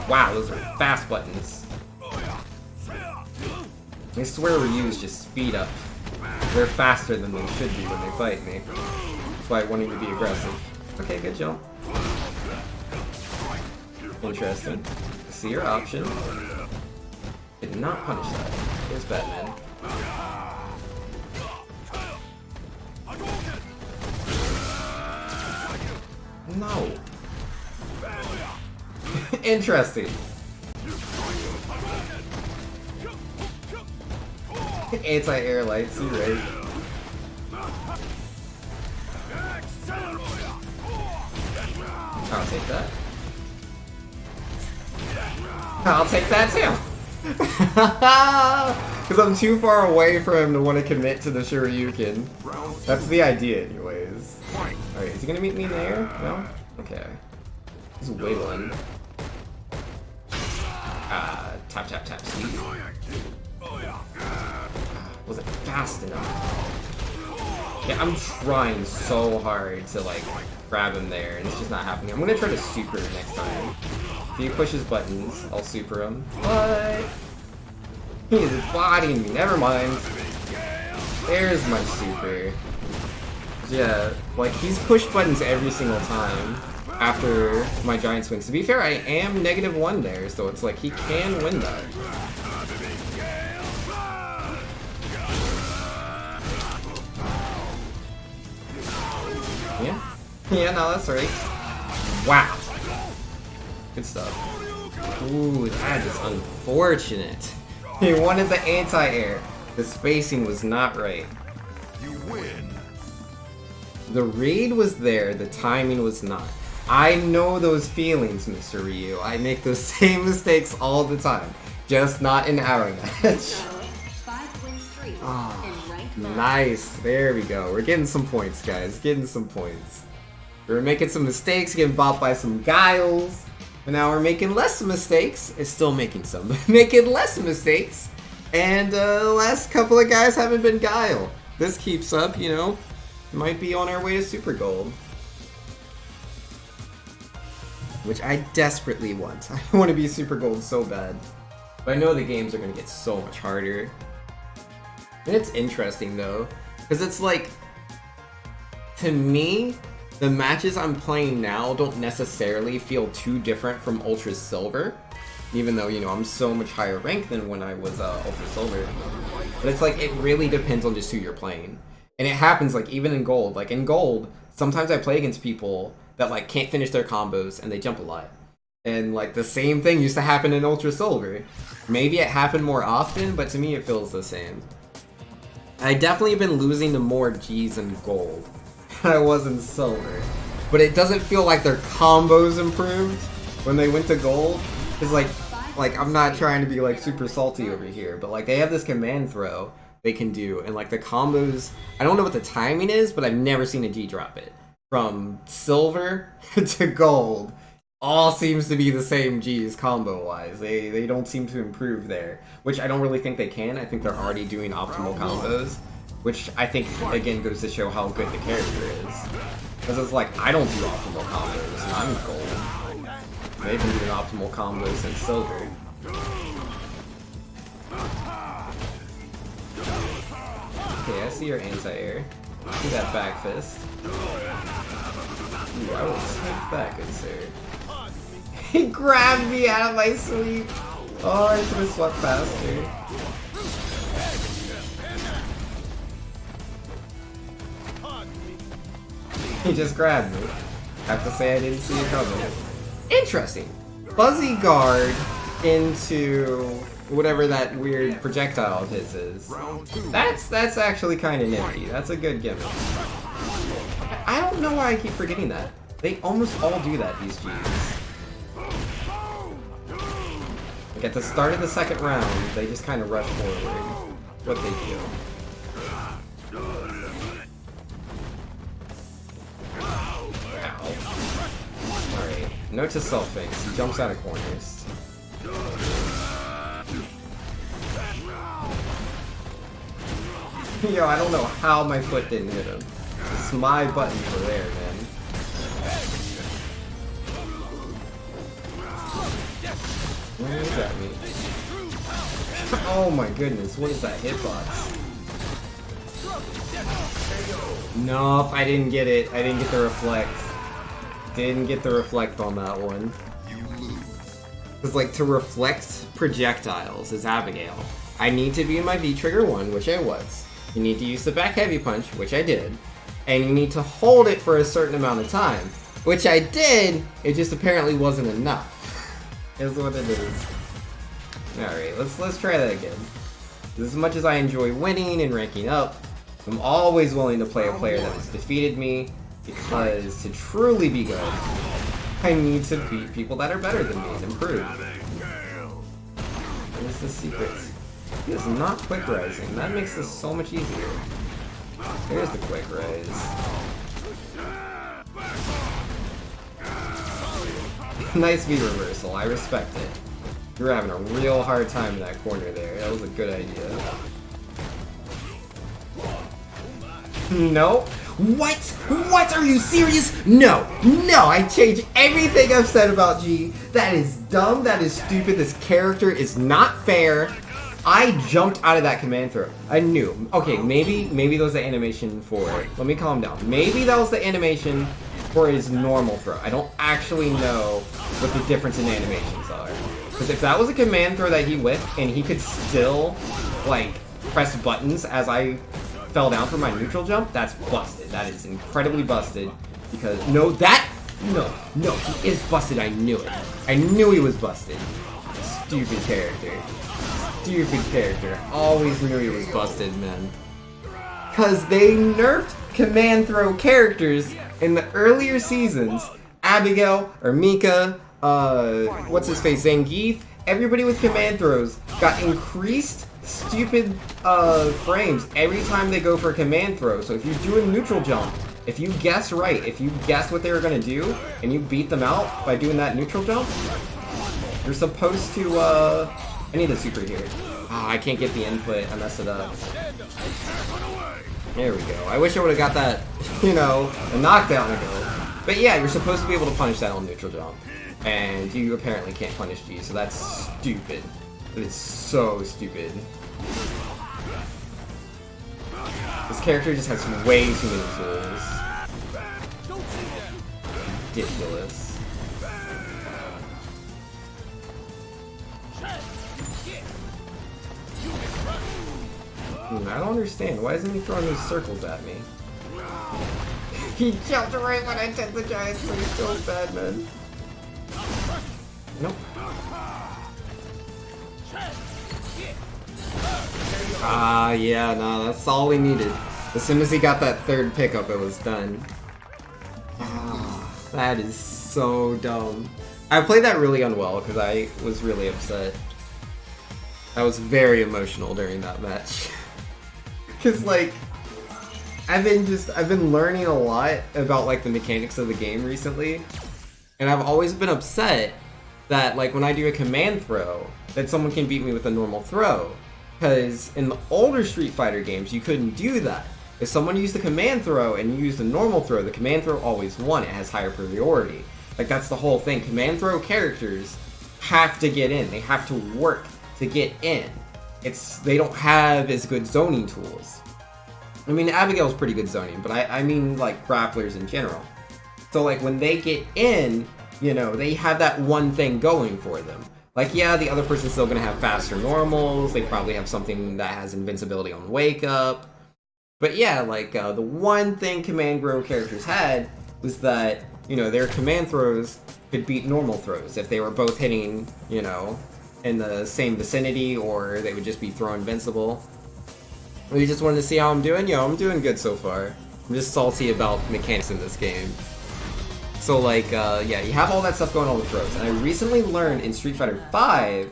Wow, those are fast buttons. I swear Ryu's just speed up. They're faster than they should be when they fight me. That's why I want him to be aggressive. Okay, good jump. Interesting. See your option. Did not punish that. Here's Batman. No. Interesting. Anti-air lights, you're right. I'll take that. I'll take that too. Because I'm too far away for him to want to commit to the Shoryuken. That's the idea anyways. Alright, is he gonna meet me in the air? No? Okay. He's wiggling. Tap, tap, tap, sweet. Wasn't fast enough. Yeah, I'm trying so hard to, like, grab him there, and it's just not happening. I'm gonna try to super next time. If he pushes buttons, I'll super him. But he is bodying me. Never mind. There's my super. Yeah, like, he's pushed buttons every single time after my giant swings. To be fair, I am -1 there, so it's like he can win that. Yeah? Yeah, no, that's right. Wow. Good stuff. Ooh, that is unfortunate. He wanted the anti-air. The spacing was not right. You win. The read was there, the timing was not. I know those feelings, Mr. Ryu. I make those same mistakes all the time. Just not in Arrow Match. Nice. There we go. We're getting some points, guys. Getting some points. We were making some mistakes, getting bopped by some Guiles. But now we're making less mistakes. It's still making some, but making less mistakes. And the last couple of guys haven't been Guile. This keeps up, you know. might be on our way to Super Gold. Which I desperately want. I want to be Super Gold so bad. But I know the games are going to get so much harder. And it's interesting though, because it's like, to me, the matches I'm playing now don't necessarily feel too different from Ultra Silver. Even though, you know, I'm so much higher ranked than when I was Ultra Silver. But it's like, it really depends on just who you're playing. And it happens like even in Gold. Like in Gold, sometimes I play against people that like can't finish their combos and they jump a lot. And like the same thing used to happen in Ultra Silver. Maybe it happened more often, but to me it feels the same. I definitely been losing to more Gs in Gold than I was in Silver. But it doesn't feel like their combos improved when they went to Gold. Cause like I'm not trying to be like super salty over here, but like they have this command throw they can do, and like the combos, I don't know what the timing is, but I've never seen a G drop it. From Silver to Gold, all seems to be the same Gs combo-wise. They don't seem to improve there, which I don't really think they can. I think they're already doing optimal combos, which I think, again, goes to show how good the character is. Because it's like, I don't do optimal combos, and I'm Gold. They've been doing optimal combos in Silver. Okay, I see your anti-air. See that back fist. Ooh, I will sweep back, good sir. He grabbed me out of my sweep! Oh, I should have swept faster. He just grabbed me. I have to say I didn't see it coming. Interesting. Fuzzy guard into whatever that weird projectile of his is. That's actually kind of nifty. That's a good gimmick. I don't know why I keep forgetting that. They almost all do that, these Gs. Like at the start of the second round, they just kind of rush forward. What they do. Ow. Alright. Note to self fakes. He jumps out of corners. Yo, I don't know how my foot didn't hit him. It's my buttons were there, man. Where is that me? Oh my goodness, what is that hitbox? Nope, I didn't get it. I didn't get the reflect. Didn't get the reflect on that one. Because like to reflect projectiles is Abigail. I need to be in my V-Trigger 1, which I was. You need to use the back heavy punch, which I did. And you need to hold it for a certain amount of time, which I did, it just apparently wasn't enough. Is what it is. Alright, let's try that again. As much as I enjoy winning and ranking up, I'm always willing to play a player that has defeated me, because to truly be good, I need to beat people that are better than me and improve. What is the secret? He is not quick rising. That makes this so much easier. There's the quick rise. Nice V reversal. I respect it. You were having a real hard time in that corner there. That was a good idea. No. What? What? Are you serious? No. No, I changed everything I've said about G. That is dumb. That is stupid. This character is not fair. I jumped out of that command throw. I knew. Okay, maybe that was the animation for it. Let me calm down. Maybe that was the animation for his normal throw. I don't actually know what the difference in animations are. Because if that was a command throw that he whiffed and he could still, like, press buttons as I fell down for my neutral jump, that's busted. That is incredibly busted. Because, no, he is busted. I knew it. I knew he was busted. Stupid character. Stupid character. Always knew he was busted, man. Because they nerfed command throw characters in the earlier seasons. Abigail, or Mika, what's his face, Zangief. Everybody with command throws got increased stupid frames every time they go for a command throw. So if you do a neutral jump, if you guess right, if you guess what they were going to do, and you beat them out by doing that neutral jump, you're supposed to, I need a super here. Oh, I can't get the input, I messed it up. There we go. I wish I would have got that, you know, a knockdown ago. But yeah, you're supposed to be able to punish that on neutral jump. And you apparently can't punish G, so that's stupid. It is so stupid. This character just has way too many tools. Ridiculous. I don't understand. Why isn't he throwing these circles at me? He jumped right when I did the giant swing. So bad, man. Nope. Ah, yeah, no, that's all we needed. As soon as he got that third pickup, it was done. Ah, that is so dumb. I played that really unwell because I was really upset. I was very emotional during that match. Cause like, I've been learning a lot about like the mechanics of the game recently, and I've always been upset that like when I do a command throw, that someone can beat me with a normal throw. Cause in the older Street Fighter games, you couldn't do that. If someone used a command throw and you used a normal throw, the command throw always won. It has higher priority. Like that's the whole thing. Command throw characters have to get in. They have to work to get in. They don't have as good zoning tools. I mean, Abigail's pretty good zoning, but I mean like grapplers in general. So like when they get in, you know, they have that one thing going for them. Like yeah, the other person's still gonna have faster normals, they probably have something that has invincibility on wake up. But yeah, like the one thing command throw characters had was that, you know, their command throws could beat normal throws if they were both hitting, you know, in the same vicinity, or they would just be throw invincible. We just wanted to see how I'm doing. Yo, I'm doing good so far. I'm just salty about mechanics in this game. So like, yeah, you have all that stuff going on with throws. And I recently learned in Street Fighter V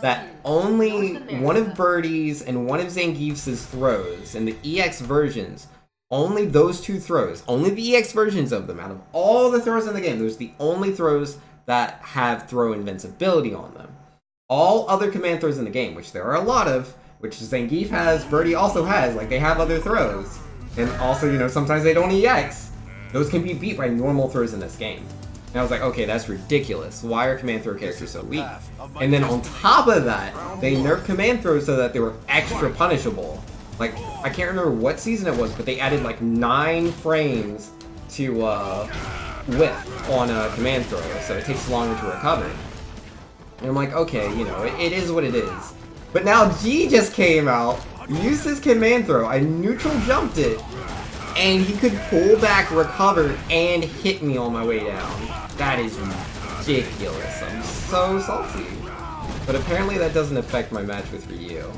that only one of Birdie's and one of Zangief's throws in the EX versions, only those two throws, only the EX versions of them, out of all the throws in the game, those are the only throws that have throw invincibility on them. All other command throws in the game, which there are a lot of, which Zangief has, Birdie also has, like they have other throws. And also, you know, sometimes they don't EX. Those can be beat by normal throws in this game. And I was like, okay, that's ridiculous. Why are command throw characters so weak? And then on top of that, they nerfed command throws so that they were extra punishable. Like, I can't remember what season it was, but they added like 9 frames to whiff on a command throw, so it takes longer to recover. And I'm like, okay, you know, it is what it is. But now G just came out, used his command throw, I neutral jumped it, and he could pull back, recover, and hit me on my way down. That is ridiculous. I'm so salty. But apparently that doesn't affect my match with Ryu.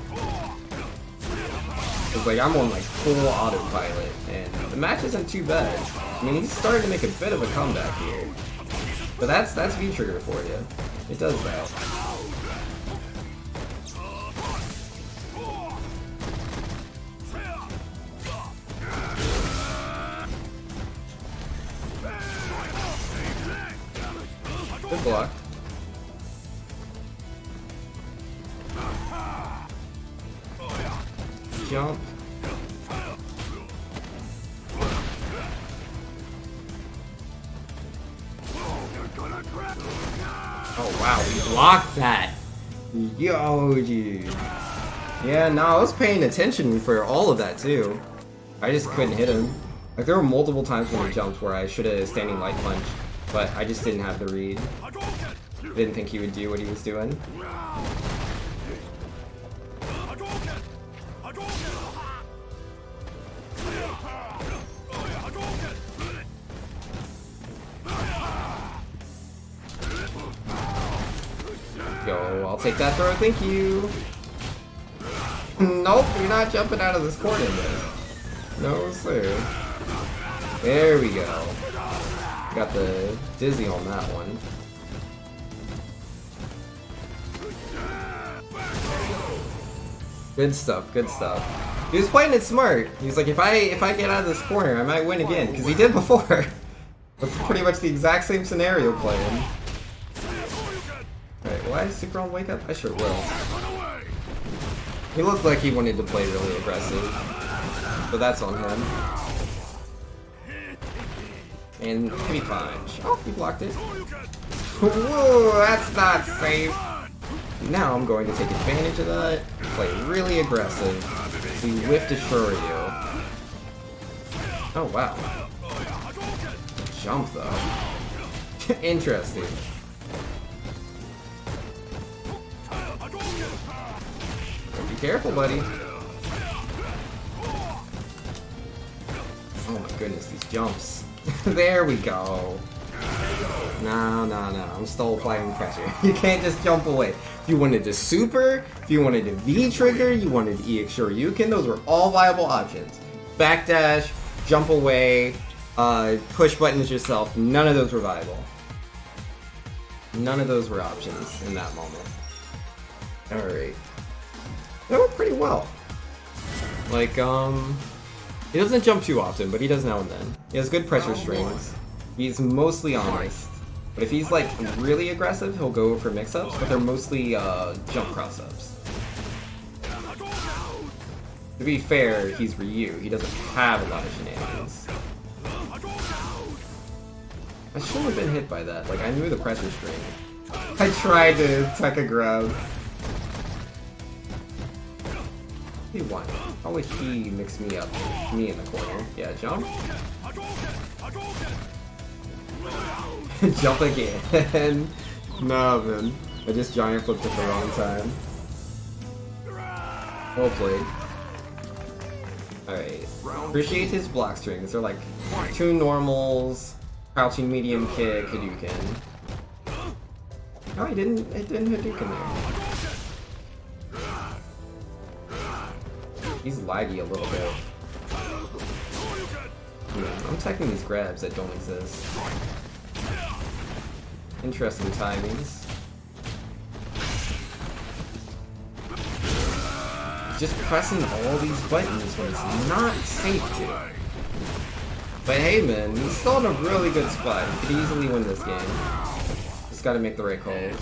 Cause like I'm on like full autopilot, and the match isn't too bad. I mean, he's starting to make a bit of a comeback here. But that's V-Trigger for you. It does that. Good block. Jump. Oh wow, we blocked that. Yo, dude. Yeah, no, I was paying attention for all of that too. I just couldn't hit him. Like there were multiple times when he jumped where I should have standing light punch, but I just didn't have the read. Didn't think he would do what he was doing. Yo, I'll take that throw, thank you. Nope, you're not jumping out of this corner, man. No, sir. There we go. Got the dizzy on that one. Good stuff, good stuff. He was playing it smart. He's like, if I get out of this corner, I might win again, because he did before. That's pretty much the exact same scenario playing. Alright, will I super on wake up? I sure will. He looked like he wanted to play really aggressive. but that's on him. And heavy punch. Oh, he blocked it. Whoa, that's not safe. Now I'm going to take advantage of that. Play really aggressive. So we whiffed a Shoryu. Oh wow. Jump though. Interesting. Be careful, buddy. Oh my goodness, these jumps. There we go. No. I'm still applying pressure. You can't just jump away. If you wanted to super, if you wanted to V-trigger, you wanted to EX Shoryuken, those were all viable options. Backdash, jump away, push buttons yourself, none of those were viable. None of those were options in that moment. Alright. That went pretty well. Like, he doesn't jump too often, but he does now and then. He has good pressure strings. He's mostly honest. But if he's like really aggressive, he'll go for mix-ups, but they're mostly jump cross-ups. To be fair, he's Ryu. He doesn't have a lot of shenanigans. I shouldn't have been hit by that. Like, I knew the pressure string. I tried to Tekka grab. He won. How would he mix me up? Me in the corner. Yeah, jump. Jump again. No, man. I just giant flipped at the wrong time. Well played. Alright. Appreciate his block strings. They're like 2 normals, crouching medium kick, Hadouken. Oh, it didn't Hadouken there. He's laggy a little bit. Yeah, I'm teching these grabs that don't exist. Interesting timings. Just pressing all these buttons when it's not safe to. But hey man, he's still in a really good spot. He could easily win this game. Just gotta make the right calls.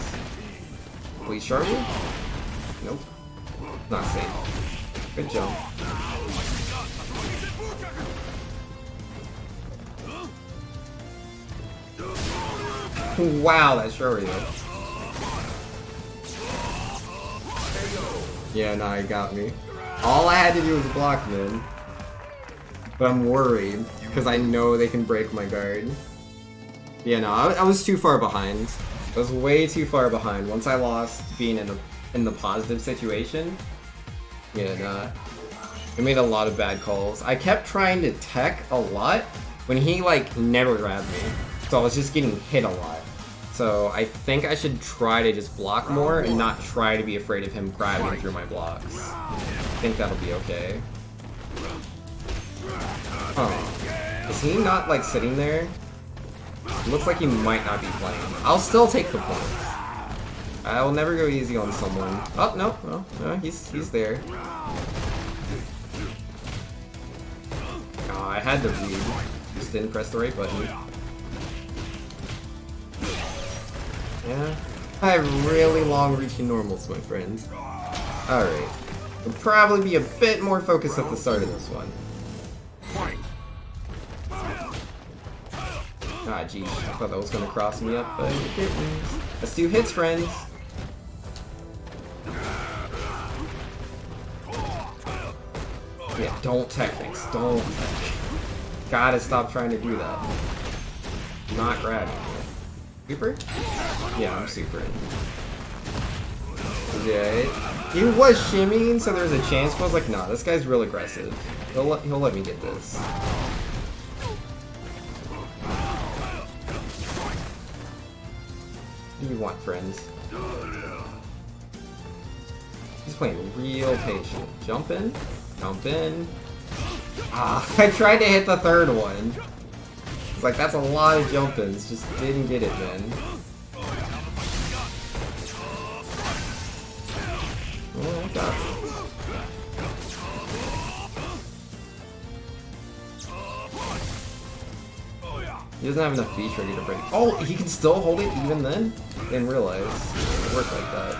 Please Charlie? Nope. Not safe. Good jump. Wow, that Shoryu. Yeah, no, it got me. All I had to do was block them. But I'm worried, because I know they can break my guard. Yeah, no, I was too far behind. I was way too far behind. Once I lost being in the positive situation, yeah, no. I made a lot of bad calls. I kept trying to tech a lot when he, like, never grabbed me. So I was just getting hit a lot. So I think I should try to just block more and not try to be afraid of him grabbing through my blocks. I think that'll be okay. Oh. Is he not, like, sitting there? It looks like he might not be playing. I'll still take the points. I will never go easy on someone. Oh, no, he's there. Oh, I had to read. Just didn't press the right button. Yeah, I have really long-reaching normals, my friends. Alright. We'll probably be a bit more focused at the start of this one. Ah, geez. I thought that was gonna cross me up, but it didn't. Let's do hits, friends. Yeah, don't technics. Don't tech. Gotta stop trying to do that. Not grabbing. Super? Yeah, I'm supering. Yeah, he was shimmying, so there's a chance, but I was like, nah, this guy's real aggressive. He'll let me get this. What do you want, friends? He's playing real patient. Jump in. Jump in. Ah, I tried to hit the third one. It's like, that's a lot of jump-ins. Just didn't get it, man. Oh, I got it. He doesn't have enough V-trigger to break. Oh, he can still hold it even then? Didn't realize it worked like that.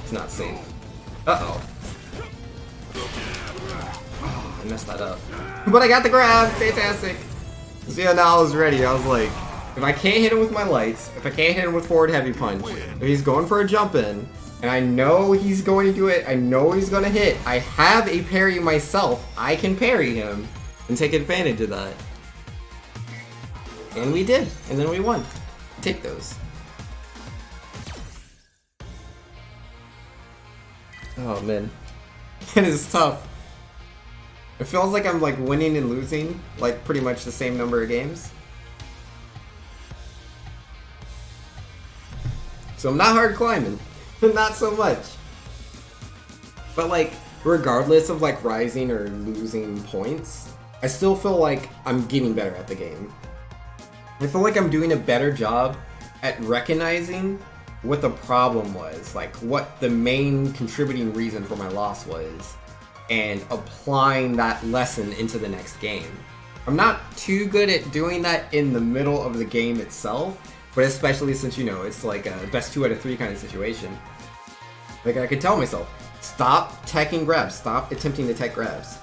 It's not safe. Uh-oh. Oh, I messed that up. But I got the grab! Fantastic! See how now I was ready. I was like, if I can't hit him with my lights, if I can't hit him with forward heavy punch, if he's going for a jump in, and I know he's going to do it, I know he's going to hit, I have a parry myself, I can parry him and take advantage of that. And we did, and then we won. Take those. Oh man, it is tough. It feels like I'm like winning and losing, like pretty much the same number of games. So I'm not hard climbing, not so much. But like, regardless of like rising or losing points, I still feel like I'm getting better at the game. I feel like I'm doing a better job at recognizing what the problem was, like what the main contributing reason for my loss was, and applying that lesson into the next game. I'm not too good at doing that in the middle of the game itself, but especially since, you know, it's like a best 2 out of 3 kind of situation. Like, I could tell myself, stop teching grabs, stop attempting to tech grabs.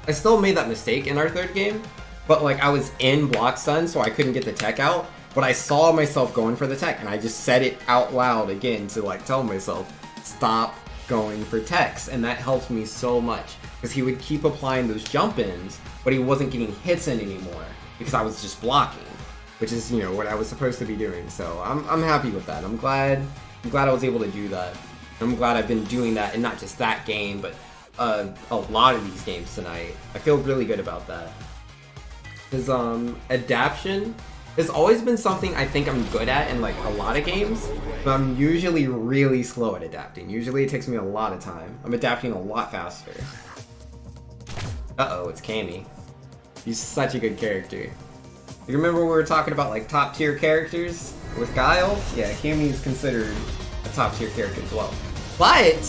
I still made that mistake in our third game, but like I was in block stun, so I couldn't get the tech out, but I saw myself going for the tech, and I just said it out loud again to like tell myself, stop going for techs, and that helped me so much, because he would keep applying those jump-ins, but he wasn't getting hits in anymore, because I was just blocking, which is, you know, what I was supposed to be doing, so I'm happy with that. I'm glad I was able to do that. I'm glad I've been doing that, and not just that game, but a lot of these games tonight. I feel really good about that. Because adaption has always been something I think I'm good at in like a lot of games, but I'm usually really slow at adapting. Usually it takes me a lot of time. I'm adapting a lot faster. Uh-oh, it's Cammy. He's such a good character. You remember we were talking about like top tier characters with Guile? Yeah, Cammy is considered a top tier character as well. But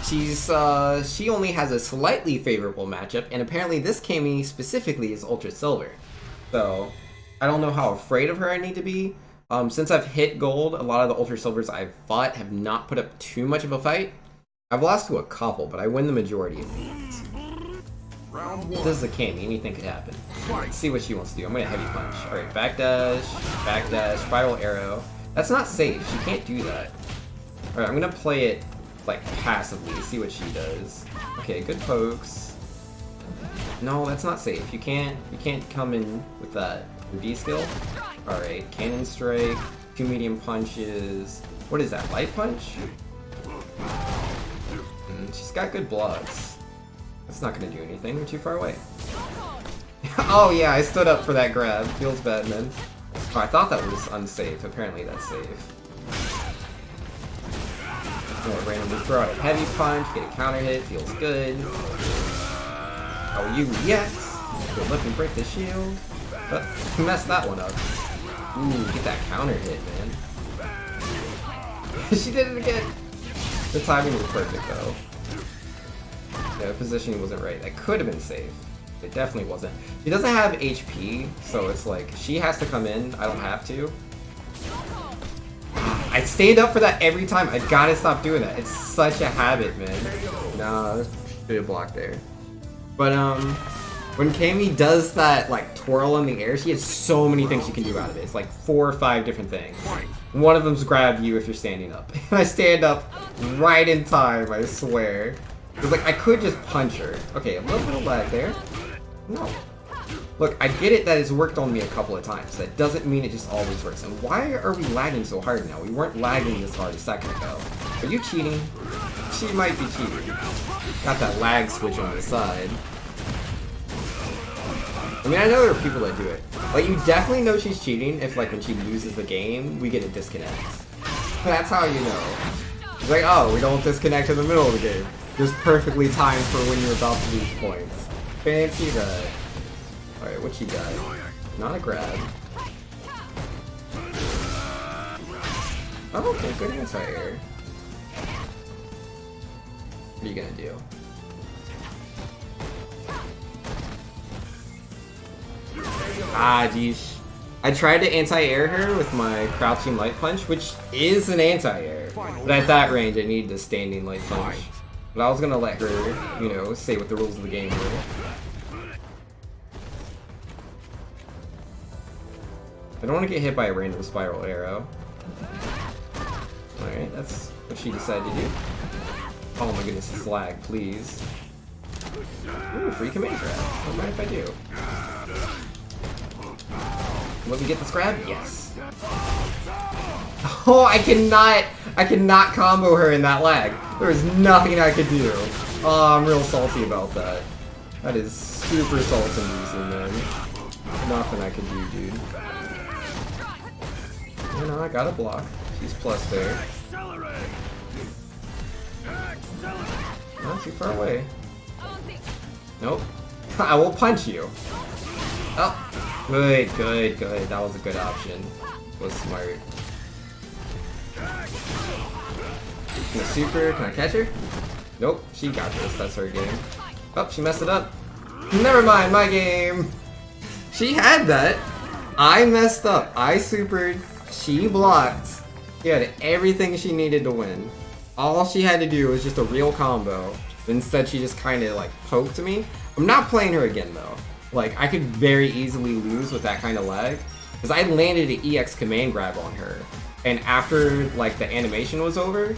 she only has a slightly favorable matchup, and apparently this Cammy specifically is Ultra Silver. So I don't know how afraid of her I need to be. Since I've hit gold, a lot of the Ultra Silvers I've fought have not put up too much of a fight. I've lost to a couple, but I win the majority of these. This is a Cammy, anything could happen. Let's see what she wants to do. I'm gonna heavy punch. Alright, backdash, spiral arrow. That's not safe, she can't do that. Alright, I'm gonna play it like passively, see what she does. Okay, good pokes. No, that's not safe. You can't come in with that. B skill? Alright, cannon strike, 2 medium punches. What is that, light punch? She's got good blocks. That's not gonna do anything, we're too far away. Oh yeah, I stood up for that grab. Feels bad, man. Oh, I thought that was unsafe. Apparently that's safe. Randomly throw out a heavy punch, get a counter hit, feels good. Oh, you react. Good, let me break the shield. Messed that one up. Ooh, get that counter hit, man. She did it again. The timing was perfect, though. Yeah, the positioning wasn't right. That could have been safe. It definitely wasn't. She doesn't have HP, so it's like, she has to come in. I don't have to. I stand up for that every time. I gotta stop doing that. It's such a habit, man. Nah, should have blocked there. But when Cammy does that like twirl in the air, she has so many things you can do out of it. It's like 4 or 5 different things. One of them's grab you if you're standing up. And I stand up right in time, I swear. It's like I could just punch her. Okay, a little bit of lag there. No. Look, I get it that it's worked on me a couple of times. That doesn't mean it just always works. And why are we lagging so hard now? We weren't lagging this hard a second ago. Are you cheating? She might be cheating. Got that lag switch on the side. I mean, I know there are people that do it. Like, you definitely know she's cheating if, like, when she loses the game, we get a disconnect. That's how you know. It's like, oh, we don't disconnect in the middle of the game. Just perfectly timed for when you're about to lose points. Fancy that. Alright, what she got? Not a grab. Oh, okay, good anti-air. What are you gonna do? Ah, geez. I tried to anti-air her with my crouching light punch, which is an anti-air. But at that range, I needed a standing light punch. But I was gonna let her, you know, say what the rules of the game were. I don't want to get hit by a random spiral arrow. Alright, that's what she decided to do. Oh my goodness, it's lag, please. Ooh, free command grab. Don't mind if I do. Let me get this grab? Yes. Oh, I cannot combo her in that lag. There is nothing I could do. Oh, I'm real salty about that. That is super salt-inducing, man. Nothing I could do, dude. You know, I got a block. She's plus there. Not too far away. Nope. I will punch you. Oh, good, good, good. That was a good option. Was smart. The super, can I catch her? Nope, she got this. That's her game. Oh, she messed it up. Never mind, my game. She had that. I messed up. I supered. She blocked. She had everything she needed to win. All she had to do was just a real combo. Instead, she just kind of like poked me. I'm not playing her again though. Like, I could very easily lose with that kind of lag. Because I landed an EX command grab on her. And after like the animation was over,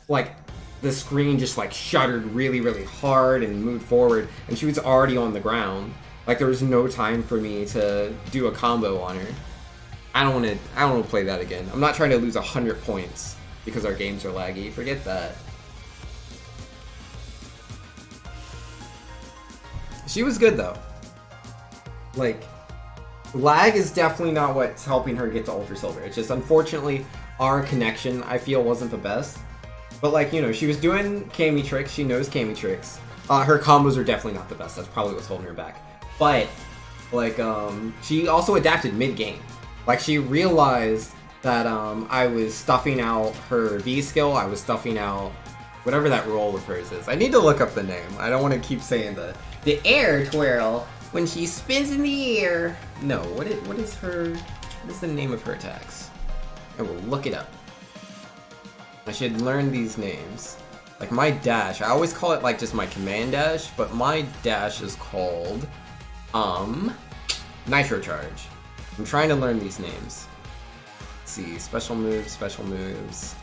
like the screen just like shuddered really, really hard and moved forward. And she was already on the ground. Like, there was no time for me to do a combo on her. I don't want to play that again. I'm not trying to lose 100 points because our games are laggy. Forget that. She was good though. Like, lag is definitely not what's helping her get to Ultra Silver. It's just, unfortunately, our connection, I feel, wasn't the best. But like, you know, she was doing Kami tricks. She knows Kami tricks. Her combos are definitely not the best. That's probably what's holding her back. But, like, she also adapted mid-game. Like, she realized that I was stuffing out her V skill. I was stuffing out whatever that roll of hers is. I need to look up the name. I don't want to keep saying the air twirl when she spins in the air. No, what is the name of her attacks? I will look it up. I should learn these names. Like my dash, I always call it like just my command dash, but my dash is called Nitro Charge. I'm trying to learn these names. Let's see, special moves.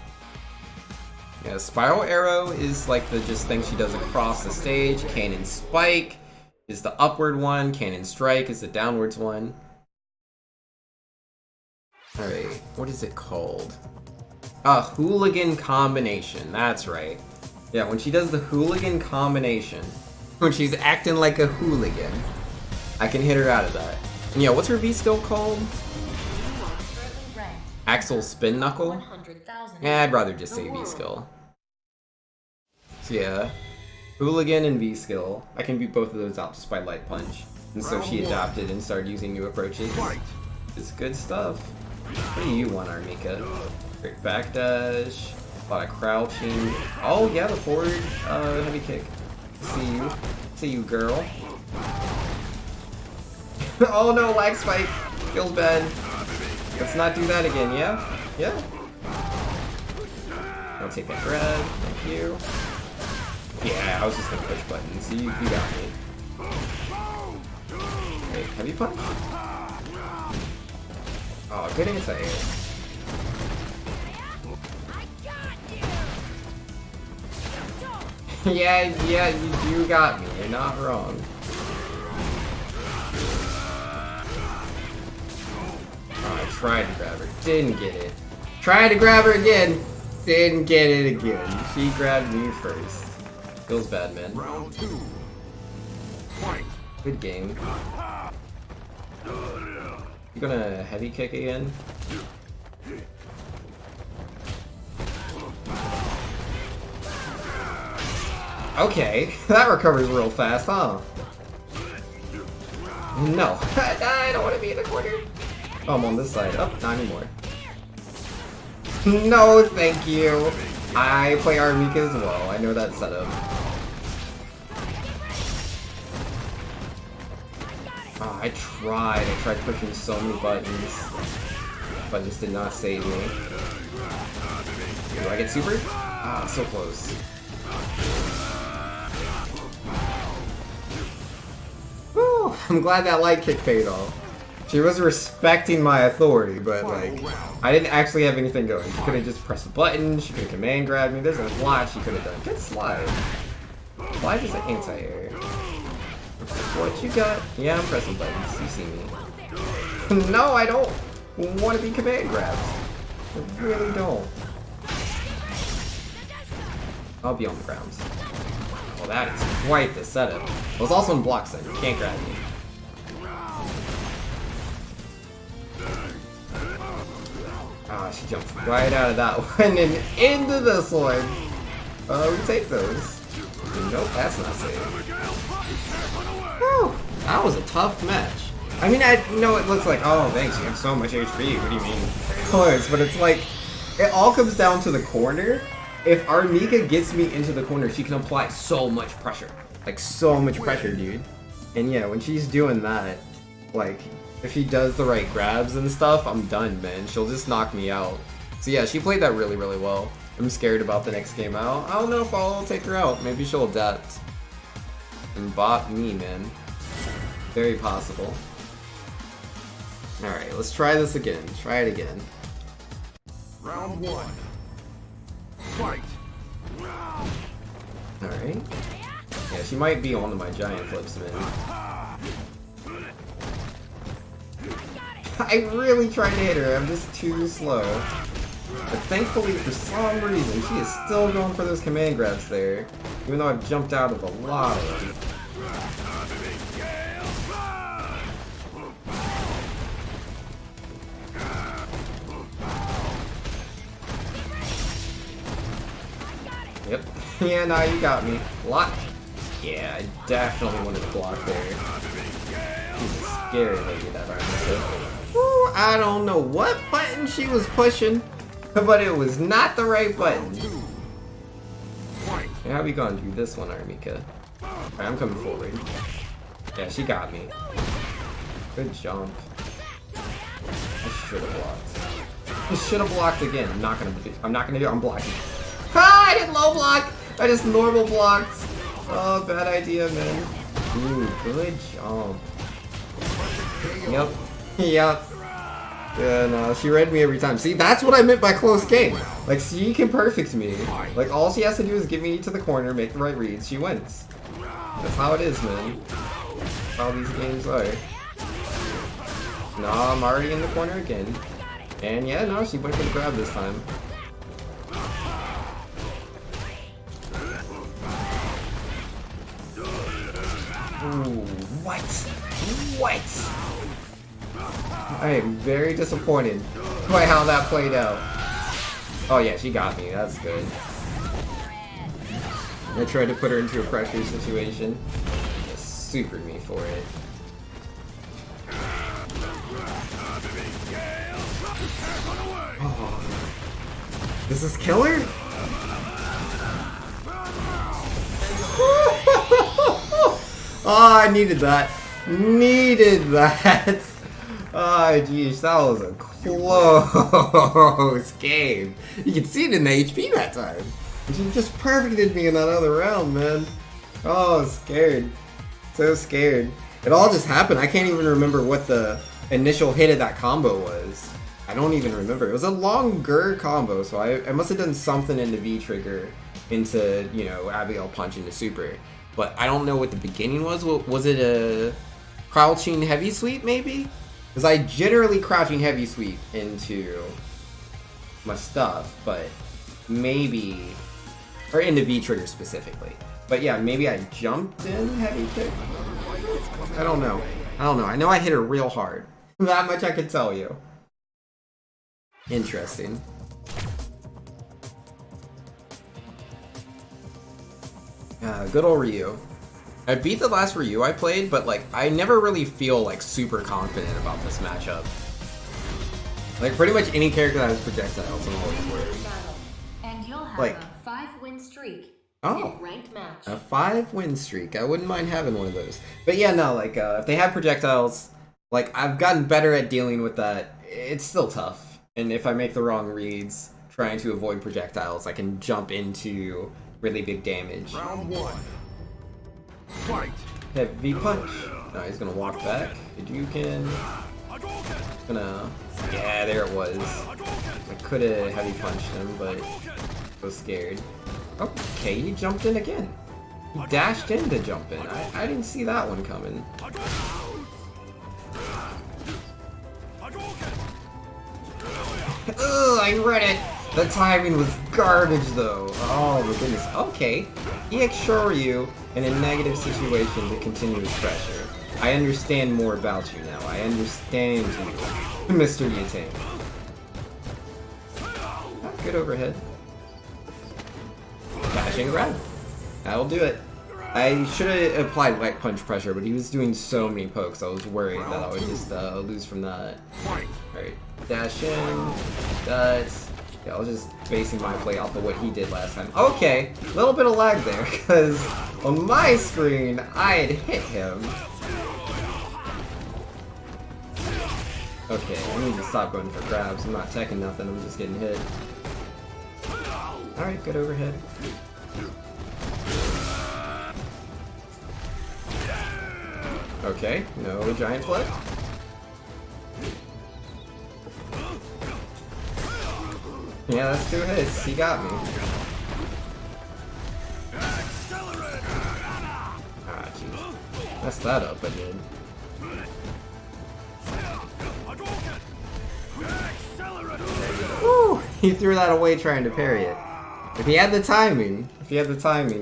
Yeah, Spiral Arrow is like the just thing she does across the stage. Cannon Spike is the upward one. Cannon Strike is the downwards one. Alright, what is it called? Hooligan Combination, that's right. Yeah, when she does the Hooligan Combination, when she's acting like a hooligan, I can hit her out of that. And yeah, what's her V skill called? Axel Spin Knuckle? Yeah, I'd rather just say V skill. So yeah, Hooligan and V skill. I can beat both of those out just by Light Punch. And so she adapted and started using new approaches. It's good stuff. What do you want, Armika? Quick backdash, a lot of crouching. Oh yeah, the forward heavy kick. See you, girl. Oh no, lag spike. Feels bad. Let's not do that again, yeah? Yeah? I'll take that grab, thank you. Yeah, I was just gonna push buttons. You got me. Wait, heavy punch? Oh, good anti-air. Yeah, you got me. You're not wrong. Oh, I tried to grab her. Didn't get it. Tried to grab her again. Didn't get it again. She grabbed me first. Feels bad, man. Round 2. Fight. Good game. You gonna heavy kick again? Okay, that recovers real fast, huh? No, I don't want to be in the corner. Oh, I'm on this side. Oh, not anymore. No, thank you. I play Armika as well. I know that setup. Oh, I tried pushing so many buttons, but it just did not save me. Do I get super? Ah, so close. Woo! I'm glad that light kick paid off. She was respecting my authority, but like, I didn't actually have anything going. She could have just pressed a button, she could have command grabbed me, there's a lot she could have done. Good slide. Slide is an anti-air. What you got? Yeah, I'm pressing buttons, you see me. No, I don't want to be command grabbed. I really don't. I'll be on the ground. Well, that is quite the setup. I was also in block center, you can't grab me. Ah, she jumped right out of that one and into this one. We take those. Nope, that's not safe. Whew, that was a tough match. I mean, I know it looks like, oh, thanks, you have so much HP. What do you mean? Close, but it's like, it all comes down to the corner. If Armika gets me into the corner, she can apply so much pressure. Like, so much pressure, dude. And yeah, when she's doing that, like, if she does the right grabs and stuff, I'm done, man. She'll just knock me out. So yeah, she played that really, really well. I'm scared about the next game out. I don't know if I'll take her out. Maybe she'll adapt and bot me, man. Very possible. Alright, let's try this again. Try it again. Round one. Fight. Alright. Yeah, she might be onto my giant flips, man. I really tried to hit her, I'm just too slow. But thankfully, for some reason, she is still going for those command grabs there. Even though I've jumped out of a lot of them. Yep. Yeah, nah, you got me. Block. Yeah, I definitely wanted to block there. She's a scary lady, that Armika. Ooh, I don't know what button she was pushing, but it was not the right button. Yeah, how we gonna do this one, Armika? Alright, I'm coming forward. Yeah, she got me. Good jump. I should have blocked. I should have blocked again. I'm not gonna do it. I'm blocking. Ah, I didn't low block! I just normal blocked. Oh, bad idea, man. Ooh, good jump. Yep. Yep. Yeah, no, she read me every time. See, that's what I meant by close game. Like, she can perfect me. Like, all she has to do is get me to the corner, make the right reads, she wins. That's how it is, man. That's how these games are. No, I'm already in the corner again. And yeah, no, she went for the grab this time. Ooh, what? What? I am very disappointed by how that played out. Oh yeah, she got me. That's good. I tried to put her into a pressure situation. Just supered me for it. Oh. This is killer? Oh, I needed that. Needed that. Oh, geez, that was a close game. You can see it in the HP that time. She just perfected me in that other round, man. Oh, I was scared. So scared. It all just happened. I can't even remember what the initial hit of that combo was. I don't even remember. It was a longer combo, so I must have done something in the V trigger into, you know, Abigail punch into super. But I don't know what the beginning was. Was it a crouching heavy sweep, maybe? Because I generally crouching heavy sweep into my stuff, but maybe, or into V trigger specifically. But yeah, maybe I jumped in heavy kick. I don't know. I know I hit her real hard. That much I can tell you. Interesting. Good old Ryu. I beat the last Ryu I played, but like I never really feel like super confident about this matchup. Like pretty much any character that has projectiles, I'm always worried. And you'll have Like, a 5-win streak. Oh, Ranked match. a 5-win streak. I wouldn't mind having one of those. But yeah, no, like, if they have projectiles, like, I've gotten better at dealing with that. It's still tough. And if I make the wrong reads, trying to avoid projectiles, I can jump into really big damage. Round 1. Fight. Heavy punch. No, he's gonna walk back. You can... Gonna... Yeah, there it was. I could've heavy punched him, but I was scared. Okay, he jumped in again. He dashed in to jump in. I didn't see that one coming. Ugh, I read it! The timing was garbage though. Oh my goodness. Okay. EX Shoryu in a negative situation to continue his pressure. I understand more about you now. I understand you, Mr. Yatang. Good overhead. Dash and grab. That'll do it. I should have applied light punch pressure, but he was doing so many pokes, I was worried that I would just lose from that. Alright, dash in, does. Yeah, I was just basing my play off of what he did last time. Okay, a little bit of lag there, because on my screen, I had hit him. Okay, I need to stop going for grabs. I'm not teching nothing, I'm just getting hit. Alright, good overhead. Okay, no giant flip. Yeah, that's 2 hits. He got me. Ah, jeez. Messed that up, I did. Woo! He threw that away trying to parry it. If he had the timing,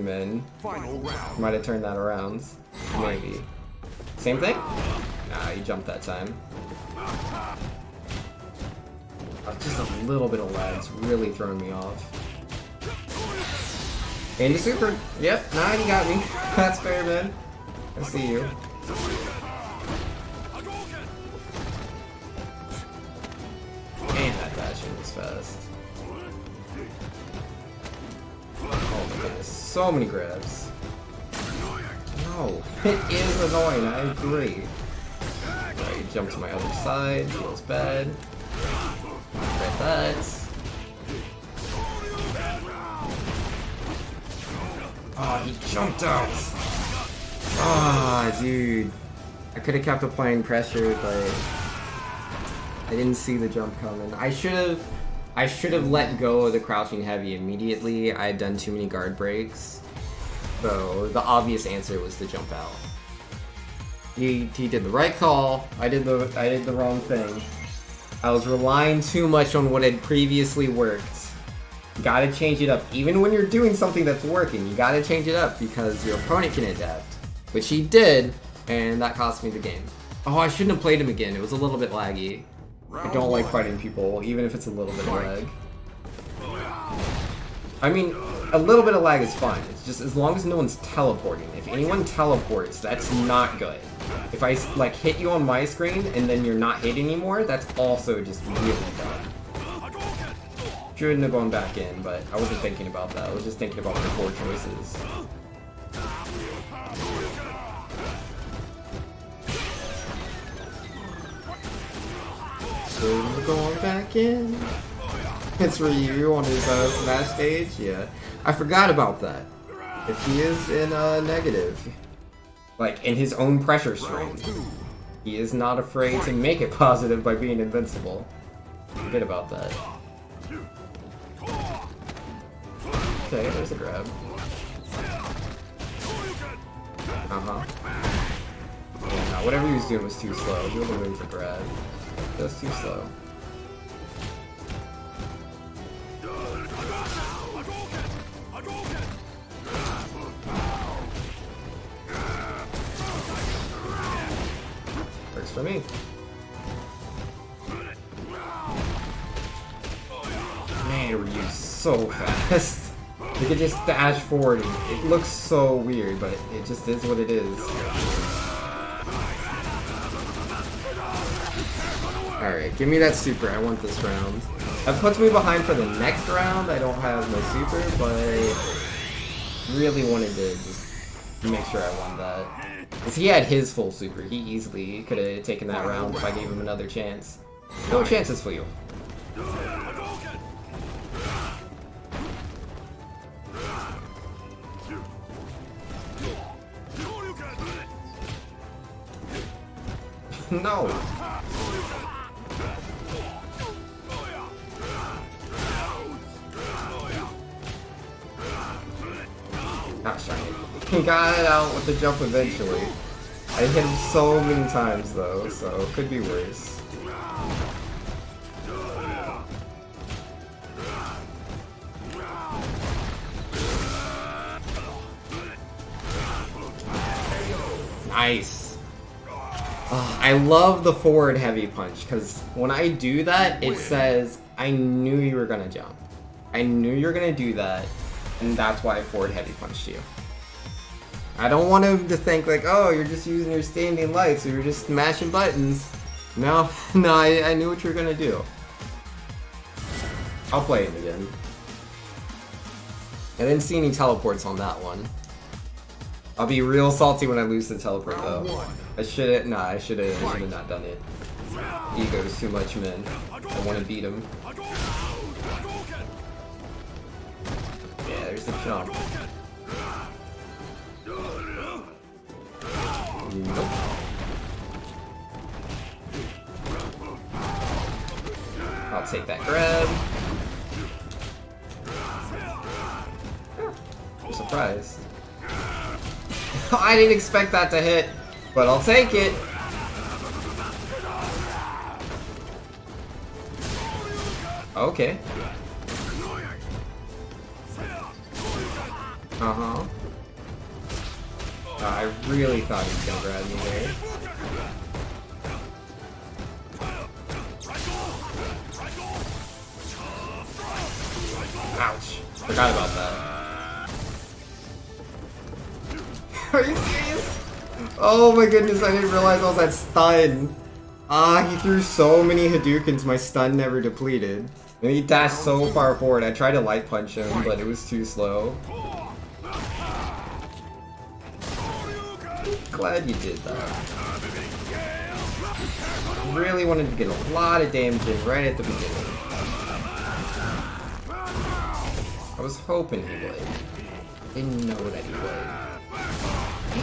man, Final round. might have turned that around. Maybe. Same thing? Nah, he jumped that time. Just a little bit of lag's really throwing me off. And he super. Yep, nah, he got me. That's fair, man. I see you. And that dashing was fast. Oh my goodness, so many grabs. No, it is annoying, I agree. Alright, jump to my other side, feels bad. Regret that. Oh, he jumped out! Ah, dude. I could have kept applying pressure, but I didn't see the jump coming. I should have let go of the crouching heavy immediately. I had done too many guard breaks. So the obvious answer was to jump out. He did the right call. I did the wrong thing. I was relying too much on what had previously worked. You gotta change it up. Even when you're doing something that's working, you gotta change it up because your opponent can adapt. Which he did, and that cost me the game. Oh, I shouldn't have played him again. It was a little bit laggy. I don't like fighting people, even if it's a little bit of lag. I mean, a little bit of lag is fine. It's just as long as no one's teleporting. If anyone teleports, that's not good. If I like hit you on my screen and then you're not hit anymore, that's also just really dumb. Shouldn't have gone back in, but I wasn't thinking about that. I was just thinking about my poor choices. So we're going back in. It's Ryu on his Smash stage? Yeah. I forgot about that. If he is in negative, like in his own pressure string, he is not afraid to make it positive by being invincible. Forget about that. Okay, there's a grab. Uh-huh. Yeah, no, whatever he was doing was too slow. He wasn't waiting for grab. That's too slow. Works for me. Man, Ryu's so fast. You can just dash forward. It looks so weird, but it just is what it is. Alright, give me that super. I want this round. That puts me behind for the next round. I don't have no super, but Really wanted to just make sure I won that. Because he had his full super. He easily could have taken that round if I gave him another chance. No chances for you. No. Gosh darn it. He got it out with the jump eventually. I hit him so many times though, so it could be worse. Nice. I love the forward heavy punch because when I do that, it says, I knew you were gonna jump. I knew you were gonna do that, and that's why I forward heavy punched you. I don't want him to think like, oh, you're just using your standing lights, or you're just mashing buttons. No, no, I knew what you were gonna do. I'll play it again. I didn't see any teleports on that one. I'll be real salty when I lose the teleport though. I should've not done it. Ego's too much, man. I want to beat him. Yeah, there's the jump. Nope. I'll take that grab. I'm surprised. I didn't expect that to hit, but I'll take it. Okay. Uh-huh. I really thought he was gonna grab me there. Ouch. Forgot about that. Are you serious? Oh my goodness, I didn't realize I was at stun. Ah, he threw so many Hadoukens, my stun never depleted. And he dashed so far forward, I tried to light punch him, but it was too slow. Glad you did that. Really wanted to get a lot of damage in right at the beginning. I was hoping he would. Didn't know that he would.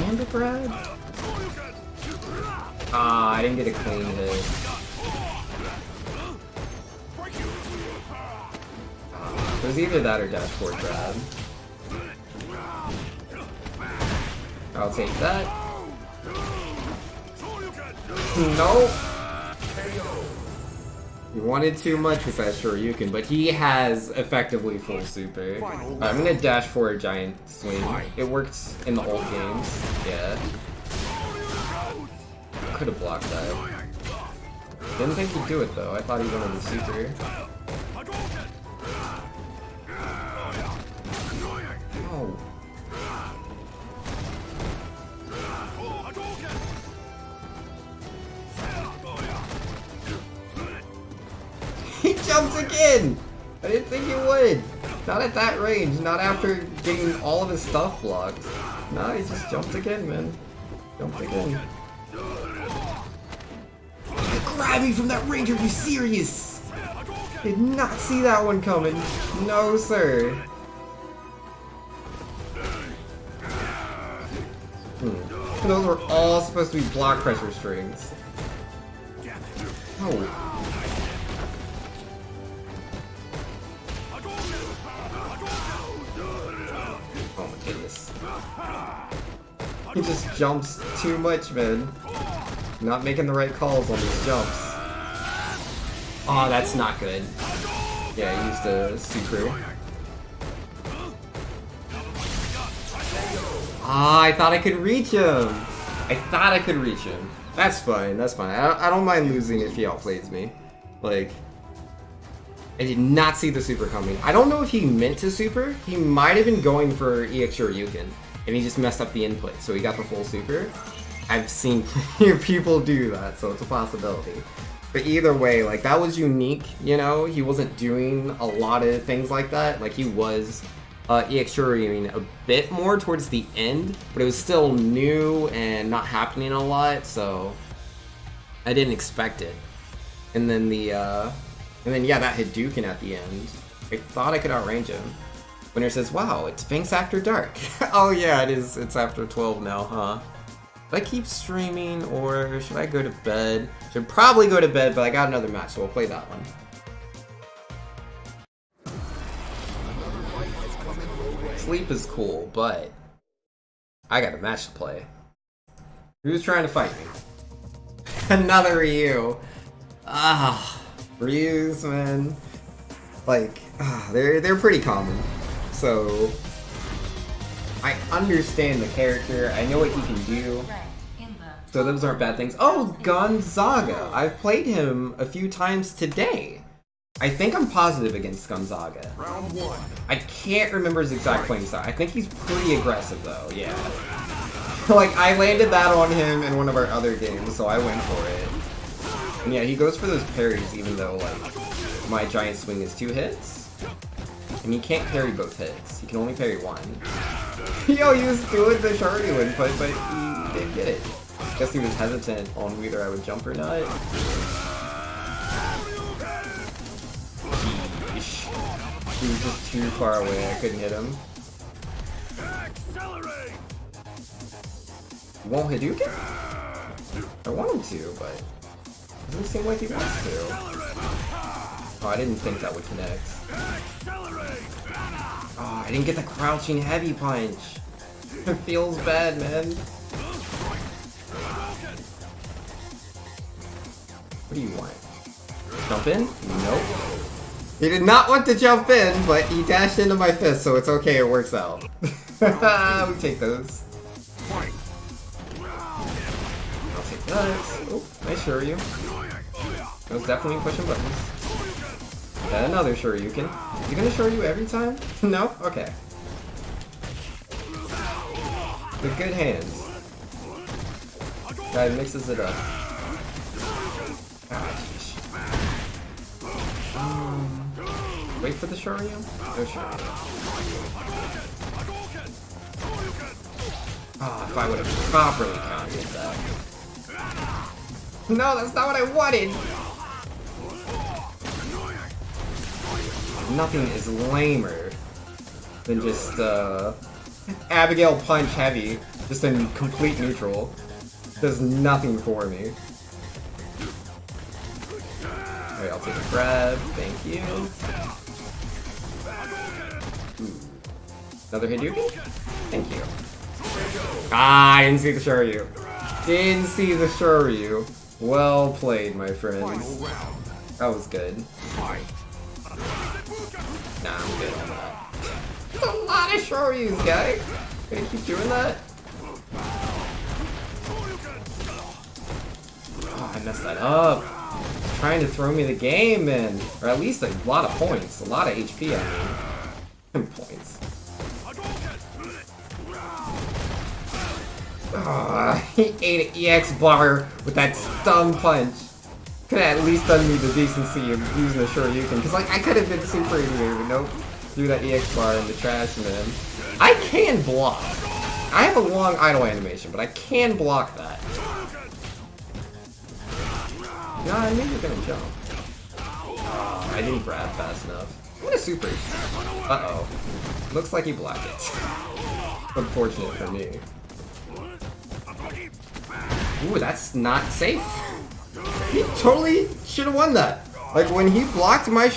And a grab? Ah, I didn't get a clean hit. It was either that or dash forward grab. I'll take that. Nope. He wanted too much with that Shoryuken, but he has effectively full super. I'm gonna dash for a giant swing. It works in the old games. Yeah. Could have blocked that. Didn't think he'd do it though. I thought he wanted the super. Oh. He jumped again! I didn't think he would. Not at that range, not after getting all of his stuff blocked. No, he just jumped again, man. Jumped again. Grab me from that range, are you serious? Did not see that one coming. No, sir. Those were all supposed to be block pressure strings. Oh. Oh my goodness. He just jumps too much, man. Not making the right calls on these jumps. Oh, that's not good. Yeah, I used a super. Ah, I thought I could reach him. I thought I could reach him. That's fine, that's fine. I don't mind losing if he outplays me. Like, I did not see the super coming. I don't know if he meant to super. He might have been going for EX Shoryuken, and he just messed up the input, so he got the full super. I've seen plenty of people do that, so it's a possibility. But either way, like, that was unique, you know? He wasn't doing a lot of things like that. Like, he was EX Shuriken a bit more towards the end, but it was still new and not happening a lot, so I didn't expect it. And then yeah, that Hadouken at the end. I thought I could outrange him. Winner says, "Wow, it's Finks After Dark." Oh yeah, it is. It's after 12 now, huh? Should I keep streaming or should I go to bed? Should probably go to bed, but I got another match, so we'll play that one. Sleep is cool, but I got a match to play. Who's trying to fight me? Another Ryu. Ryus, man. Like, they're pretty common. So I understand the character. I know what he can do. So those aren't bad things. Oh, Gonzaga. I've played him a few times today. I think I'm positive against Gonzaga. Round one. I can't remember his exact playing style. I think he's pretty aggressive though, yeah. Like, I landed that on him in one of our other games, so I went for it. And yeah, he goes for those parries even though, like, my giant swing is 2 hits. And he can't parry both hits. He can only parry one. Yo, he was doing the Shuriken input, but he didn't get it. Guess he was hesitant on whether I would jump or not. He was just too far away, I couldn't hit him. He won't Hadouken? I want him to, but it doesn't seem like he wants to. Oh, I didn't think that would connect. Oh, I didn't get the crouching heavy punch. It feels bad, man. What do you want? Jump in? Nope. He did not want to jump in, but he dashed into my fist, so it's okay, it works out. We take those. I'll take that. Oh, nice Shuryu. That was definitely pushing buttons. And another Shoryuken. Is he gonna Shoryu every time? No? Okay. With good hands. Guy mixes it up. Wait for the Shoryu? No Shoryu. Oh, if I would have properly countered that. No, that's not what I wanted! Nothing is lamer than just, Abigail punch heavy, just in complete neutral. Does nothing for me. Alright, I'll take a grab, thank you. Ooh. Another Hadouken? Thank you. Ah, I didn't see the Shuryu. Didn't see the Shuryu. Well played, my friends. That was good. Nah, I'm good on that. There's a lot of Shoryus, guys. Gonna keep doing that? Oh, I messed that up. Trying to throw me the game, man. Or at least a lot of points. A lot of HP, I mean. Points. Oh, he ate an EX bar with that stun punch. Could have at least done me the decency of using a Shoryuken. Because, like, I could have been super in here, but nope. Threw that EX bar in the trash, man. I can block. I have a long idle animation, but I can block that. No, I knew you were gonna jump. Oh, I didn't grab fast enough. What a super. Uh-oh. Looks like he blocked it. Unfortunate for me. Ooh, that's not safe. He totally should have won that. Like, when he blocked my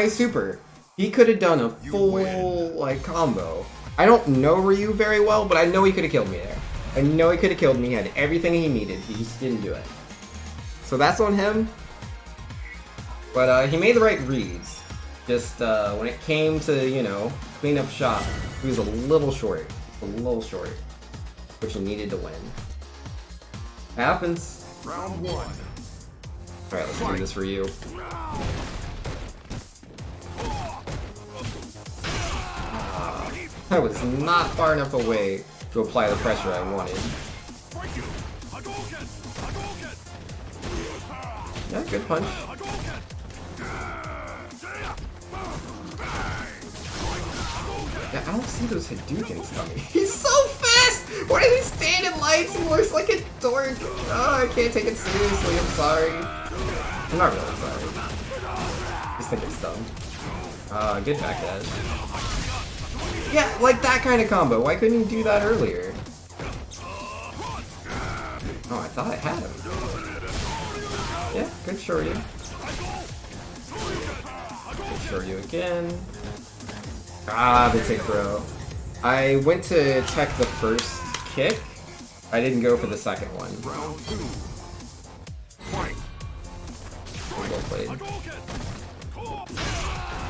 super, he could have done a full, like, combo. I don't know Ryu very well, but I know he could have killed me there. I know he could have killed me. He had everything he needed. He just didn't do it. So that's on him. But he made the right reads. Just when it came to, you know, clean up shop, he was a little short. A little short. Which he needed to win. Happens. Round one. Alright, let's do this for you. I was not far enough away to apply the pressure I wanted. Yeah, good punch. Yeah, I don't see those Hadoukens coming. He's so fast! Why does he stand in lights and looks like a dork? Oh, I can't take it seriously, I'm sorry. I'm not really sorry. Just think it's dumb. Good backdash. Yeah, like that kind of combo. Why couldn't he do that earlier? Oh, I thought I had him. Yeah, good Shoryu. Good Shoryu again. Ah, the take throw. I went to tech the first kick. I didn't go for the second one. Round 2. Fight. Well played.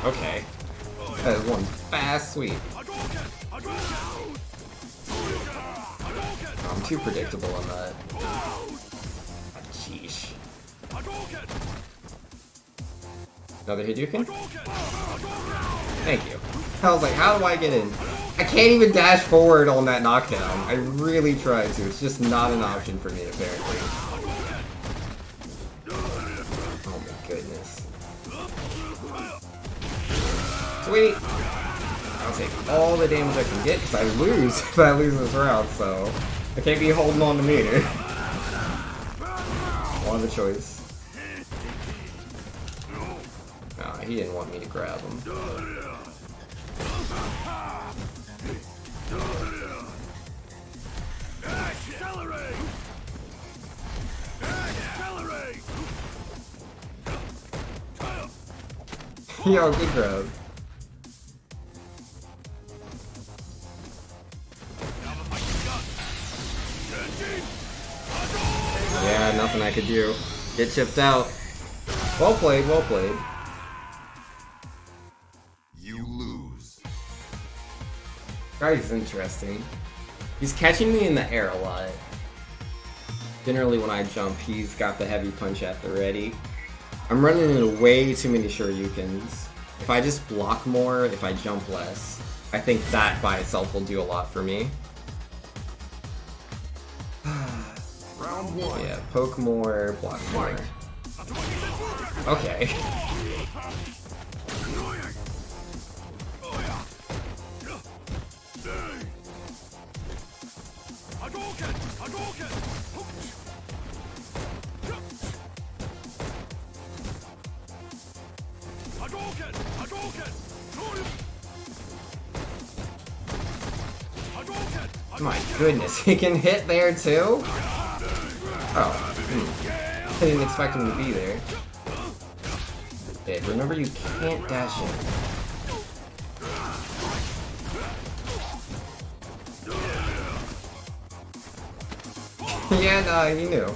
Okay. That is one fast sweep. I'm too predictable on that. Sheesh. Another Hadouken? Thank you. I was like, how do I get in? I can't even dash forward on that knockdown. I really tried to. It's just not an option for me, apparently. Oh my goodness. Sweet! I'll take all the damage I can get because I lose if I lose this round, so I can't be holding on to meter. One of the choice. Nah, he didn't want me to grab him. Yo, good grab. Yeah, nothing I could do. Get chipped out. Well played, well played. You lose. Guy's interesting. He's catching me in the air a lot. Generally when I jump, he's got the heavy punch at the ready. I'm running into way too many Shoryukens. If I just block more, if I jump less, I think that by itself will do a lot for me. Round 1. Yeah, poke more, block more. Okay. My goodness, he can hit there too? Oh, I didn't expect him to be there. Dave, remember you can't dash in. Yeah, nah, he knew.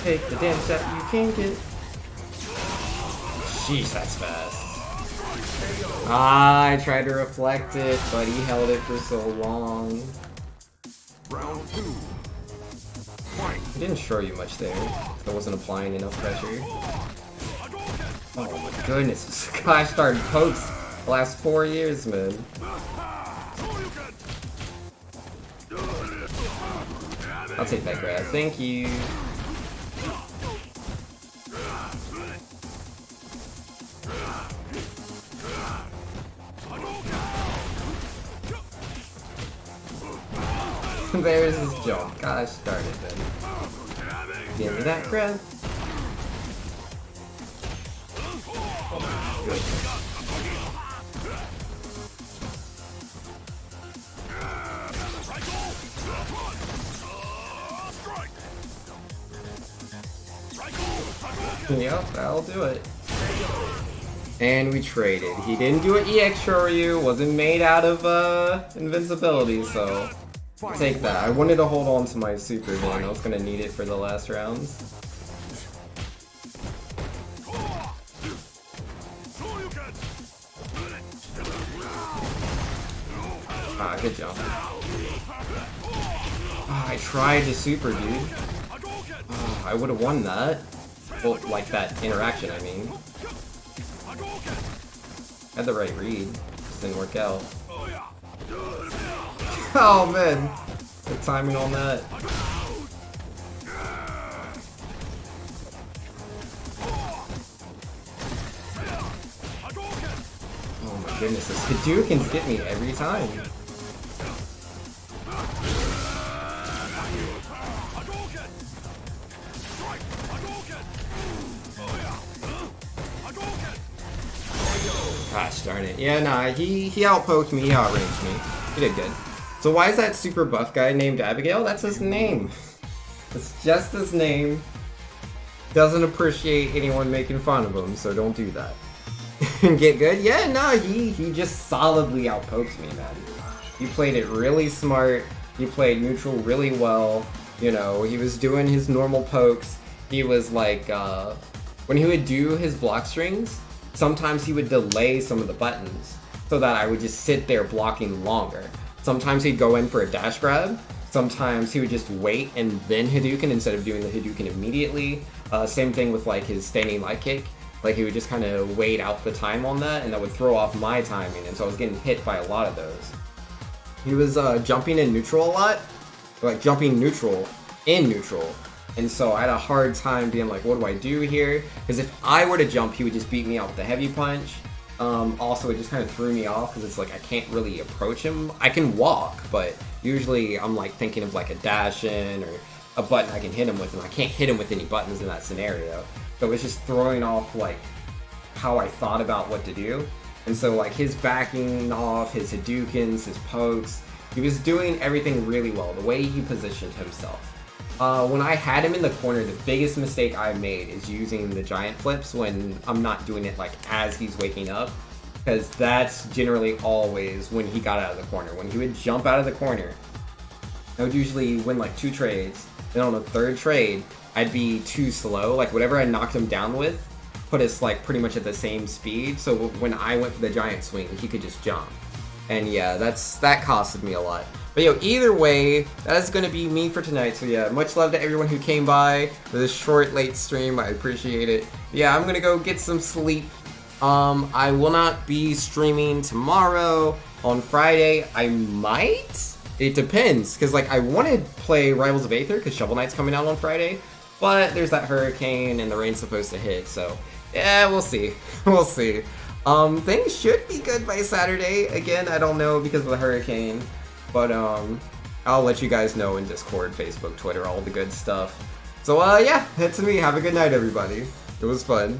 Take the damn shot you can get. Jeez, that's fast. Ah, I tried to reflect it, but he held it for so long. Round 2. Fight. He didn't show you much there. I wasn't applying enough pressure. Oh my goodness, this guy started pokes the last 4 years, man. I'll take that grab, thank you. There's his jump. Gosh darn it then. Give me that grab. Oh my goodness. Yep, that'll do it. And we traded. He didn't do an EX Shoryu, wasn't made out of invincibility, so I'll take that. I wanted to hold on to my super man. I was gonna need it for the last rounds. Ah, good jump. Ah, I tried to super, dude. Ah, I would have won that. Well, like that interaction, I mean. Had the right read. Just didn't work out. Oh man! The timing on that. Goodness, this Hadoukens get me every time. Gosh darn it. Yeah, nah, he outpoked me, he outranged me. He did good. So why is that super buff guy named Abigail? That's his name. It's just his name. Doesn't appreciate anyone making fun of him, so don't do that. Get good? Yeah, nah, he just solidly outpoked me, man. He played it really smart. He played neutral really well. You know, he was doing his normal pokes. He was like, when he would do his block strings, sometimes he would delay some of the buttons so that I would just sit there blocking longer. Sometimes he'd go in for a dash grab. Sometimes he would just wait and then Hadouken instead of doing the Hadouken immediately. Same thing with like his standing light kick. Like he would just kind of wait out the time on that, and that would throw off my timing, and so I was getting hit by a lot of those. He was jumping in neutral a lot, like jumping neutral in neutral. And so I had a hard time being like, what do I do here? Because if I were to jump, he would just beat me out with the heavy punch. Also, it just kind of threw me off because it's like I can't really approach him. I can walk, but usually I'm like thinking of like a dash in or a button I can hit him with, and I can't hit him with any buttons in that scenario. So it's just throwing off like how I thought about what to do. And so like his backing off, his Hadoukens, his pokes, he was doing everything really well, the way he positioned himself. When I had him in the corner, the biggest mistake I made is using the giant flips when I'm not doing it like as he's waking up, because that's generally always when he got out of the corner. When he would jump out of the corner, I would usually win like 2 trades, then on the 3rd trade, I'd be too slow. Like whatever I knocked him down with put us like pretty much at the same speed, so when I went for the giant swing, he could just jump. And yeah, that costed me a lot. But yo, either way, that is going to be me for tonight. So yeah, much love to everyone who came by for this short, late stream. I appreciate it. Yeah, I'm going to go get some sleep. I will not be streaming tomorrow. On Friday, I might. It depends, because like I want to play Rivals of Aether, because Shovel Knight's coming out on Friday. But there's that hurricane, and the rain's supposed to hit, so yeah, we'll see. We'll see. Things should be good by Saturday. Again, I don't know because of the hurricane. But I'll let you guys know in Discord, Facebook, Twitter, all the good stuff. So yeah, that's me. Have a good night, everybody. It was fun.